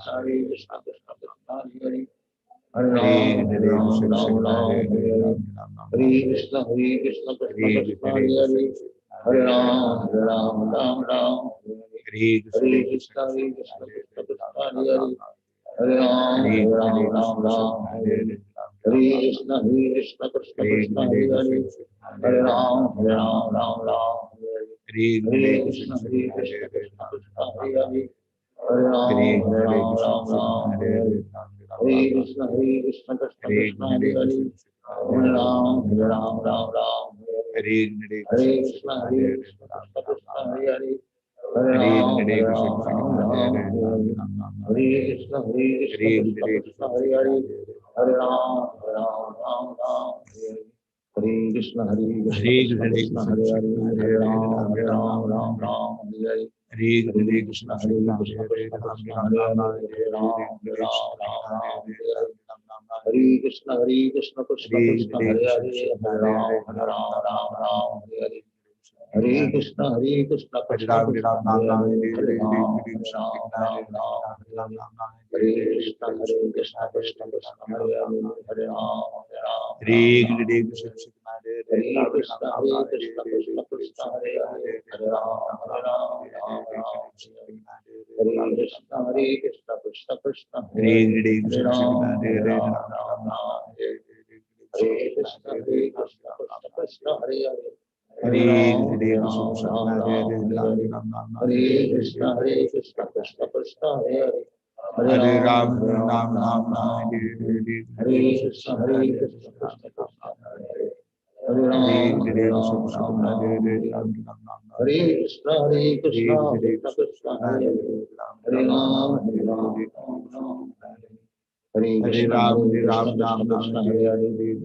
Hare Hare Ram Hare Krishna Krishna Krishna Krishna Hare Hare Ram Hare Krishna Krishna Krishna Krishna Hare Hare Ram, Hare Hare Ram, Hare Ram Ram, Hare Hare. Hare Krishna, Krishna Krishna, Hare Hare. Hare Ram, Hare Ram, Ram Ram, Hare Hare. Hare Krishna, Krishna Krishna, Hare Hare. Hare Ram, Hare Ram, Ram Ram, Hare Hare. Hare Krishna, Krishna Krishna, Hare Hare. Hare Ram, Hare Ram, Ram Ram, Hare Hare. Hare Krishna, Krishna Krishna, Hare Hare. Hare Ram, Hare Ram, Ram Ram, Hare Hare. Hare Krishna, Krishna Krishna, Hare Hare. Hare Ram, Hare Ram, Ram Ram, Hare Hare. Hare Krishna, Krishna Krishna, Hare Hare. Hare Ram, Hare Ram, Ram Ram, Hare Hare. Hare Krishna, Krishna Krishna, Hare Hare. Hare Ram, Hare Ram, Ram Ram, Hare Hare. Hare Krishna, Krishna Krishna, Hare Hare. Hare Ram, Hare Ram, Ram Ram, Hare Hare. Hare Krishna, Krishna Krishna, Hare Hare. Hare Ram, Hare Ram, Ram Ram, Hare Hare. Hare Krishna, Krishna Krishna, Hare Hare. Hare Ram, Hare Ram, Ram Ram, Hare Hare. Hare Krishna, Krishna Krishna, Hare Hare. Hare Ram, Hare Ram, Ram Ram, Hare Hare. Hare Krishna, Krishna Krishna, Hare Hare. Hare Ram, Hare Ram, Ram Ram, Hare Hare. Hare Krishna, Krishna Krishna, Hare Hare. Hare Ram, Hare Ram, Ram Ram, Hare Hare. Hare Krishna, Krishna Krishna, Hare Hare. Hare Ram, Hare Ram, Ram Ram, Hare Hare. Hare Krishna, Krishna Krishna, Hare Hare. Hare Ram, Hare Ram, Ram Ram, Hare Hare. Hare Krishna, Krishna Krishna, Hare Hare.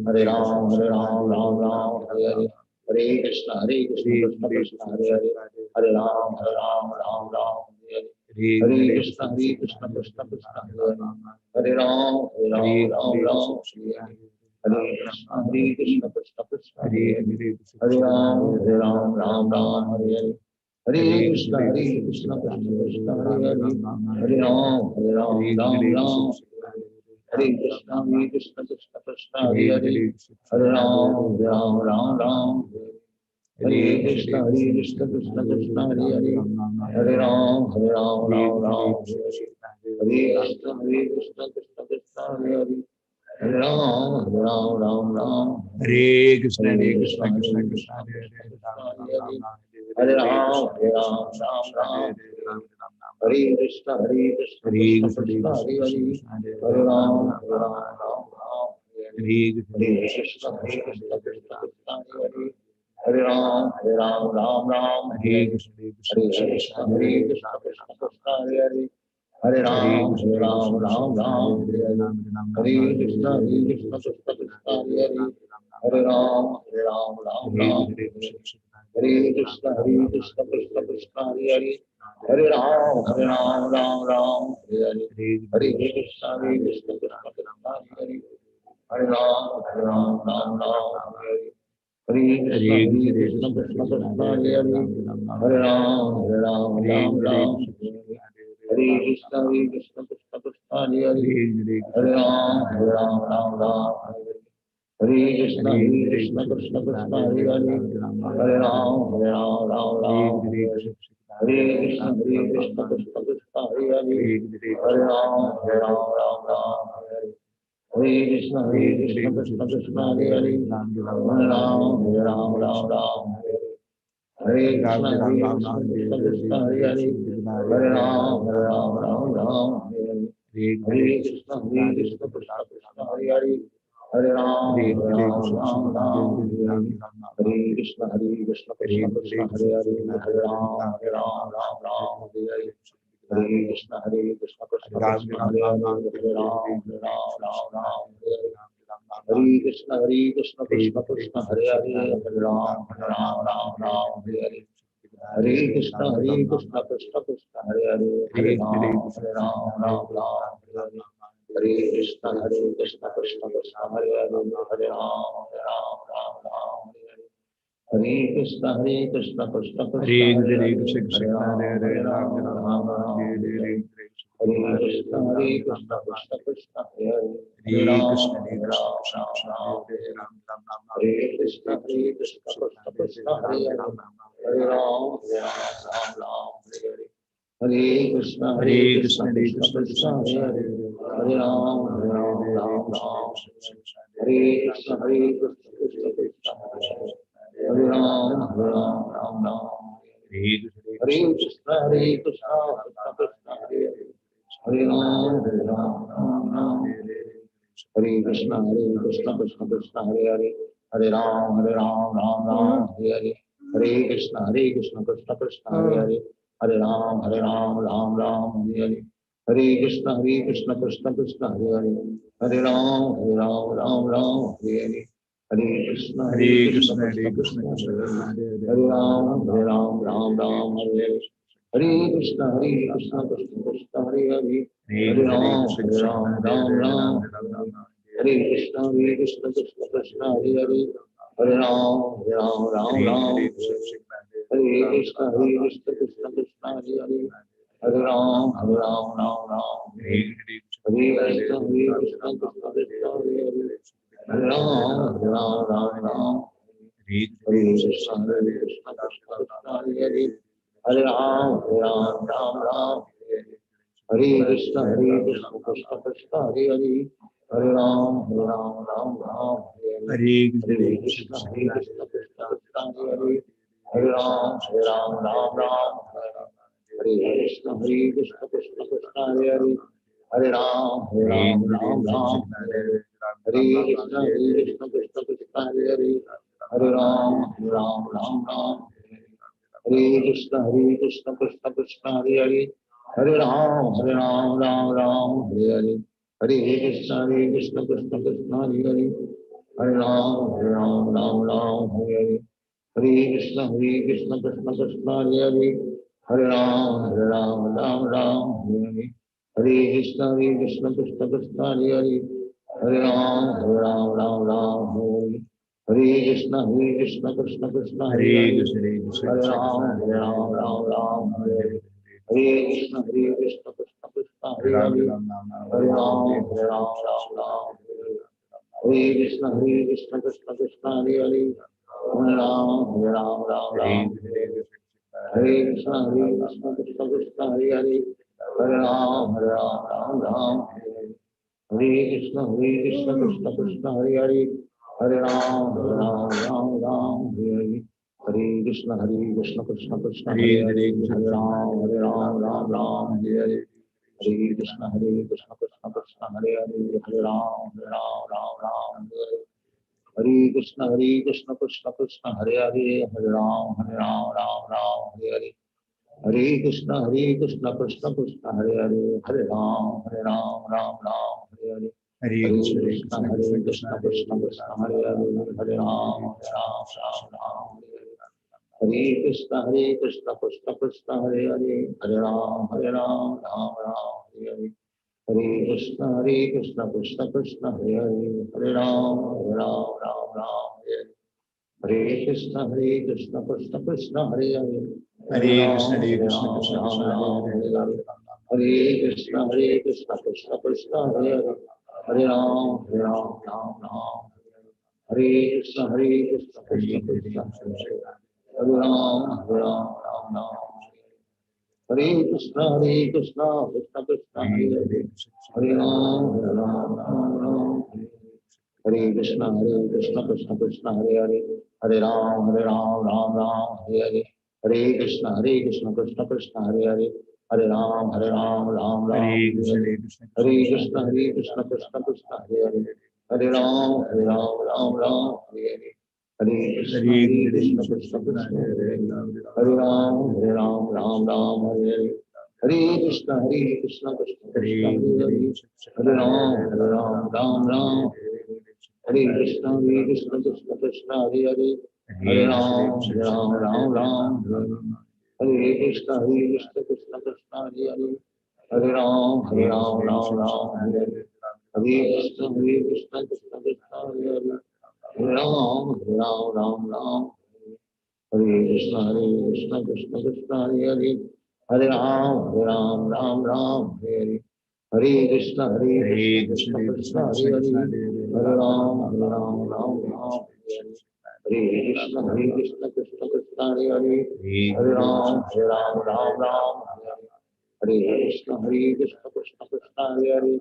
Hare Ram, Hare Ram, Ram Ram, Hare Hare. Hare Krishna, Krishna Krishna, Hare Hare. Hare Ram, Hare Ram, Ram Ram, Hare Hare. Hare Krishna, Krishna Krishna, Hare Hare. Hare Ram, Hare Ram, Ram Ram, Hare Hare. Hare Krishna, Krishna Krishna, Hare Hare. Hare Ram, Hare Ram, Ram Ram, Hare Hare. Hare Krishna, Krishna Krishna, Hare Hare. Hare Ram, Hare Ram, Ram Ram, Hare Hare. Hare Krishna, Krishna Krishna, Hare Hare. Hare Ram, Hare Ram, Ram Ram, Hare Krishna, Krishna Krishna, Hare Hare. Hare Ram, Hare Ram, Ram Ram, Hare Krishna, Krishna Krishna, Hare Hare. Hare Ram, Hare Ram, Ram Ram, Hare Krishna, Krishna Krishna, Hare Hare. Hare Ram, Hare Ram, Ram Ram, Hare Krishna, Hare Krishna Krishna, Krishna, Hare Hare Hare, Hare Ram, Hare Ram, Ram Ram, Hare Krishna, Krishna Krishna, Hare Hare. Hare Ram, Hare Ram, Ram Ram, Hare Krishna, Krishna Krishna, Hare Hare. Hare Ram, Hare Ram, Ram Ram, Hare Krishna, Krishna Krishna, Hare Hare. Hare Ram, Hare Ram, Ram Ram, Hare Hare. Hare Krishna, Krishna Krishna, Hare Hare. Hare Ram, Hare Ram, Ram Ram, Hare Krishna, Krishna Krishna, Hare Hare. Hare Ram, Hare Ram, Ram Ram, Hare Hare. Hare Krishna, Krishna Krishna, Hare Hare. Hare Ram, Hare Ram, Ram Ram, Hare Hare. Hare Krishna, Krishna Krishna, Hare Hare. Hare Ram, Hare Ram, Ram Ram, Hare Krishna, Krishna Krishna, Hare Hare. Hare Ram, Hare Ram, Ram Ram, Hare Krishna, Krishna Krishna, Hare Hare. Hare Ram, Hare Ram, Ram Ram, Hare Krishna, Krishna Krishna, Hare Hare. Hare Ram, Hare Ram, Ram Ram, Hare Krishna, Krishna Krishna, Hare Hare. Hare Ram, Hare Ram, Ram Ram, Hare Krishna, Krishna Krishna, Hare Hare. Hare Ram, Hare Ram, Ram Ram, Hare Krishna, Krishna Krishna, Hare Hare. Hare Ram, Hare Ram, Ram Ram, Hare Krishna, Krishna Krishna, Hare Hare. Hare Ram, Hare Ram, Ram Ram, Hare Hare. Hare Krishna, Krishna Krishna, Hare Hare. Hare Ram, Hare Ram, Ram Ram, Hare Hare. Hare Krishna, Krishna Krishna, Hare Hare. Hare Ram, Hare Ram, Ram Ram, Hare Hare. Hare Krishna, Krishna Krishna, Hare Hare. Hare Ram, Hare Ram, Ram Ram, Hare Hare. Hare Krishna, Krishna Krishna, Hare Hare. Hare Ram, Hare Ram, Ram Ram, Hare Hare. Hare Krishna, Krishna Krishna, Hare Hare. Hare Ram, Hare Ram, Ram Ram, Hare Hare. Hare Krishna, Krishna Krishna, Hare Hare. Hare Ram, Hare Ram, Ram Ram, Hare Hare. Hare Krishna, Krishna Krishna, Hare Hare. Hare Ram, Hare Ram, Ram Ram, Hare Hare. Hare Krishna Krishna Krishna Hare Hare Hare Ram Ram Ram Hare Krishna Krishna Krishna Hare Ram Ram Hare Krishna Krishna Krishna Hare Hare Hare Ram Ram Hare Krishna Krishna Krishna Hare Hare Hare Ram Ram Hare Hare Hare Krishna Krishna Krishna Hare Hare Hare Ram Ram Hare Hare Hare Krishna Krishna Krishna Hare Hare Hare Ram Ram Hare Hare Hare Krishna Krishna Krishna Hare Ram Ram Hare Hare Hare Krishna Krishna Krishna Hare Hare Hare Ram Ram Hare Krishna Krishna Krishna Hare Hare Hare Ram Ram Hare Krishna Krishna Krishna Hare Hare Hare Ram Ram Hare Krishna Krishna Krishna Hare Hare Hare Ram Ram Hare Krishna Krishna Krishna Hare Hare Hare Ram Ram Hare Krishna Krishna Krishna Hare Hare Hare Ram Ram Hare Krishna Krishna Krishna Hare Hare Hare Ram Hare Krishna Krishna Krishna Hare Hare Hare Ram Hare Krishna Krishna Krishna Hare Hare Hare Ram Hare Krishna Krishna Krishna Hare Hare Hare Ram Hare Hare Hare Krishna Krishna Krishna Hare Hare Hare Ram Hare Hare Hare Krishna Krishna Krishna Hare Hare Hare Ram Hare Hare Hare Krishna Krishna Krishna Hare Hare Hare Ram Hare Hare Krishna Krishna Krishna Hare Hare Hare Ram Hare Hare Hare Krishna Krishna Krishna Hare Hare Hare Ram Hare Krishna Krishna Krishna Hare Hare Hare Ram Hare Krishna Krishna Krishna Hare Hare Hare Ram Hare Krishna Krishna Krishna Hare Hare Hare Ram Hare Hare Hare Krishna Krishna Krishna Hare Hare Hare Ram Hare Hare Hare Krishna Krishna Krishna Hare Hare Hare Ram Hare Hare Hare Krishna Krishna Krishna Hare Hare Hare Ram Hare Hare Hare Krishna Krishna Krishna Hare Hare Hare Ram Hare Hare Hare Krishna Krishna Krishna Hare Hare Hare Ram Hare Krishna Krishna Krishna Hare Hare Hare Ram Hare Hare Hare Krishna Krishna Krishna Hare Hare Hare Ram Hare Hare Krishna Krishna Krishna Hare Hare Hare Ram Hare Krishna Krishna Krishna Hare Hare Hare Ram Hare Krishna Krishna Krishna Hare Ram Hare Krishna Krishna Krishna Hare Hare Hare Ram Hare Krishna Krishna Krishna Hare Hare Hare Ram Hare Hare Hare Krishna Krishna Krishna Hare Hare Hare Ram Hare Hare Krishna Krishna Krishna Hare Hare Hare Ram Hare Hare Hare Krishna Krishna Krishna Hare Hare Ram Hare Hare Hare Krishna Krishna Krishna Hare Hare Hare Ram Hare Hare Krishna Krishna Krishna Hare Hare Hare Ram Hare Krishna Krishna Krishna Hare Hare Hare Ram Hare Hare Krishna Krishna Krishna Hare Hare Hare Ram Hare Krishna Krishna Krishna Hare Hare Hare Ram Hare Hare Krishna Krishna Krishna Hare Hare Hare Ram Hare Krishna Krishna Krishna Hare Hare Hare Ram Hare Hare Krishna Krishna Krishna Hare Hare,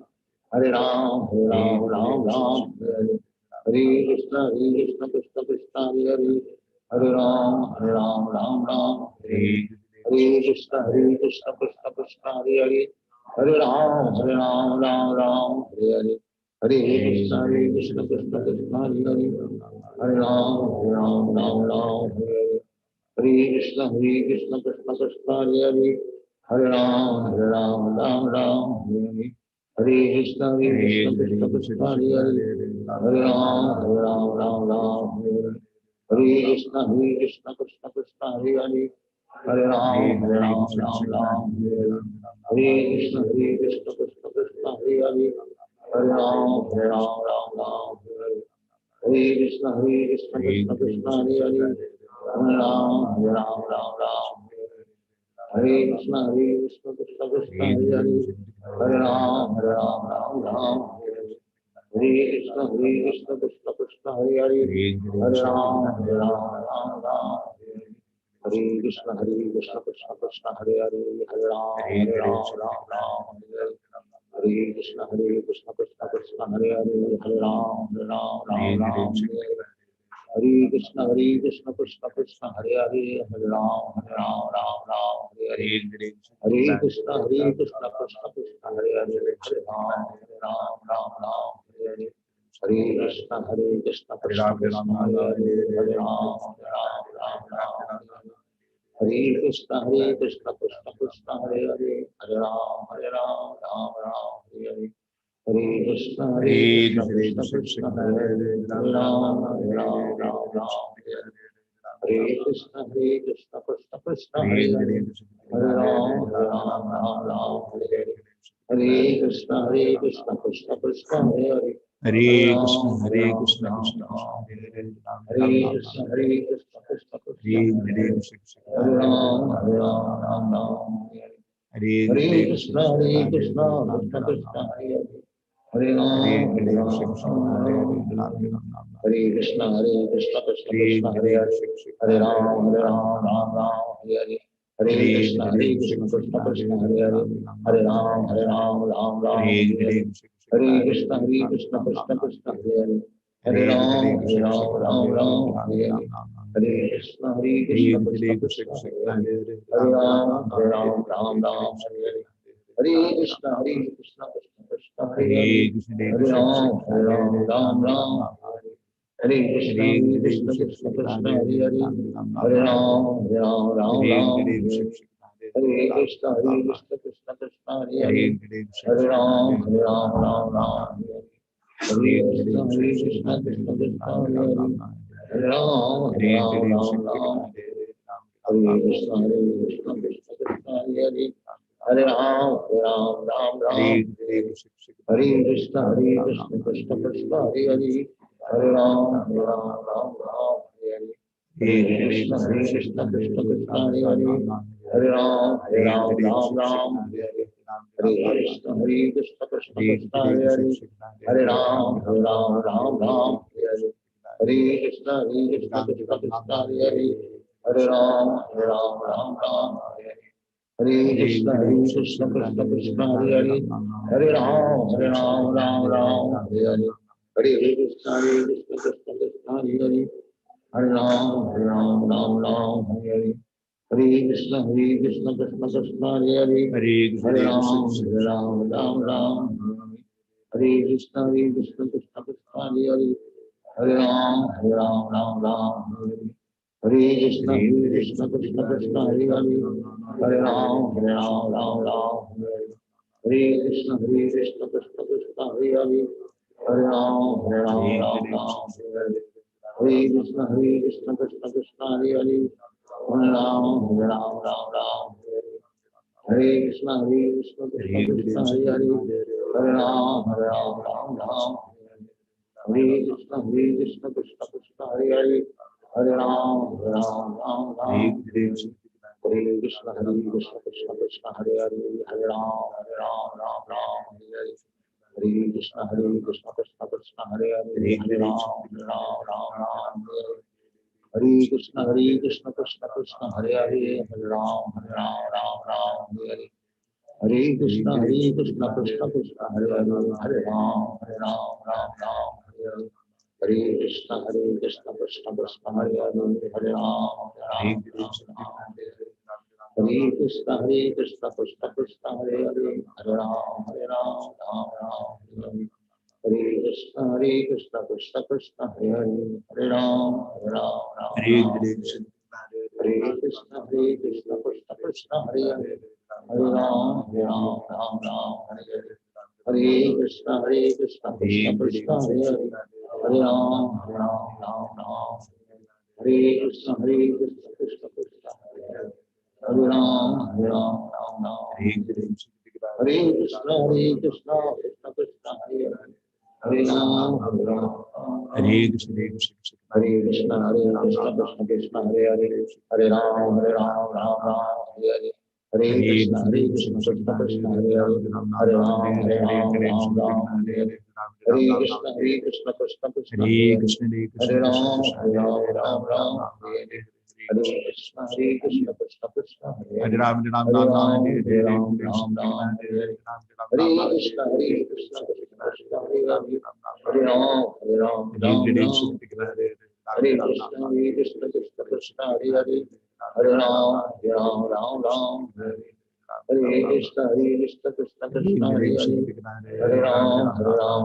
Hare Ram Ram Ram Hare Hare, Hare Krishna Krishna Krishna Hare Hare, Hare Ram Ram Hare Krishna Krishna Krishna Hare Hare, Hare Ram Ram Hare Hare, Hare Krishna Krishna Krishna Hare Hare, Hare Ram Ram Hare Hare, Hare Krishna Krishna Krishna Hare Hare, Hare Ram Ram Hare Hare, Hare Krishna Krishna Krishna Hare Hare, Hare Ram Hare Hare, Hare Krishna Krishna Krishna Hare Hare, Hare Ram Hare Hare, Hare Krishna Krishna Krishna Hare Hare, Hare Ram Hare Hare, Hare Krishna Krishna Krishna Hare Hare, Hare Ram Hare Hare, Hare Krishna Krishna Krishna Hare Hare, Hare Ram Hare Hare, Hare Krishna Krishna Krishna Hare Hare, Hare Ram Hare, Hare Krishna Krishna Krishna Hare Hare, Hare Ram Hare, Hare Krishna Krishna Krishna Hare Hare, Hare Ram Hare, Hare Krishna Krishna Krishna Hare Hare, Hare Ram Hare Hare, Hare Krishna Krishna Krishna Hare Hare, Hare Ram Hare Hare, Hare Krishna Krishna Krishna Hare Hare, Hare Ram Hare, Hare Krishna Krishna Krishna Hare Hare, Hare Ram Hare Hare, Hare Krishna Krishna Krishna Hare Hare, Hare Ram Hare Hare, Hare Krishna Krishna Krishna Hare Hare, Hare Ram Hare Hare, Hare Krishna Krishna Krishna Hare Hare, Hare Krishna Krishna Krishna Hare Krishna Krishna Krishna Hare Hare Ram Hare Hare, Hare Krishna Krishna Krishna Hare Hare, Hare Ram Hare Krishna Krishna Krishna Hare Hare, Hare Ram Hare Hare, Hare Krishna Krishna Krishna Hare Hare, Hare Ram Hare Hare, Hare Krishna Krishna Krishna Hare Hare, Hare Ram Hare Hare, Hare Krishna Krishna Krishna Hare Hare, Hare Ram Hare Hare, Hare Krishna Krishna Krishna Hare Hare, Hare Ram Hare Krishna Krishna Krishna Hare Hare, Hare Ram Hare, Hare Krishna Krishna Krishna Hare Hare, Hare Ram Hare, Hare Krishna Krishna Krishna Hare Hare, Hare Ram Hare Krishna Krishna Krishna Hare Hare, Hare Ram Hare Krishna Krishna Krishna Hare Hare, Hare Ram Hare Hare, Hare Krishna Krishna Krishna Hare Hare, Hare Ram Hare Hare, Hare Krishna Krishna Krishna Hare Hare, Hare Ram Hare Hare, Hare Krishna Krishna Krishna Hare Hare, Hare Ram Hare Hare, Hare Krishna Krishna Krishna Hare Hare, Hare Ram Hare Hare, Hare Krishna Krishna Krishna Hare Hare, Hare Ram Hare Hare, Hare Krishna Krishna Krishna Hare Hare, Hare Ram Hare Krishna Krishna Krishna Hare Hare, Hare Ram Hare, Hare Krishna Krishna Krishna Hare Hare, Hare Ram Hare, Hare Krishna Krishna Krishna Hare Hare, Hare Ram Hare, Hare Krishna Krishna Krishna Hare Hare, Hare Ram Hare, Hare Krishna Krishna Krishna Hare Hare, Hare Ram Hare, Hare Krishna Krishna Krishna Hare Hare, Hare Ram Hare Krishna Krishna Krishna Hare Hare, Hare Ram Hare, Hare Krishna Krishna Krishna Hare Hare, Hare Ram Hare, Hare Krishna Krishna Krishna Hare Hare, Hare Ram Hare, Hare Krishna Krishna Krishna Hare Hare Hare Ram Ram Ram Hare Hare Hare Krishna Krishna Krishna Hare Hare Hare Ram Ram Hare Krishna Krishna Krishna Hare Hare Hare Ram Ram Ram Hare Krishna Krishna Krishna Hare Hare Hare Ram Ram Hare Krishna Krishna Krishna Hare Hare Hare Ram Ram Hare Hare Hare Krishna Krishna Krishna Hare Hare Hare Ram Ram Hare Krishna Krishna Krishna Hare Hare Hare Ram Ram Hare Krishna Krishna Krishna Hare Hare Hare Ram Hare Krishna Hare Krishna Krishna Krishna Hare Hare Hare Ram Ram Hare Hare Hare Krishna Krishna Krishna Hare Hare Hare Ram Ram Hare Hare Hare Krishna Krishna Krishna Hare Hare Hare Ram Ram Hare Hare Hare Krishna Krishna Krishna Hare Hare Hare Ram Hare Ram Hare Ram Ram Ram Hare Ram Hare Hare Hare Krishna Krishna Krishna Hare Hare Hare Ram Hare Krishna Krishna Krishna Hare Hare Hare Ram Ram Hare Hare Krishna Krishna Krishna Hare Hare Hare Ram Ram Hare Hare Krishna Krishna Krishna Hare Hare Hare Ram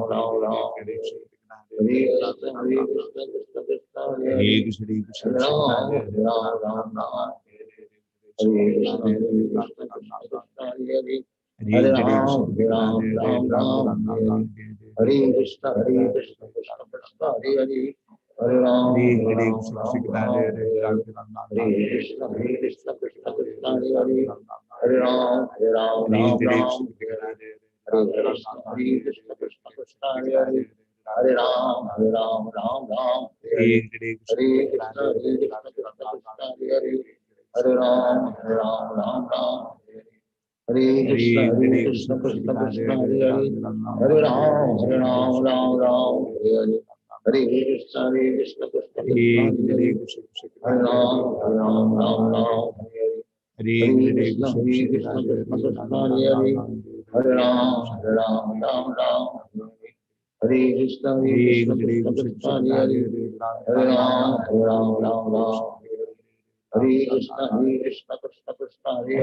Ram Hare Krishna Krishna Krishna Hare Hare Hare Ram Hare Hare Krishna Krishna Krishna Hare Hare Hare Ram Hare Krishna Krishna Krishna Hare Hare Hare Ram Hare Krishna Krishna Krishna Hare Hare Hare Ram Hare Hare Krishna Krishna Krishna Hare Hare Hare Ram Hare Krishna Krishna Krishna Hare Hare Hare Ram Hare Hare Krishna Krishna Krishna Hare Hare Hare Ram Hare Hare Krishna Krishna Krishna Hare Hare Hare Ram Hare Krishna Krishna Krishna Hare Hare Hare Ram Hare Krishna Krishna Krishna Hare Hare Hare Ram Hare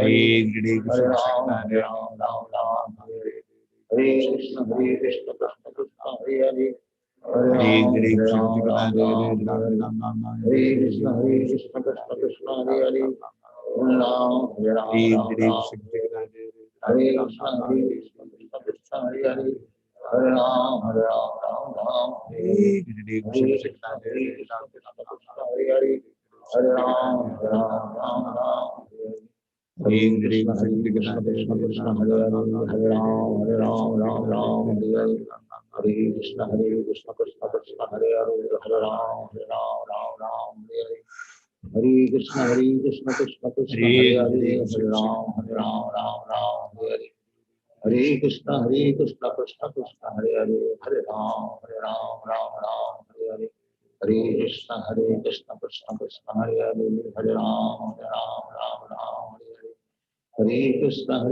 Krishna Krishna Krishna Hare Hare Hare Ram Hare Krishna Krishna Krishna Hare Hare Hare Ram Hare Krishna Krishna Krishna Hare Hare Hare Ram Hare Krishna Krishna Krishna Hare Hare Hare Ram Hare Krishna Krishna Krishna Hare Hare Hare Ram Ram Hare Hare Hare Krishna Krishna Krishna Hare Hare Hare Ram Ram Hare Hare Hare Krishna Krishna Krishna Hare Hare Hare Ram Hare Hare Hare Krishna Krishna Krishna Hare Hare Hare Ram Hare Hare Hare Krishna Krishna Krishna Hare Hare Hare Ram Hare Hare Hare Krishna Krishna Krishna Hare Hare Hare Ram Hare Hare Hare Krishna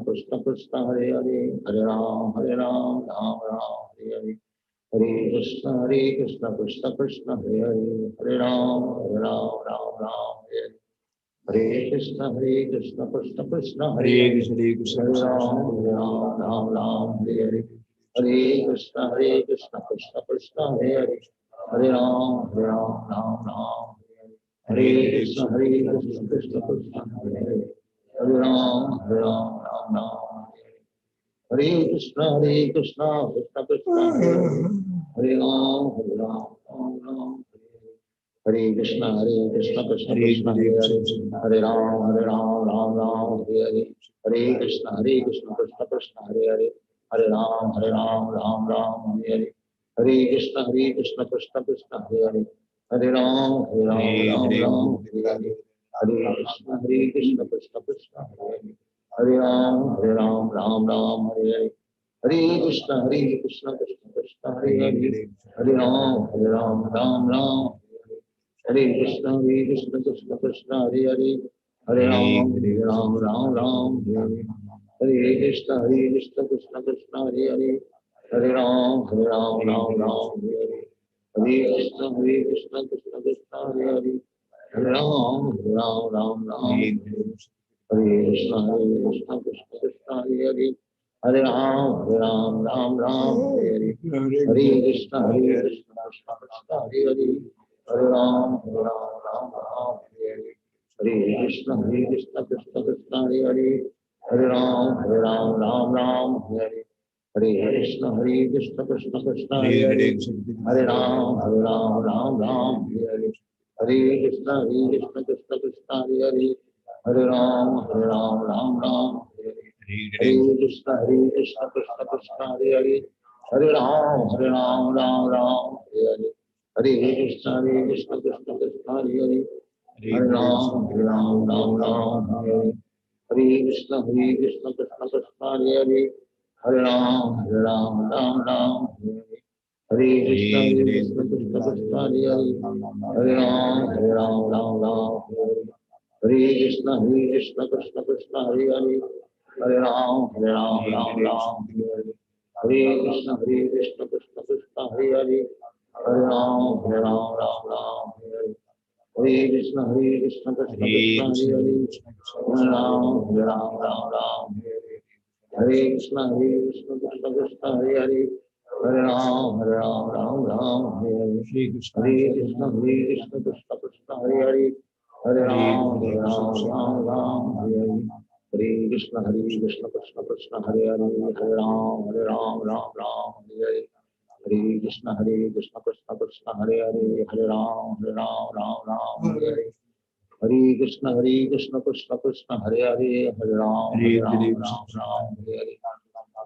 Krishna Krishna Hare Hare Hare Ram Hare Hare Krishna Krishna Krishna Hare Hare Hare Ram Hare Hare Hare Krishna Krishna Krishna Hare Hare Hare Ram Hare Krishna Krishna Krishna Hare Hare Hare Ram Hare Krishna Krishna Krishna Hare Ram Hare Krishna Krishna Krishna Hare Hare Hare Ram Hare Hare Hare Krishna Krishna Krishna Hare Hare Hare Ram Hare Hare Hare Krishna Krishna Krishna Hare Hare Hare Ram Hare Hare Hare Krishna Krishna Krishna Hare Hare Hare Ram Hare Hare Hare Krishna Krishna Krishna Hare Hare Hare Ram Hare Hare Krishna Krishna Krishna Hare Hare Hare Ram Hare Hare Hare Krishna Krishna Krishna Hare Hare, Hare Ram Ram Ram Hare Hare. Hare Krishna Krishna Krishna Hare Hare, Hare Ram Ram Hare Hare. Hare Krishna Krishna Krishna Hare Hare, Hare Ram Ram Hare Hare. Hare Krishna Krishna Krishna Hare Hare, Hare Ram Ram Hare Hare. Hare Krishna Krishna Krishna Hare Hare, Hare Ram Ram Hare Hare. Hare Krishna Krishna Krishna Hare Hare, Hare Ram Ram Hare Hare. Hare Krishna Krishna Krishna Hare Hare, Hare Ram Ram Hare Hare. Hare Krishna Krishna Krishna Hare Hare, Hare Ram Ram Hare Hare. Hare Krishna Krishna Krishna Hare Hare, Hare Ram Ram Hare Hare. Hare Krishna Krishna Krishna Hare Hare, Hare Ram Ram Hare Hare. Hare Krishna Krishna Krishna Hare Hare, Hare Ram Ram Hare Hare. Hare Krishna Krishna Krishna Hare Hare, Hare Ram Hare Hare. Hare Krishna Krishna Krishna Hare Hare, Hare Ram Hare Hare. Hare Krishna Krishna Krishna Hare Hare, Hare Ram Ram Hare Hare. Hare Krishna Krishna Krishna Hare Hare, Hare Ram Hare Hare. Hare Krishna Krishna Krishna Hare Hare, Hare Ram Hare Hare. Hare Krishna Krishna Krishna Hare Hare, Hare Ram Hare Hare. Hare Krishna Krishna Krishna Hare Hare, Hare Ram Hare Hare. Hare Krishna Krishna Krishna Hare Hare, Hare Ram Hare Hare.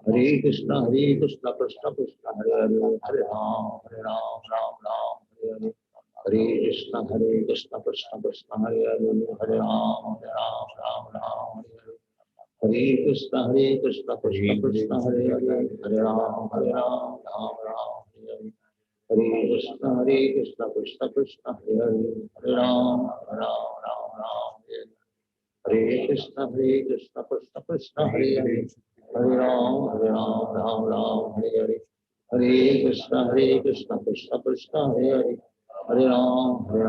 Hare Krishna Krishna Krishna Hare Hare, Hare Ram Hare Hare. Hare Krishna Krishna Krishna Hare Hare, Hare Ram Hare Hare. Hare Krishna Krishna Krishna Hare Hare, Hare Ram Hare Hare. Hare Krishna Krishna Krishna Hare Hare, Hare Ram Hare. Hare Krishna Krishna Krishna Hare Hare, Hare Ram Hare Hare. Hare Krishna Krishna Krishna Hare Hare, Hare Ram Hare. Hare Krishna Krishna Krishna Hare Hare, Hare Ram Hare.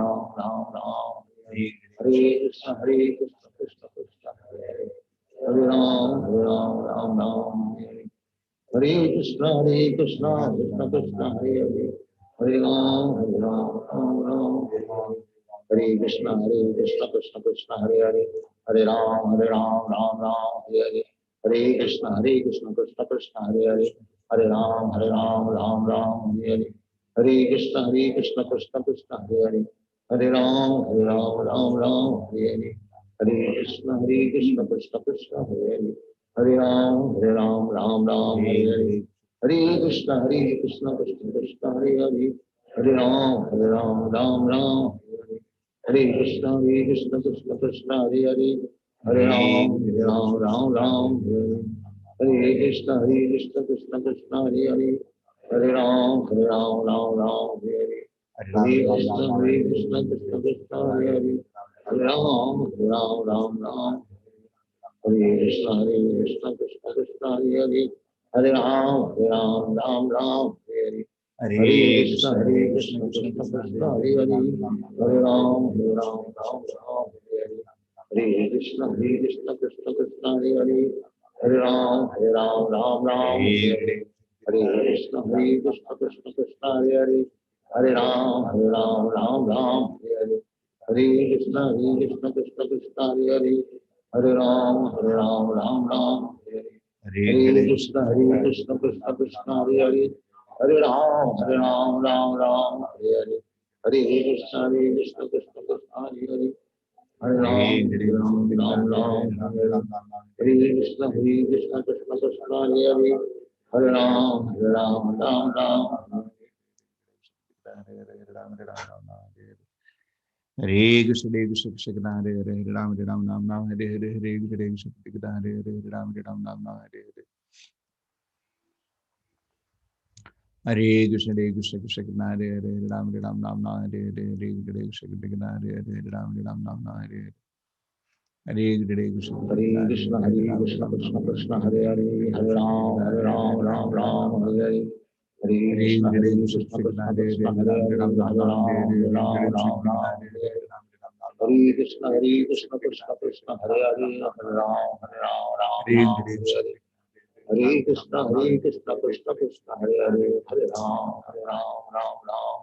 Hare Krishna Krishna Krishna Hare Hare, Hare Ram Hare. Hare Krishna Krishna Krishna Hare Hare, Hare Ram Hare Hare. Hare Krishna Krishna Krishna Hare Hare, Hare Ram Hare Hare. Hare Krishna Krishna Krishna Hare Hare, Hare Ram Hare Hare. Hare Krishna Krishna Krishna Hare Hare, Hare Ram Hare Hare. Hare Krishna Krishna Krishna Hare Hare, Hare Ram Hare Hare. Hare Krishna Krishna Krishna Hare Hare, Hare Ram Hare Hare. Hare Krishna Krishna Krishna Hare Hare, Hare Ram Hare Hare. Hare Krishna Krishna Krishna Hare Hare, Hare Ram Hare. Hare Krishna Krishna Krishna Hare Hare, Hare Ram Hare Hare. Hare Krishna Krishna Krishna Hare Hare, Hare Ram Hare Hare. Hare Krishna Krishna Krishna Hare Hare, Hare Ram Hare Hare. Hare Krishna Krishna Krishna Hare Hare, Hare Ram Hare Hare. Hare Krishna Krishna Krishna Hare Hare, Hare Ram Hare Hare. Hare Krishna Krishna Krishna Hare Hare, Hare Ram Hare Hare. Hare Krishna Krishna Krishna Hare Hare, Hare Ram Hare Hare. Hare Krishna Krishna Krishna Hare Hare, Hare Ram Hare. Hare Krishna Krishna Hare Hare, Hare Ram Ram Hare Hare. Hare Krishna Krishna Hare Hare, Hare Ram Ram Hare Hare. Hare Krishna Krishna Hare Hare, Hare Ram Hare Hare. Hare Krishna Krishna Hare Hare, Hare Ram Hare Hare. Hare Krishna Hare Krishna Krishna Krishna Hare Hare Hare Ram Ram Ram Hare Hare Hare Krishna Krishna Krishna Krishna Hare Hare Hare Ram Ram Ram Hare Hare Hare Krishna Krishna Krishna Hare Hare Hare Ram Ram Hare Hare Hare Krishna Krishna Krishna Hare Hare Hare Ram Ram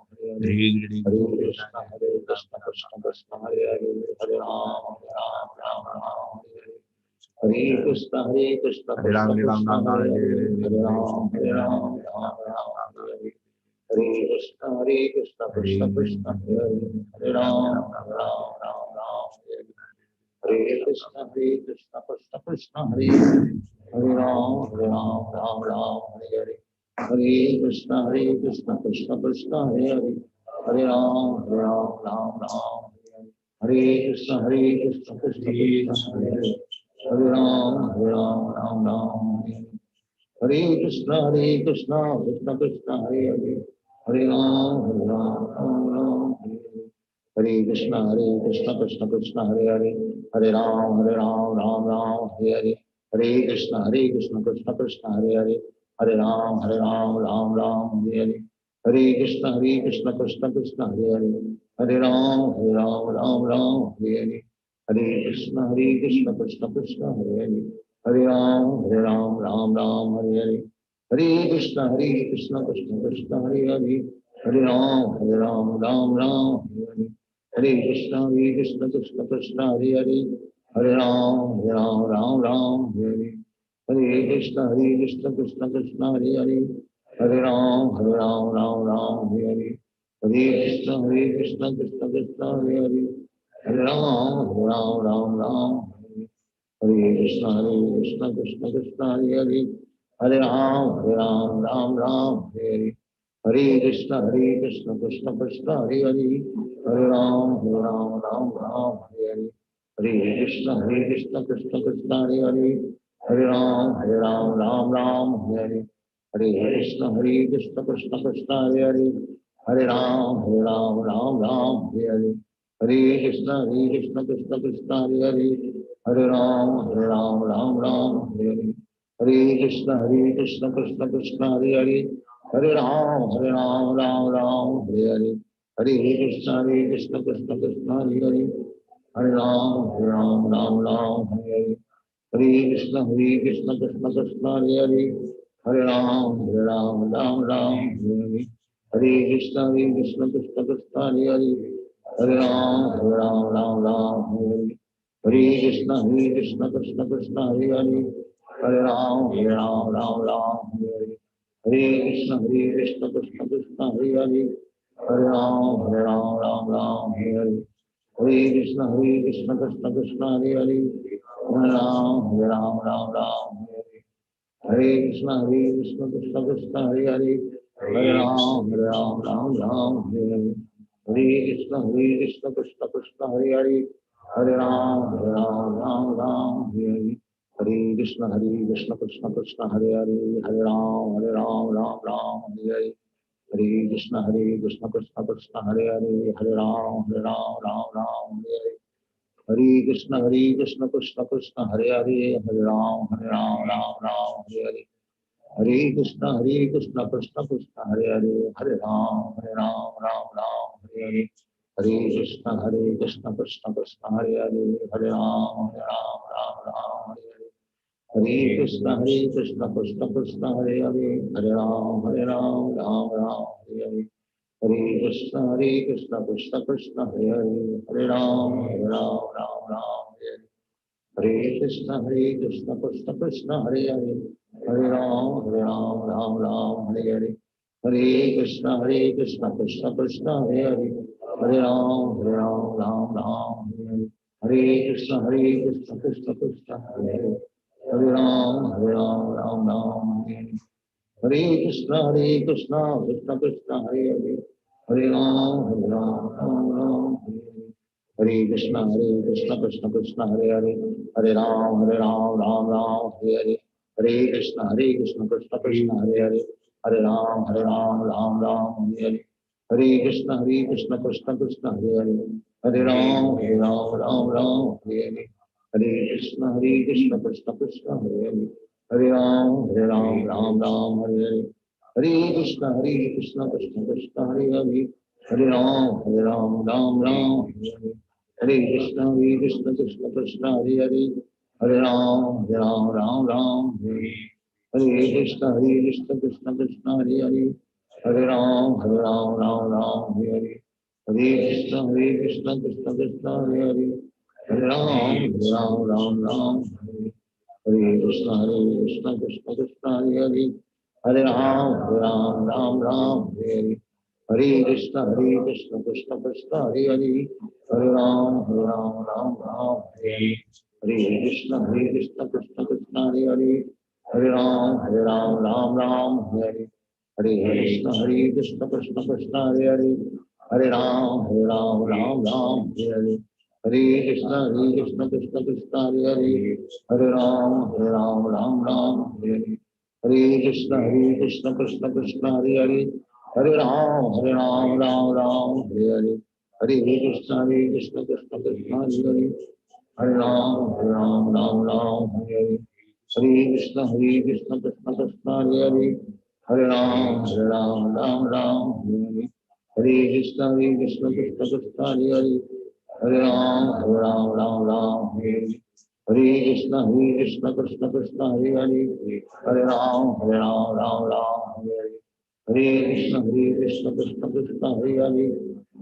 Hare Hare Hare Krishna Krishna Krishna Hare Hare Hare Ram Ram Hare Hare Hare Krishna Krishna Krishna Krishna Hare Hare Hare Ram Ram Hare Hare Hare Krishna Krishna Krishna Hare Hare Hare Ram Ram Hare Hare Hare Krishna Krishna Krishna Hare Hare Ram Ram Hare Hare Hare Krishna Krishna Krishna Hare Hare Hare Ram Ram Hare Krishna Krishna Krishna Hare Hare Hare Ram Hare Krishna Krishna Krishna Hare Hare Hare Ram Hare Krishna Krishna Krishna Hare Hare Hare Ram Ram Hare Hare Hare Krishna Krishna Krishna Hare Hare Hare Ram Ram Hare Hare Hare Krishna Krishna Krishna Hare Hare Hare Ram Ram Hare Hare Hare Krishna Krishna Krishna Hare Hare Hare Ram Ram Hare Hare Hare Krishna Krishna Krishna Hare Hare Hare Ram Ram Hare Hare Hare Krishna Krishna Krishna Hare Hare Hare Ram Ram Hare Hare Hare Krishna Krishna Krishna Hare Hare Hare Ram Ram Hare Hare Hare Krishna Krishna Krishna Hare Hare Hare Ram Ram Hare Krishna Krishna Krishna Hare Hare Hare Ram Ram Hare Hare Hare Krishna Krishna Krishna Hare Hare Hare Ram Ram Hare Hare Hare Krishna Krishna Krishna Hare Hare Hare Ram Ram Hare Hare Hare Krishna Krishna Krishna Hare Hare Hare Ram Ram Hare Hare Hare Krishna Krishna Krishna Hare Hare Hare Ram Ram Hare Hare Hare Krishna Krishna Krishna Hare Hare Hare Ram Ram Hare Hare Hare Krishna Krishna Krishna Hare Hare Hare Ram Ram Hare Hare Hare Krishna Krishna Krishna Hare Hare Hare Ram Ram Hare Hare Hare Krishna Krishna Krishna Hare Hare Hare Ram Ram Hare Hare Hare Krishna Krishna Krishna Hare Hare Hare Ram Ram Hare Hare Hare Krishna Krishna Krishna Hare Hare Hare Ram Ram Hare Hare Hare Krishna Krishna Krishna Hare Hare Hare Ram Ram Hare Hare Hare Krishna Krishna Krishna Hare Hare Hare Ram Ram Hare Hare Hare Krishna Krishna Krishna Hare Hare Hare Ram Ram Hare Hare Hare Krishna Krishna Krishna Hare Hare Hare Ram Ram Hare Hare Hare Krishna Krishna Krishna Hare Hare Hare Ram Ram Hare Hare Hare Krishna Krishna Krishna Hare Hare Hare Ram Ram Hare Hare Hare Krishna Krishna Krishna Hare Hare Hare Ram Ram Hare Hare Hare Krishna Krishna Krishna Hare Hare Hare Ram Ram Hare Hare Hare Krishna Krishna Krishna Hare Hare Hare Ram Ram Hare Hare Hare Krishna Krishna Krishna Hare Hare Hare Ram Hare Hare Hare Krishna Krishna Krishna Hare Hare Hare Ram Hare Hare Hare Krishna Krishna Krishna Hare Hare Hare Ram Hare Hare Hare Krishna Krishna Krishna Hare Hare Hare Ram Hare Hare Hare Krishna Krishna Krishna Hare Hare Hare Ram Ram Hare Hare Hare Krishna Krishna Krishna Hare Hare Hare Ram Ram Hare Hare Hare Krishna Krishna Krishna Hare Hare Hare Ram Ram Hare Hare Hare Krishna Krishna Krishna Hare Hare Hare Ram Ram Hare Hare Hare Krishna Krishna Krishna Hare Hare, Hare Ram Ram Ram Hare Hare, Hare Krishna Krishna Krishna Hare Hare, Hare Ram Ram Ram Hare Hare, Hare Krishna Krishna Krishna Hare Hare, Hare Ram Ram Hare Hare, Hare Krishna Krishna Krishna Hare Hare, Hare Ram Ram Hare Hare, Hare Krishna Krishna Krishna Hare Hare, Hare Ram Ram Hare, Hare Krishna Krishna Krishna Hare Hare, Hare Ram Ram Hare, Hare Krishna Krishna Krishna Hare Hare, Hare Ram Ram Hare, Hare Krishna Krishna Krishna Hare Hare, Hare Ram Hare, Hare Krishna Krishna Krishna Hare Hare, Hare Ram Hare, Hare Krishna Krishna Krishna Hare Hare, Hare Ram Hare, Hare Krishna Krishna Krishna Hare Hare, Hare Ram Hare, Hare Krishna Krishna Krishna Hare Hare, Hare Ram Hare, Hare Krishna Krishna Krishna Hare Hare, Hare Ram Hare, Hare Krishna Krishna Krishna Hare Hare, Hare Ram Hare, Hare Krishna Krishna Krishna Hare Hare, Hare Ram Hare, Hare Krishna Krishna Krishna Hare Hare, Hare Ram Hare, Hare Krishna Krishna Krishna Hare Hare, Hare Ram Hare, Hare Krishna Krishna Krishna Hare Hare,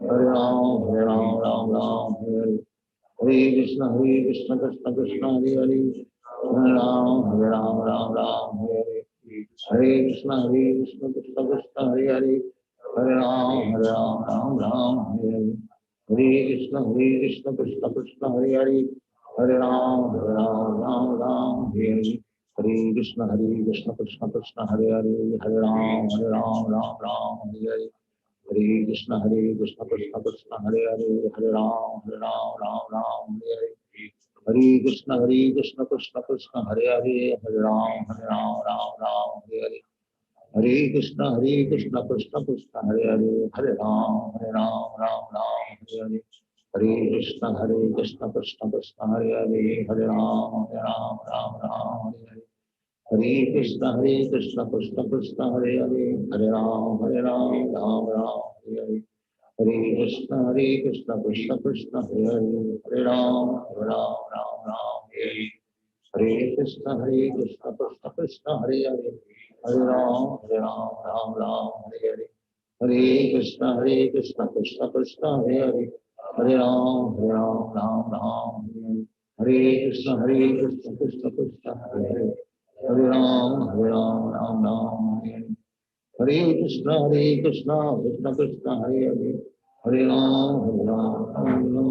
Hare Ram Hare, Hare Krishna Krishna Krishna Hare Hare, Hare Ram Hare, Hare Krishna Krishna Krishna Hare Hare, Hare Ram Hare, Hare Krishna Krishna Krishna Hare Hare, Hare Ram Hare, Hare Krishna Krishna Krishna Hare Hare, Hare Ram Hare, Hare Krishna Krishna Krishna Hare Hare, Hare Ram Hare, Hare Krishna Krishna Krishna Hare Hare, Hare Ram Hare, Hare Krishna Krishna Krishna Hare Hare, Hare Ram Hare, Hare Krishna Krishna Krishna Hare Hare, Hare Ram Hare, Hare Krishna Krishna Krishna Hare Hare, Hare Ram Hare, Hare Krishna Krishna Krishna Hare Hare, Hare Ram Hare, Hare Krishna Krishna Krishna Hare Hare, Hare Ram Hare, Hare Krishna Krishna Krishna Hare Hare, Hare Ram Hare,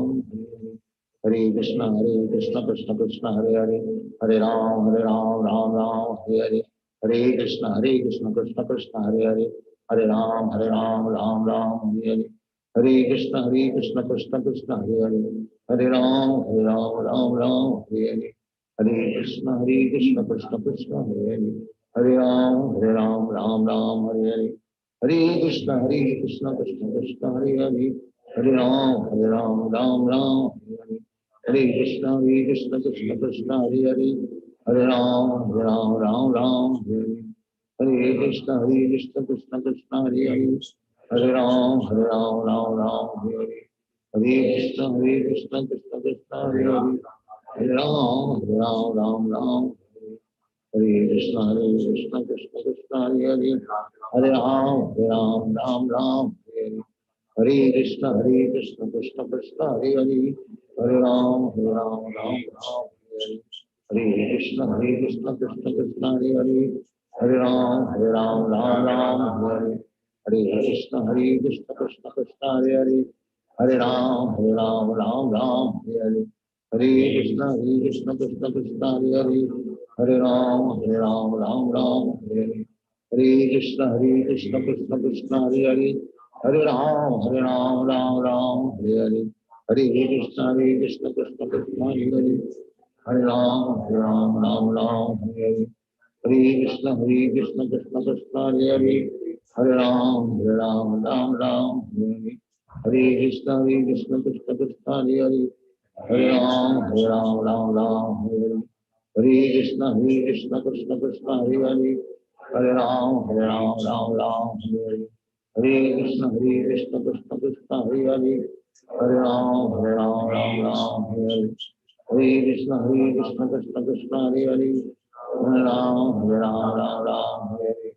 Hare Krishna Krishna Krishna Hare Hare, Hare Ram Ram Hare, Hare Krishna Krishna Krishna Hare Hare, Hare Ram Ram Hare, Hare Krishna Krishna Krishna Hare Hare, Hare Ram Hare, Hare Krishna Krishna Krishna Hare Hare, Hare Ram Hare, Hare Krishna Krishna Krishna Hare Hare, Hare Ram Hare, Hare Krishna Krishna Krishna Hare Hare, Hare Ram Hare, Hare Krishna Krishna Krishna Hare Hare, Hare Ram Hare, Hare Krishna Krishna Krishna Hare Hare, Hare Ram Hare, Hare Krishna Krishna Krishna Hare Hare, Hare Ram Hare, Hare Krishna Krishna Krishna Hare Hare, Hare Ram Hare, Hare Krishna Krishna Krishna Hare Hare, Hare Ram Hare, Hare Krishna Krishna Krishna Hare Hare, Hare Ram Hare, Hare Krishna Krishna Krishna Hare Hare, Hare Ram Hare, Hare Krishna Krishna Krishna Hare Hare, Hare Ram Hare, Hare Krishna Krishna Krishna Hare Hare, Hare Ram Hare, Hare Krishna Krishna Krishna Hare Hare, Hare Ram Hare, Hare Krishna Krishna Krishna Hare Hare, Hare Ram, Ram Ram, Hare Hare. Hare Krishna, Krishna Krishna, Hare Hare. Hare Ram, Ram Ram, Hare Hare. Hare Krishna, Krishna Krishna, Hare Hare. Hare Ram, Ram Ram, Hare Hare. Hare Krishna, Krishna Krishna, Hare Hare. Hare Ram, Ram, Hare Hare.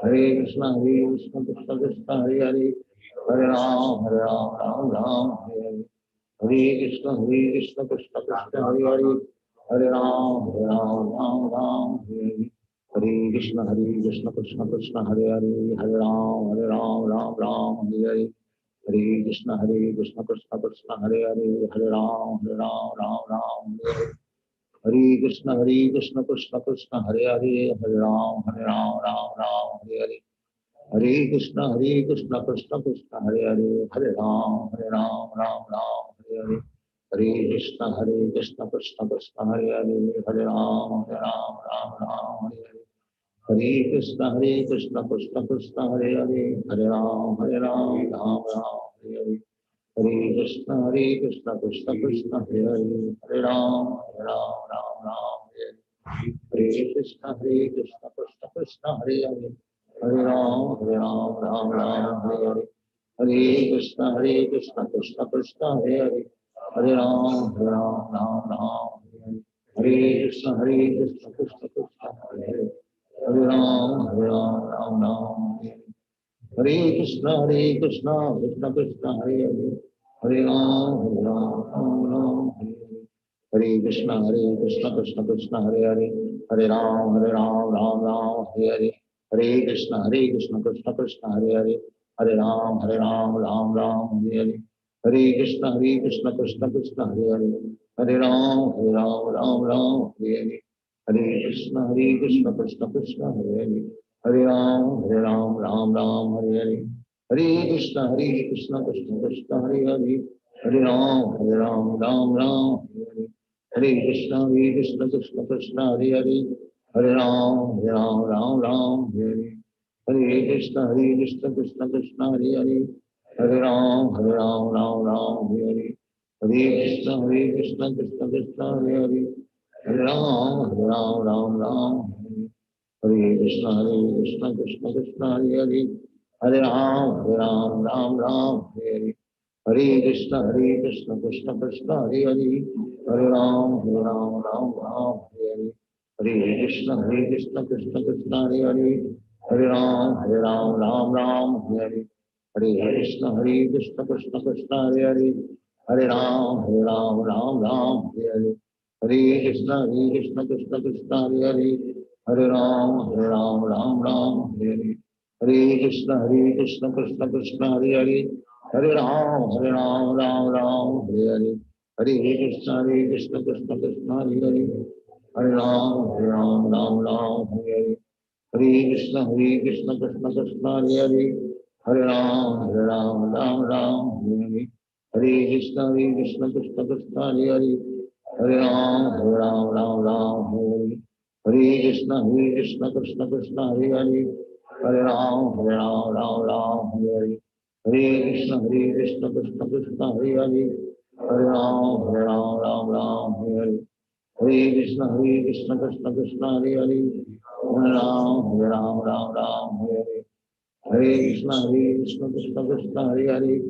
Hare Krishna, Krishna Krishna, Hare Hare. Hare Ram, Ram Ram, Hare Hare. Hare Krishna, Krishna Krishna, Hare Hare. Hare Ram, Ram Ram, Hare Hare. Hare Krishna, Krishna Krishna, Hare Hare. Hare Ram, Ram Ram, Hare Hare. Hare Krishna, Krishna Krishna, Hare Hare. Hare Ram, Ram Ram, Hare Hare. Hare Krishna, Krishna Krishna, Hare Hare. Hare Ram, Ram Ram, Hare Hare. Hare Krishna, Krishna Krishna, Hare Hare. Hare Ram, Ram Ram, Hare Hare. Hare Krishna, Krishna Krishna, Hare Hare. Hare Ram, Ram Ram, Hare Hare. Hare Krishna, Krishna Krishna, Hare Hare. Hare Ram, Ram Ram, Hare Hare. Hare Krishna, Krishna Krishna, Hare Hare. Hare Ram, Ram Ram, Hare Hare. Hare Krishna, Krishna Krishna, Hare Hare. Hare Ram, Ram Ram, Hare Hare. Hare Krishna, Krishna Krishna, Hare Hare. Hare Ram, Ram Ram, Hare Hare. Hare Krishna, Krishna Krishna, Hare Hare. Hare Ram, Ram Ram, Hare Hare. Hare Krishna, Krishna Krishna, Hare Hare. Hare Ram, Ram Ram, Hare Hare. Hare Krishna, Krishna Krishna, Hare Hare. Hare Ram, Ram Ram, Hare Hare. Hare Krishna, Krishna Krishna, Hare Hare. Hare Ram, Ram Ram, Hare Hare. Hare Krishna, Krishna Krishna, Hare Hare. Hare Ram, Ram Ram, Hare Hare. Hare Krishna, Krishna Krishna, Hare Hare. Hare Ram, Ram Ram, Hare Hare. Hare Krishna, Krishna Krishna, Hare Hare. Hare Ram, Ram Ram, Hare Hare. Hare Krishna, Krishna Krishna, Hare Hare. Hare Ram, Ram Hare Hare. Hare Krishna, Krishna Krishna, Hare Hare. Hare Ram, Ram Hare Hare. Hare Krishna, Krishna Krishna, Hare Hare. Hare Ram, Ram Hare. Hare Krishna, Krishna Krishna, Hare Hare. Hare Ram, Ram Hare Hare. Hare Krishna, Krishna Krishna, Hare Hare. Hare Ram, Ram Hare Hare. Hare Krishna, Krishna Krishna, Hare Hare. Hare Ram, Ram Hare Hare. Hare Krishna, Krishna Krishna, Hare Hare. Hare Ram, Ram Hare Hare. Hare Krishna, Krishna Krishna, Hare Hare. Hare Ram, Ram Hare Hare. Hare Krishna, Krishna Krishna, Hare Hare. Hare Ram, Ram Hare Hare. Hare Krishna, Krishna Krishna, Hare Hare. Hare Ram, Ram Hare Hare. Hare Krishna, Krishna Krishna, Hare Hare. Hare Ram, Ram Hare Hare. Hare Krishna, Krishna Krishna, Hare Hare. Hare Ram, Ram Hare Hare. Hare Krishna, Krishna Krishna, Hare Hare. Hare Ram, Ram Hare Hare. Hare Krishna, Krishna Krishna, Hare Hare. Hare Ram, Ram Hare Hare. Hare Krishna, Krishna Krishna, Hare Hare. Hare Ram, Ram Hare Hare. Hare Krishna, Krishna Krishna, Hare Hare.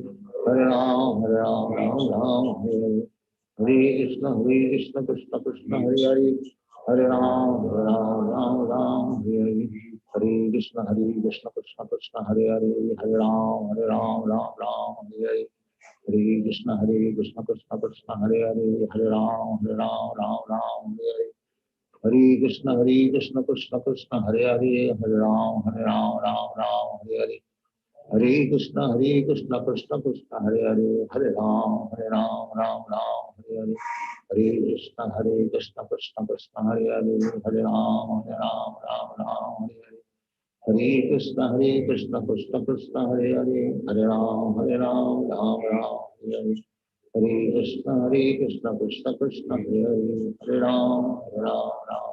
Hare Ram, Ram Hare Hare. Hare Krishna, Krishna Krishna, Hare Hare. Hare Ram, Ram Hare Hare. Hare Krishna, Krishna Krishna, Hare Hare. Hare Ram, Ram Hare Hare. Hare Krishna, Krishna Krishna, Hare Hare. Hare Ram, Ram Hare Hare. Hare Krishna, Krishna Krishna, Hare Hare. Hare Ram, Ram Hare Hare. Hare Krishna, Krishna Krishna, Hare Hare. Hare Ram, Ram Hare Hare. Hare Krishna, Krishna Krishna, Hare Hare. Hare Ram, Ram Hare Hare. Hare Krishna, Krishna Krishna, Hare Hare. Hare Ram, Ram Hare Hare. Hare Krishna, Krishna Krishna, Hare Hare. Hare Ram, Ram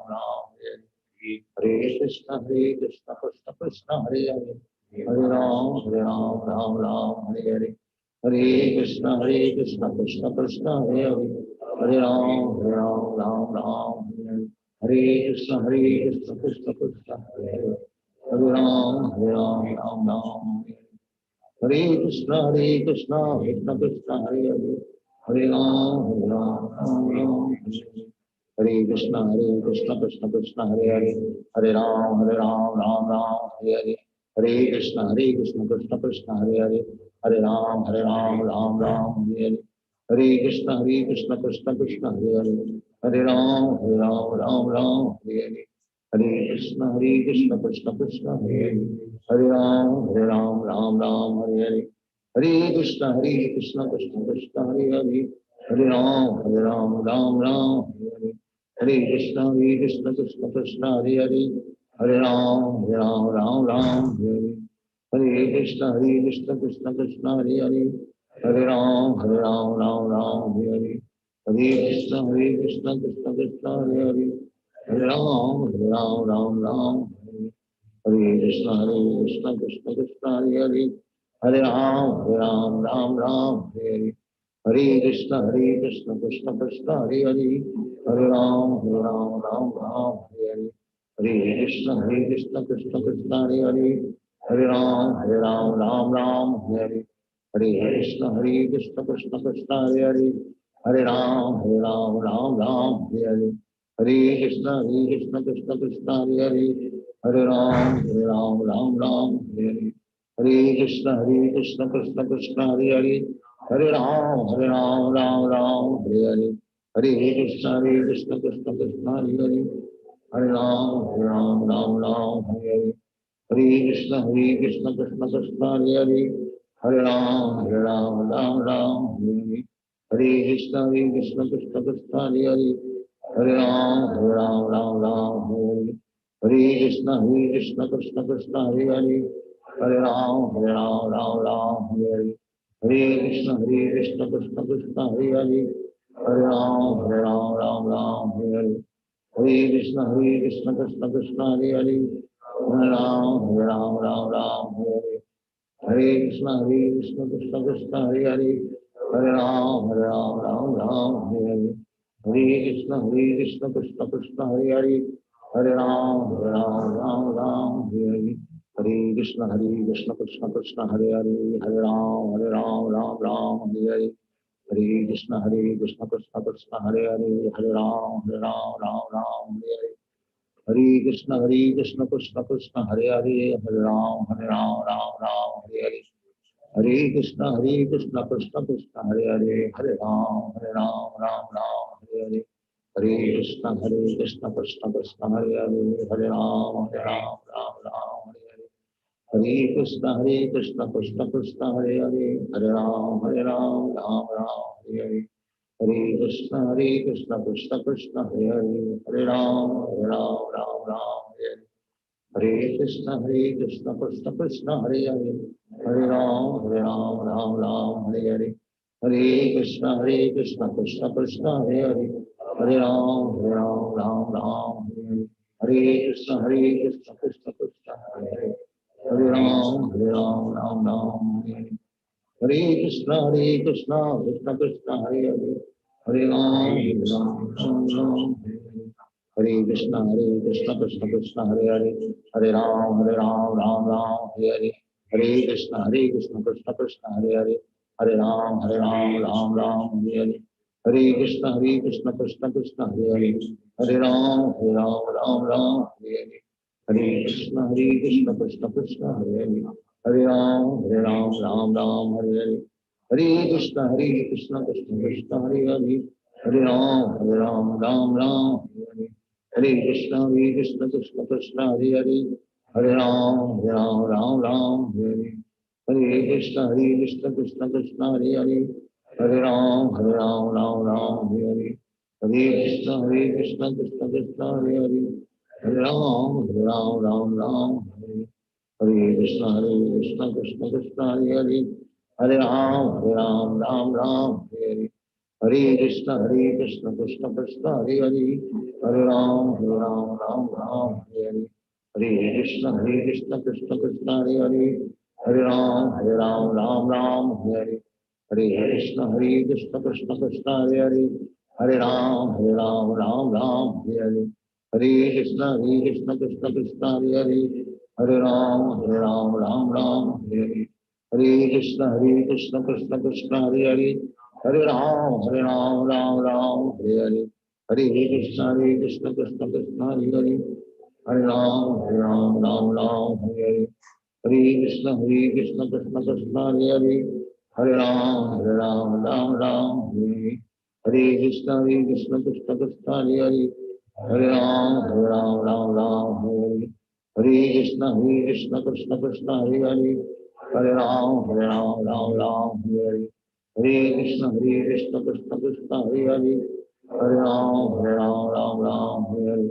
Hare Hare. Hare Krishna, Krishna Krishna, Hare Hare. Hare Ram, Ram Hare Hare. Hare Krishna Krishna Krishna Hare Hare, Hare Ram Ram Hare Krishna Krishna Krishna Hare Hare, Hare Ram Ram Hare Krishna Krishna Krishna Hare Hare, Hare Ram Hare Krishna Krishna Krishna Hare Hare, Hare Ram Ram Hare Hare, Hare Krishna Krishna Krishna Hare Hare, Hare Ram Ram Hare Hare, Hare Krishna Krishna Krishna Hare Hare, Hare Ram Hare Hare, Hare Krishna Krishna Krishna Hare Hare, Hare Ram Hare Hare, Hare Krishna Krishna Krishna Hare Hare, Hare Ram Hare Hare, Hare Krishna Krishna Krishna Hare Hare, Hare Ram Hare Hare, Hare Krishna Krishna Krishna Hare Hare, Hare Ram Hare Hare, Hare Krishna Krishna Krishna Hare Hare, Hare Ram Hare, Hare Krishna Krishna Krishna Hare Hare, Hare Ram Hare Hare, Hare Krishna Krishna Krishna Hare Hare, Hare Ram Hare Hare, Hare Krishna Krishna Krishna Hare Hare, Hare Ram Hare Hare, Hare Krishna Krishna Krishna Hare Hare, Hare Ram Hare Hare, Hare Krishna Krishna Krishna Hare Hare, Hare Ram Hare Hare, Hare Krishna Krishna Krishna Hare Hare, Hare Ram Hare Hare, Hare Krishna Krishna Krishna Hare Hare, Hare Ram Hare Hare, Hare Krishna Krishna Krishna Hare Hare, Hare Ram Hare Hare, Hare Krishna Krishna Krishna Hare Hare, Hare Ram Hare Hare, Hare Krishna Krishna Krishna Hare Hare, Hare Ram Hare Hare, Hare Krishna Krishna Krishna Hare Hare, Hare Ram Hare Hare, Hare Krishna Krishna Krishna Hare Hare, Hare Ram Hare Hare, Hare Krishna Krishna Krishna Hare Hare, Hare Ram Hare Hare, Hare Krishna Krishna Krishna Hare Hare, Hare Ram Hare Hare, Hare Krishna Krishna Krishna Hare Hare, Hare Ram Hare Hare, Hare Krishna Krishna Krishna Hare Hare, Hare Ram Hare Hare, Hare Krishna Krishna Krishna Hare Hare, Hare Ram Hare Hare, Hare Krishna Krishna Krishna Hare Hare, Hare Ram Hare Hare, Hare Krishna Krishna Krishna Hare Hare, Hare Ram Hare Hare, Hare Krishna Krishna Krishna Hare Hare, Hare Ram Hare Hare, Hare Krishna Krishna Krishna Hare Hare, Hare Ram Hare Hare, Hare Krishna Krishna Krishna Hare Hare, Hare Ram Hare Hare, Hare Krishna Krishna Krishna Hare Hare, Hare Ram Hare Hare, Hare Krishna Krishna Krishna Hare Hare, Hare Ram Hare Hare, Hare Krishna Krishna Krishna Hare Hare, Hare Ram Hare Krishna Krishna Krishna Hare Hare, Hare Ram Hare Hare, Hare Krishna Krishna Krishna Hare Hare, Hare Ram Hare Hare, Hare Krishna Krishna Krishna Hare Hare, Hare Ram Hare Hare, Hare Krishna Krishna Krishna Hare Hare, Hare Ram Hare Hare, Hare Krishna Krishna Krishna Hare Hare, Hare Ram Hare Hare, Hare Krishna Krishna Krishna Hare Hare, Hare Ram Hare Hare, Hare Krishna Krishna Krishna Hare Hare, Hare Ram Hare Hare, Hare Krishna Krishna Krishna Hare Hare, Hare Ram Hare Hare, Hare Krishna Krishna Krishna Hare Hare, Hare Ram Hare Hare, Hare Krishna Krishna Krishna Hare Hare, Hare Ram Hare Hare, Hare Krishna Krishna Krishna Hare Hare, Hare Ram Hare Hare, Hare Krishna Krishna Hare Hare, Hare Ram Ram Ram Hare Hare, Hare Krishna Krishna Krishna Hare Hare, Hare Ram Ram Ram Hare Hare, Hare Krishna Krishna Krishna Hare Hare, Hare Ram Ram Ram Hare Hare, Hare Krishna Krishna Krishna Hare Hare, Hare Ram Ram Hare Hare, Hare Krishna Krishna Krishna Hare Hare, Hare Ram Ram Hare, Hare Krishna Krishna Krishna Hare Hare, Hare Ram Ram Hare, Hare Krishna Krishna Krishna Hare Hare, Hare Ram Ram Hare, Hare Krishna Krishna Krishna Hare Hare, Hare Ram Ram Hare,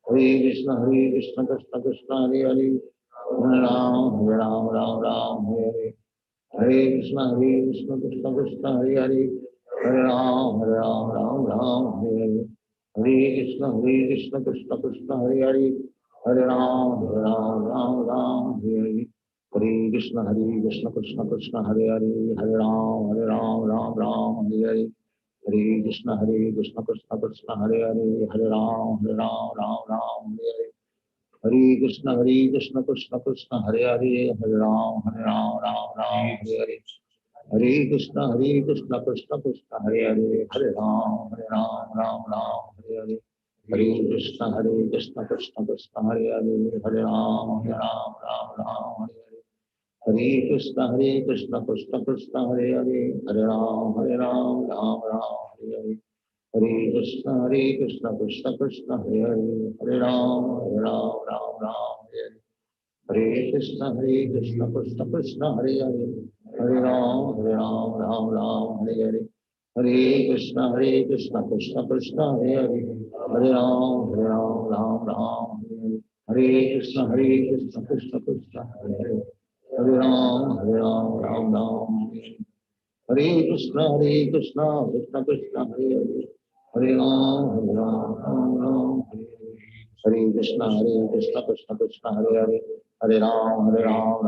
Hare Krishna Krishna Krishna Hare Hare, Hare Ram Ram Hare, Hare Krishna Krishna Krishna Hare Hare, Hare Ram Ram Hare, Hare Krishna Krishna Krishna Hare Hare, Hare Ram Ram Hare, Hare Krishna Krishna Krishna Hare Hare, Hare Ram Ram Hare, Hare Krishna Krishna Krishna Hare Hare, Hare Ram Ram Hare, Hare Krishna Krishna Krishna Hare Hare, Hare Ram Ram Hare, Hare Krishna Krishna Krishna Hare Hare, Hare Ram Ram Hare Hare, Hare Krishna Krishna Krishna Hare Hare, Hare Ram Ram Hare Hare, Hare Krishna Krishna Krishna Hare Hare, Hare Ram Ram Hare Hare, Hare Krishna Krishna Krishna Hare Hare, Hare Ram Ram Hare Hare, Hare Krishna Krishna Krishna Hare Hare, Hare Ram Ram Hare Hare, Hare Krishna Krishna Krishna Hare Hare, Hare Ram Ram Hare Hare, Hare Krishna Krishna Krishna Hare Hare, Hare Ram Ram Hare Hare, Hare Krishna Krishna Krishna Hare Hare, Hare Ram Ram Hare Hare, Hare Krishna Krishna Krishna Hare Hare, Hare Ram Ram Hare Hare, Hare Krishna Krishna Krishna Hare Hare, Hare Ram Ram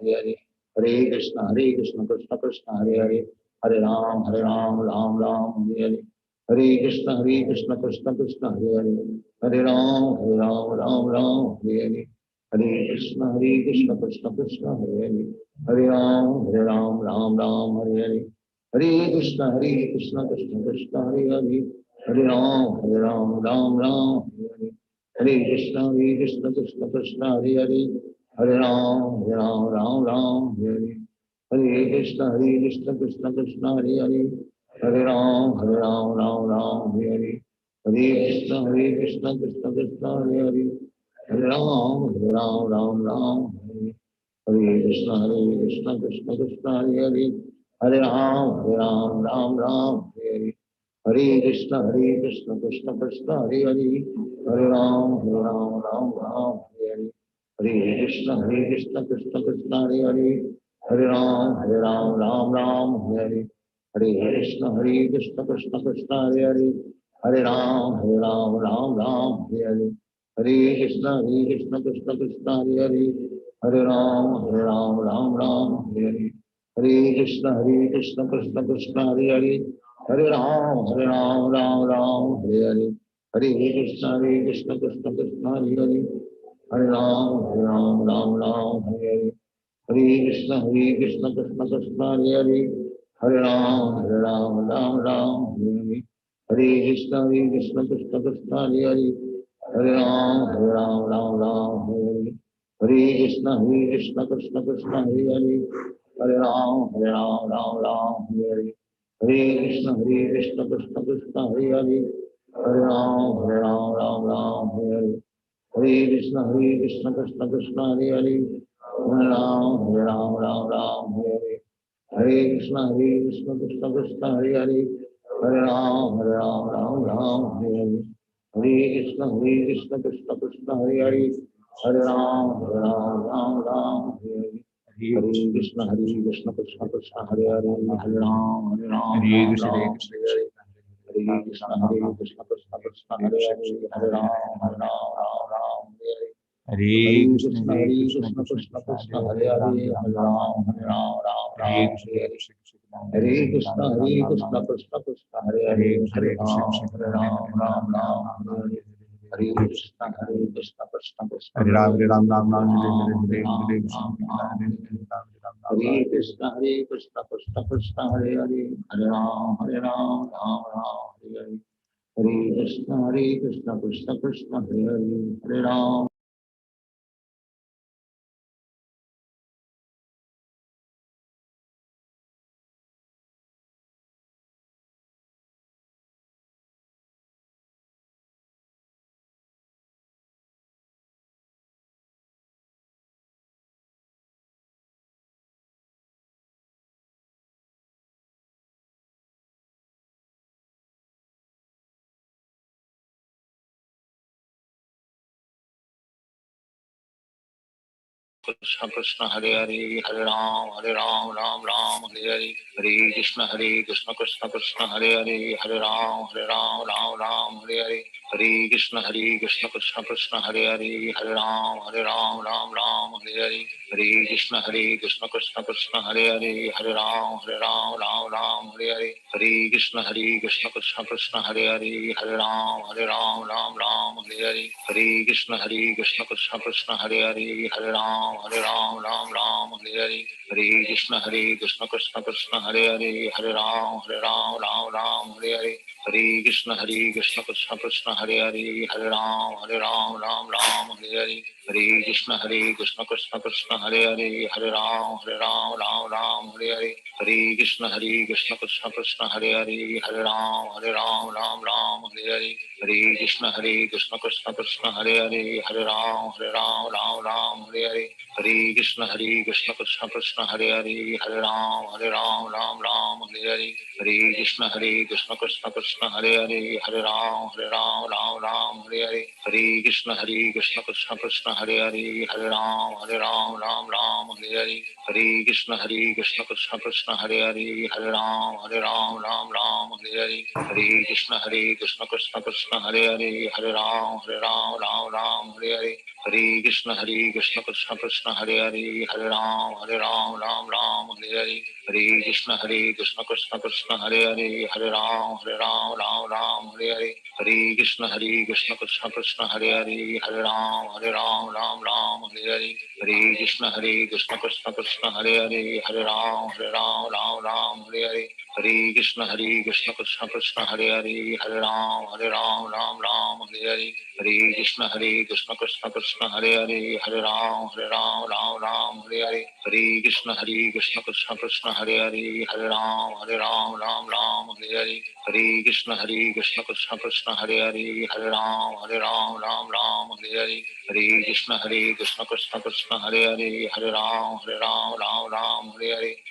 Hare Hare, Hare Krishna Krishna Krishna Hare Hare, Hare Ram Ram Hare Hare, Hare Krishna Krishna Krishna Hare Hare, Hare Ram Ram Hare Hare, Hare Krishna Krishna Krishna Hare Hare, Hare Ram Ram Hare Hare, Hare Krishna Krishna Krishna Hare Hare, Hare Ram Ram Hare Hare, Hare Krishna Krishna Krishna Hare Hare, Hare Ram Ram Hare Hare, Hare Krishna Krishna Krishna Hare Hare, Hare Ram Ram Hare, Hare Krishna Krishna Krishna Hare Hare, Hare Ram Hare Hare, Hare Krishna Krishna Krishna Hare Hare, Hare Ram Ram Hare Hare, Hare Krishna Krishna Krishna Hare Hare, Hare Ram Ram Hare Hare, Hare Krishna Krishna Krishna Hare Hare, Hare Ram Ram Hare Hare, Hare Krishna Krishna Krishna Hare Hare, Hare Ram Ram Hare Hare, Hare Krishna Krishna Krishna Hare Hare, Hare Ram Ram Hare Hare, Hare Krishna Krishna Krishna Hare Hare, Hare Ram Ram Hare Hare, Hare Krishna Krishna Krishna Hare Hare, Hare Ram Ram Hare Hare, Hare Krishna Krishna Krishna Hare Hare, Hare Ram Hare Hare, Hare Krishna Krishna Krishna Hare Hare, Hare Ram Hare Hare, Hare Krishna Krishna Krishna Hare Hare, Hare Ram Hare Hare, Hare Krishna Krishna Krishna Hare Hare, Hare Ram Hare Hare, Hare Krishna Krishna Krishna Hare Hare, Hare Ram Hare Hare, Hare Krishna Krishna Krishna Hare Hare, Hare Ram Hare Hare, Hare Krishna Krishna Krishna Hare Hare, Hare Ram Hare Hare, Hare Krishna Krishna Krishna Hare Hare, Hare Ram Hare Hare, Hare Hare Krishna Krishna Krishna Krishna Hare Hare, Hare Ram Hare Hare, Hare Krishna Krishna Krishna Hare Hare Hare Ram Ram Ram Hare Hare Krishna Krishna Krishna Hare Ram Ram Ram Ram Hare Hare Krishna Krishna Krishna Hare Hare Hare Ram Ram Ram Hare Hare Hare Krishna Krishna Krishna Hare Hare Hare Ram. Krishna Krishna Hare Hare Hare Ram Ram Ram Hare Hare Hare Krishna Krishna Krishna Hare Hare Hare Ram Ram Ram Hare Hare Hare Krishna Krishna Krishna Hare Hare Hare Ram Ram Ram Hare Hare Hare Krishna Krishna Krishna Hare Hare Hare Ram Ram Hare Hare Hare Krishna Krishna Krishna Hare Hare Hare Ram Ram Hare Hare Hare Krishna Krishna Krishna Hare Hare Hare Ram Ram Hare Hare Hare Krishna Krishna Krishna Hare Hare Hare Ram Ram Hare Hare Hare Krishna Krishna Krishna Hare Hare Hare Ram Ram Hare Hare Hare Krishna Krishna Krishna Hare Hare Hare Ram Ram Hare Hare Hare Krishna Krishna Krishna Hare Hare Hare Ram Ram Hare Hare Hare Krishna Krishna Krishna Hare Hare Hare Ram Ram Hare Hare Hare Krishna Krishna Krishna Hare Hare Hare Ram Ram Hare Hare Hare Krishna Krishna Krishna Hare Hare Hare Ram Ram Hare Hare Hare Krishna Krishna Krishna Hare Hare Hare Ram Ram Hare Hare Hare Krishna Krishna Krishna Hare Hare Hare Ram Ram Hare Hare Hare Krishna Krishna Krishna Hare Hare Hare Ram Ram Hare Hare Hare Krishna Krishna Krishna Hare Hare Hare Ram Ram Hare Hare Hare Krishna Krishna Krishna Hare Hare Hare Ram Ram Hare Hare Hare Krishna Krishna Krishna Hare Hare Hare Ram Ram Hare Hare Hare Krishna Krishna Krishna Hare Hare Hare Ram Ram Hare Hare Hare Krishna Krishna Krishna Hare Hare Hare Ram Ram Hare Hare Hare Krishna Krishna Krishna Hare Hare Hare Ram Ram Hare Hare Hare Krishna Krishna Krishna Hare Hare Hare Ram Ram Hare Hare Hare Krishna Krishna Krishna Hare Hare Hare Ram Ram Hare Hare Hare Krishna Krishna Krishna Hare Hare Hare Ram Ram Hare Hare Hare Krishna Krishna Krishna Hare Hare Hare Ram Ram Hare Hare Hare Krishna Krishna Krishna Hare Hare Hare Ram Ram Hare Hare Hare Krishna Krishna Krishna Hare Hare Hare Ram Ram Hare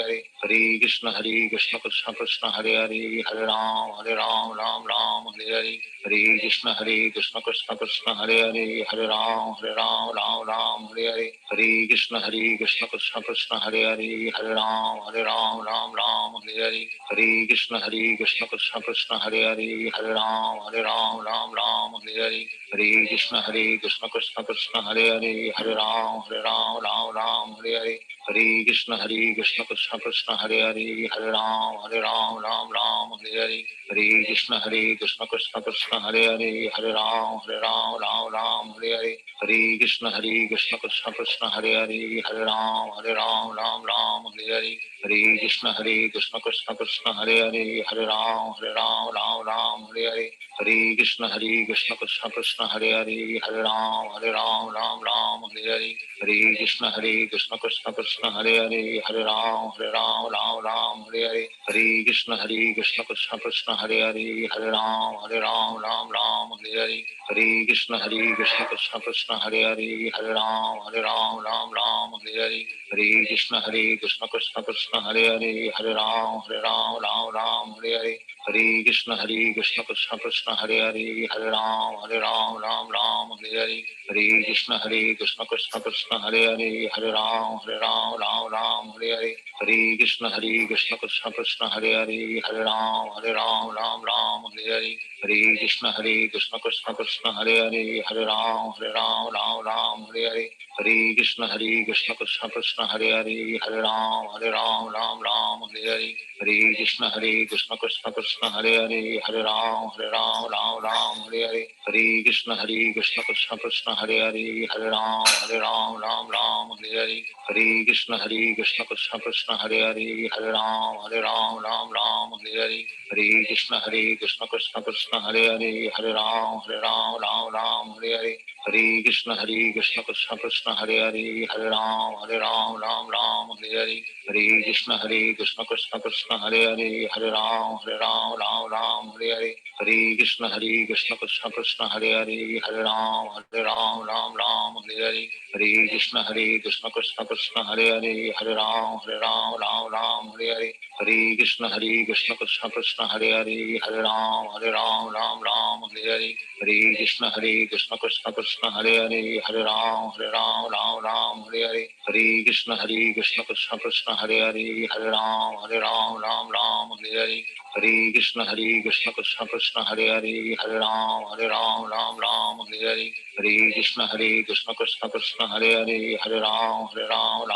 Hare Hare Krishna Krishna Krishna Hare Hare Hare Ram Ram Hare Hare Hare Krishna Krishna Krishna Hare Hare Hare Ram Ram Hare Hare Hare Krishna Krishna Krishna Hare Hare Hare Ram Ram Hare Hare Hare Krishna Krishna Krishna Hare Hare Hare Ram Ram Hare Hare Hare Krishna Krishna Krishna Hare Hare Hare Ram Ram Hare Hare Hare Krishna Krishna Krishna Hare Hare Hare Ram Ram Hare Hare Hare Krishna Krishna Krishna Hare Hare Hare Ram Ram Hare Hare Hare Krishna Krishna Krishna Hare Hare Hare Ram Ram Hare Hare Hare Krishna Krishna Krishna Hare Hare Hare Ram Ram Hare Hare Hare Krishna Krishna Krishna Hare Hare Hare Ram Hare Hare Hare Krishna Krishna Krishna Hare Hare Hare Ram Hare Hare Hare Krishna Krishna Krishna Hare Hare Hare Ram Hare Hare Hare Krishna Krishna Krishna Hare Hare Hare Ram Hare Hare Hare Krishna Krishna Krishna Hare Hare Hare Ram Hare Hare Hare Krishna Krishna Krishna Hare Hare Hare Ram Hare Hare Hare Krishna Krishna Krishna Hare Hare Hare Ram Ram Ram Hare Hare Hare Krishna Krishna Krishna Hare Hare Hare Ram Ram Ram Hare Hare Hare Krishna Krishna Krishna Hare Hare Hare Ram Ram Ram Hare Hare Hare Krishna Krishna Krishna Hare Hare Hare Ram Ram Hare Hare Hare Krishna Krishna Krishna Hare Hare Hare Ram Ram Hare Hare Hare Krishna Krishna Krishna Hare Hare Hare Ram Ram Hare Hare Hare Krishna Krishna Krishna Hare Hare Hare Ram Ram Hare Hare Hare Krishna Krishna Krishna Hare Hare Hare Ram Ram Hare Hare Hare Krishna Krishna Krishna Hare Hare Hare Ram Hare Hare Hare Krishna Krishna Krishna Hare Hare Hare Ram Hare Hare Hare Krishna Krishna Krishna Hare Hare Hare Ram Hare Hare Hare Krishna Krishna Krishna Hare Hare Hare Ram Hare Hare Hare Krishna Krishna Krishna Hare Hare Hare Ram Hare Hare Hare Krishna Krishna Krishna Hare Hare Hare Ram Hare Hare Hare Krishna Krishna Krishna Hare Hare Hare Ram Hare Hare Hare Krishna Krishna Krishna Hare Hare Hare Ram Hare Hare Hare Krishna Krishna Krishna Hare Hare Hare Ram Hare Hare Hare Krishna Krishna Krishna Hare Hare Hare Ram Hare Hare Hare Krishna Krishna Krishna Hare Hare Hare Ram Hare Hare Hare Krishna Krishna Krishna Hare Hare Hare Ram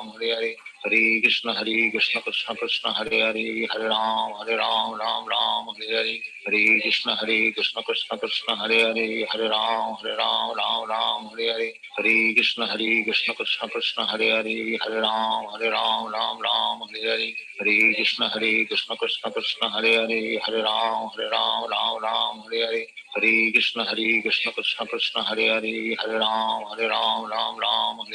Hare Hare Hare Krishna Krishna Krishna Hare Hare Hare Ram Hare Hare Hare Krishna Krishna Krishna Hare Hare Hare Ram Hare Hare Hare Krishna Krishna Krishna Hare Hare Hare Ram Hare Hare Hare Krishna Krishna Krishna Hare Hare Hare Ram Hare Hare Hare Krishna Krishna Krishna Hare Hare Hare Ram Hare Hare Hare Krishna Krishna Krishna Hare Hare Hare Ram Hare Hare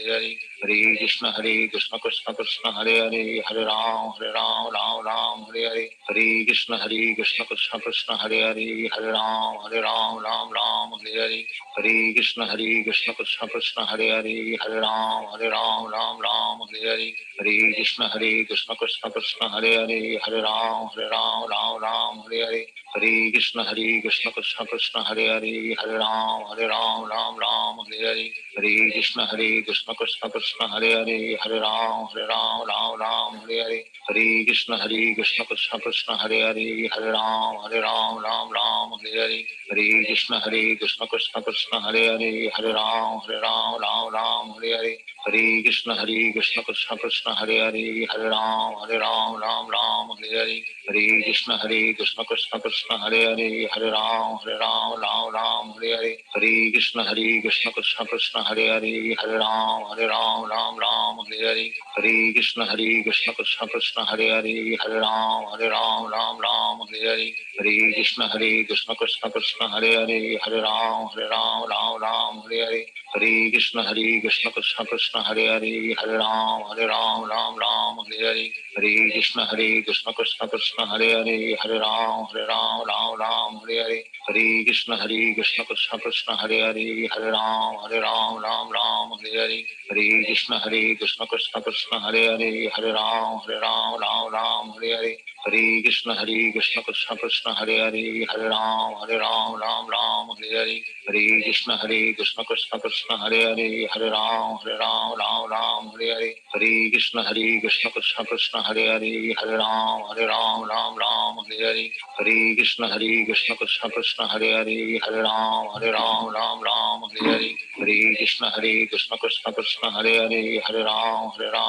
Hare Krishna Krishna Krishna Hare Hare Hare Ram Hare Hare Hare Krishna Krishna Krishna Hare Hare Hare Ram Hare Hare Hare Krishna Krishna Krishna Hare Hare Hare Ram Hare Hare Hare Krishna Krishna Krishna Hare Hare Hare Ram Hare Hare Hare Krishna Krishna Krishna Hare Hare Hare Ram Hare Hare Hare Krishna Krishna Krishna Hare Hare Hare Ram Hare Hare Hare Krishna Krishna Krishna Hare Hare Hare Ram Hare Hare Hare Krishna Krishna Krishna Hare Hare Hare Ram Hare Hare Hare Krishna Krishna Krishna Hare Hare Hare Ram Hare Hare Hare Krishna Krishna Krishna Hare Hare Hare Ram Hare Hare Hare Krishna Krishna Krishna Hare Hare Hare Ram Hare Hare Hare Krishna Krishna Krishna Hare Hare Hare Ram Hare Hare Hare Krishna Krishna Krishna Hare Hare Hare Ram Hare Hare Hare Krishna Krishna Krishna Hare Hare Hare Ram Hare Hare Hare Krishna Krishna Krishna Hare Hare Hare Ram Hare Hare Hare Krishna Krishna Krishna Hare Hare Hare Ram Hare Hare Hare Krishna Krishna Krishna Hare Hare Hare Ram Hare Hare Hare Krishna Krishna Krishna Hare Hare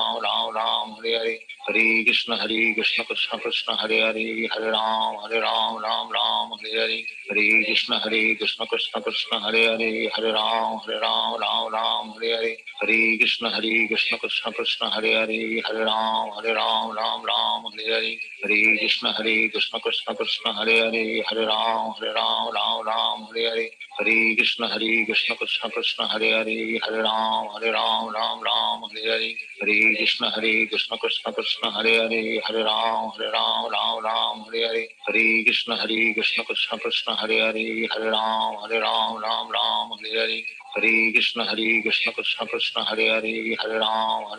Hare Ram Hare Hare Hare Krishna Krishna Krishna Hare Hare Hare Ram Hare Hare Hare Krishna Krishna Krishna Hare Hare Hare Ram Hare Hare Hare Krishna Krishna Krishna Hare Hare Hare Ram Hare Hare Hare Krishna Krishna Krishna Hare Hare Hare Ram Hare Hare Hare Krishna Krishna Krishna Hare Hare Hare Ram Hare Hare Hare Krishna Krishna Krishna Hare Hare Hare Ram Hare Hare Hare Krishna Krishna Krishna Hare Hare Hare Ram Hare Hare Hare Krishna Krishna Krishna Hare Hare Hare Ram Hare Hare Hare Krishna Krishna Krishna Hare Hare Hare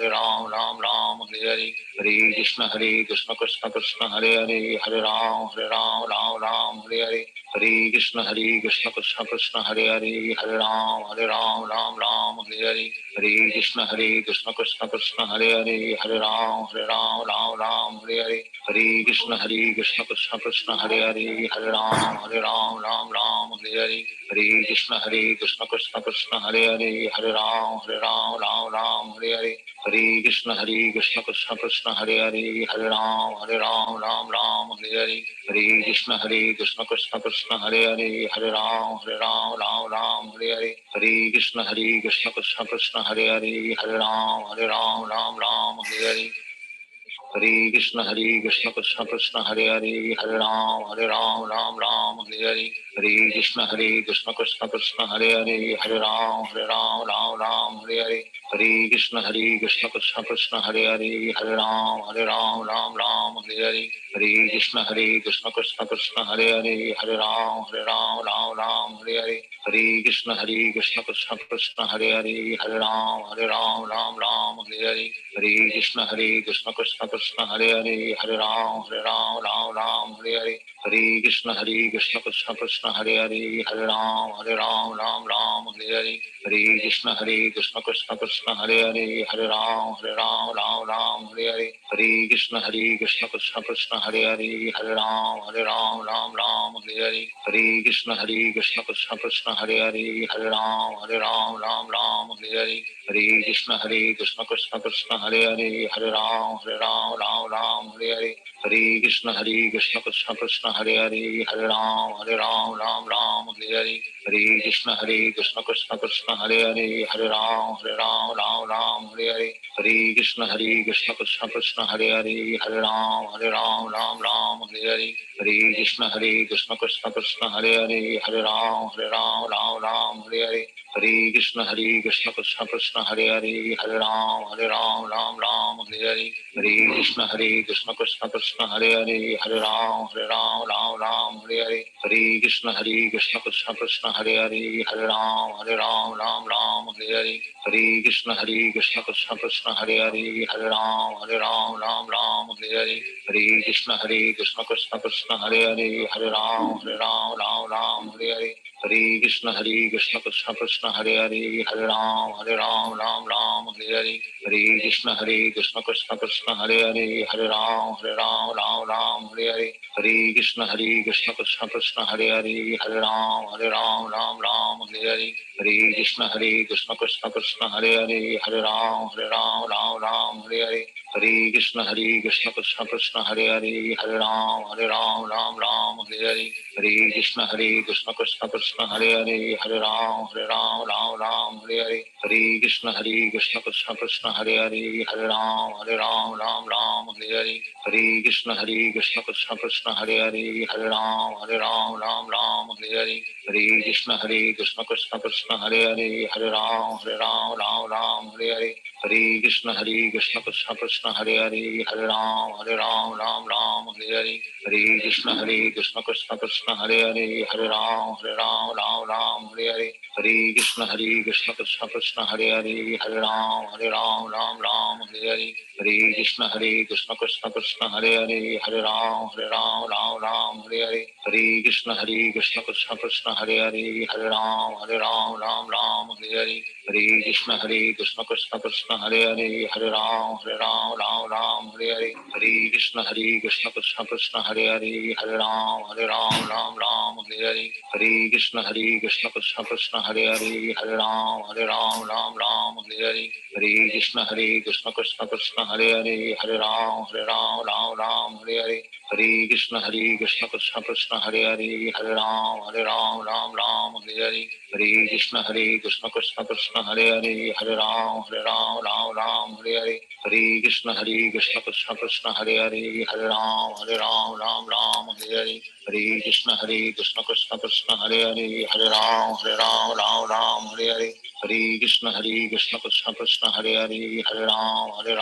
Ram Ram Ram Hare Hare Hare Krishna Krishna Krishna Hare Hare Hare Ram Ram Hare Hare Hare Krishna Krishna Krishna Hare Hare Hare Ram Ram Hare Hare Hare Krishna Krishna Krishna Hare Hare Hare Ram Ram Hare Hare Hare Krishna Krishna Krishna Hare Hare Hare Ram Ram Hare Hare Hare Krishna Krishna Krishna Hare Hare Hare Ram Ram Hare Hare Hare Krishna Krishna Krishna Hare Hare Hare Ram Ram Hare Hare Hare Krishna Krishna Krishna Hare Hare Hare Ram Hare Hare Hare Krishna Krishna Krishna Hare Hare Hare Ram Hare Hare Hare Krishna Krishna Krishna Hare Hare Hare Ram Ram Hare Hare Hare Krishna Krishna Krishna Hare Hare Hare Ram Hare Hare Hare Krishna Krishna Krishna Hare Hare Hare Ram Hare Hare Hare Krishna Krishna Krishna Hare Hare Hare Ram Hare Hare Hare Krishna Krishna Krishna Hare Hare Hare Ram Hare Hare Hare Krishna Krishna Krishna Hare Hare Hare Ram Hare Hare Hare Krishna Krishna Krishna Hare Hare Hare Ram Hare Hare Hare Krishna Krishna Krishna Hare Hare Hare Ram Hare Hare Hare Krishna Krishna Krishna Hare Hare Hare Ram Hare Hare Hare Krishna Krishna Krishna Hare Hare Hare Ram Hare Hare Hare Krishna Krishna Krishna Hare Hare Hare Ram Hare Hare Hare Krishna Krishna Krishna Hare Hare Hare Ram Hare Hare Hare Krishna Krishna Krishna Hare Hare Hare Ram Hare Hare Hare Krishna Krishna Krishna Hare Hare Hare Ram Hare Hare Hare Krishna Krishna Krishna Hare Hare Hare Ram Hare Hare Hare Krishna Krishna Krishna Hare Hare Hare Ram Hare Hare Hare Krishna Krishna Krishna Hare Hare Hare Ram Hare Hare Hare Krishna Krishna Krishna Hare Hare Hare Ram Hare Hare Hare Krishna Krishna Krishna Hare Hare Hare Ram Hare Hare Hare Krishna Krishna Krishna Hare Hare Hare Ram Hare Hare Hare Krishna Krishna Krishna Hare Hare Hare Ram Hare Hare Hare Krishna Krishna Krishna Hare Hare Hare Ram Hare Hare Hare Krishna Krishna Krishna Hare Hare Hare Ram Hare Hare Hare Krishna Krishna Krishna Hare Hare Hare Ram Hare Hare Hare Krishna Krishna Krishna Hare Hare Hare Ram Hare Hare Hare Krishna Krishna Krishna Hare Hare Hare Ram Hare Hare Hare Krishna Krishna Krishna Hare Hare Hare Ram Hare Hare Hare Krishna Krishna Krishna Hare Hare Hare Ram Hare Hare Hare Krishna Krishna Krishna Hare Hare Hare Ram Hare Hare Hare Krishna Krishna Krishna Hare Hare Hare Ram Hare Hare Hare Krishna Krishna Krishna Hare Hare Hare Ram Hare Hare Hare Krishna Krishna Krishna Hare Hare Hare Ram Hare Hare Hare Krishna Krishna Krishna Hare Hare Hare Ram Hare Hare Hare Krishna Krishna Krishna Hare Hare Hare Ram Hare Hare Hare Krishna Krishna Krishna Hare Hare Hare Ram Hare Hare Hare Krishna Krishna Krishna Hare Hare Hare Ram Hare Hare Hare Krishna Krishna Krishna Hare Hare Hare Ram Hare Hare Hare Krishna Krishna Krishna Hare Hare Hare Ram Hare Hare Hare Krishna Krishna Krishna Hare Hare Hare Ram Hare Hare Hare Krishna Krishna Krishna Hare Hare Hare Ram Hare Hare Hare Krishna Krishna Krishna Hare Hare Hare Ram Hare Hare Hare Krishna Krishna Krishna Hare Hare Hare Ram Hare Hare Hare Krishna Krishna Krishna Hare Hare Hare Ram Hare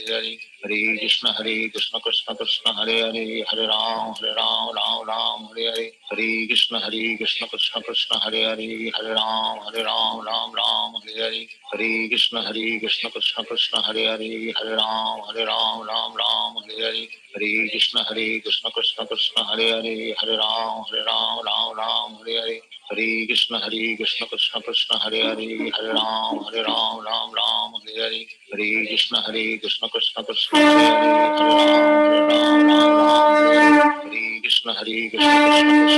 Hare Hare Krishna Krishna Krishna Hare Hare Hare Ram Hare Hare Hare Krishna Krishna Krishna Hare Hare Hare Ram Ram Ram Hare Hare Hare Krishna Krishna Krishna Hare Hare Hare Ram Ram Ram Hare Hare Hare Krishna Krishna Krishna Hare Hare Hare Ram Ram Hare Hare Hare Krishna Krishna Krishna Hare Hare Hare Ram Ram Hare Hare Hare Krishna Krishna Krishna Hare Hare Hare Ram Ram Hare Krishna Krishna Krishna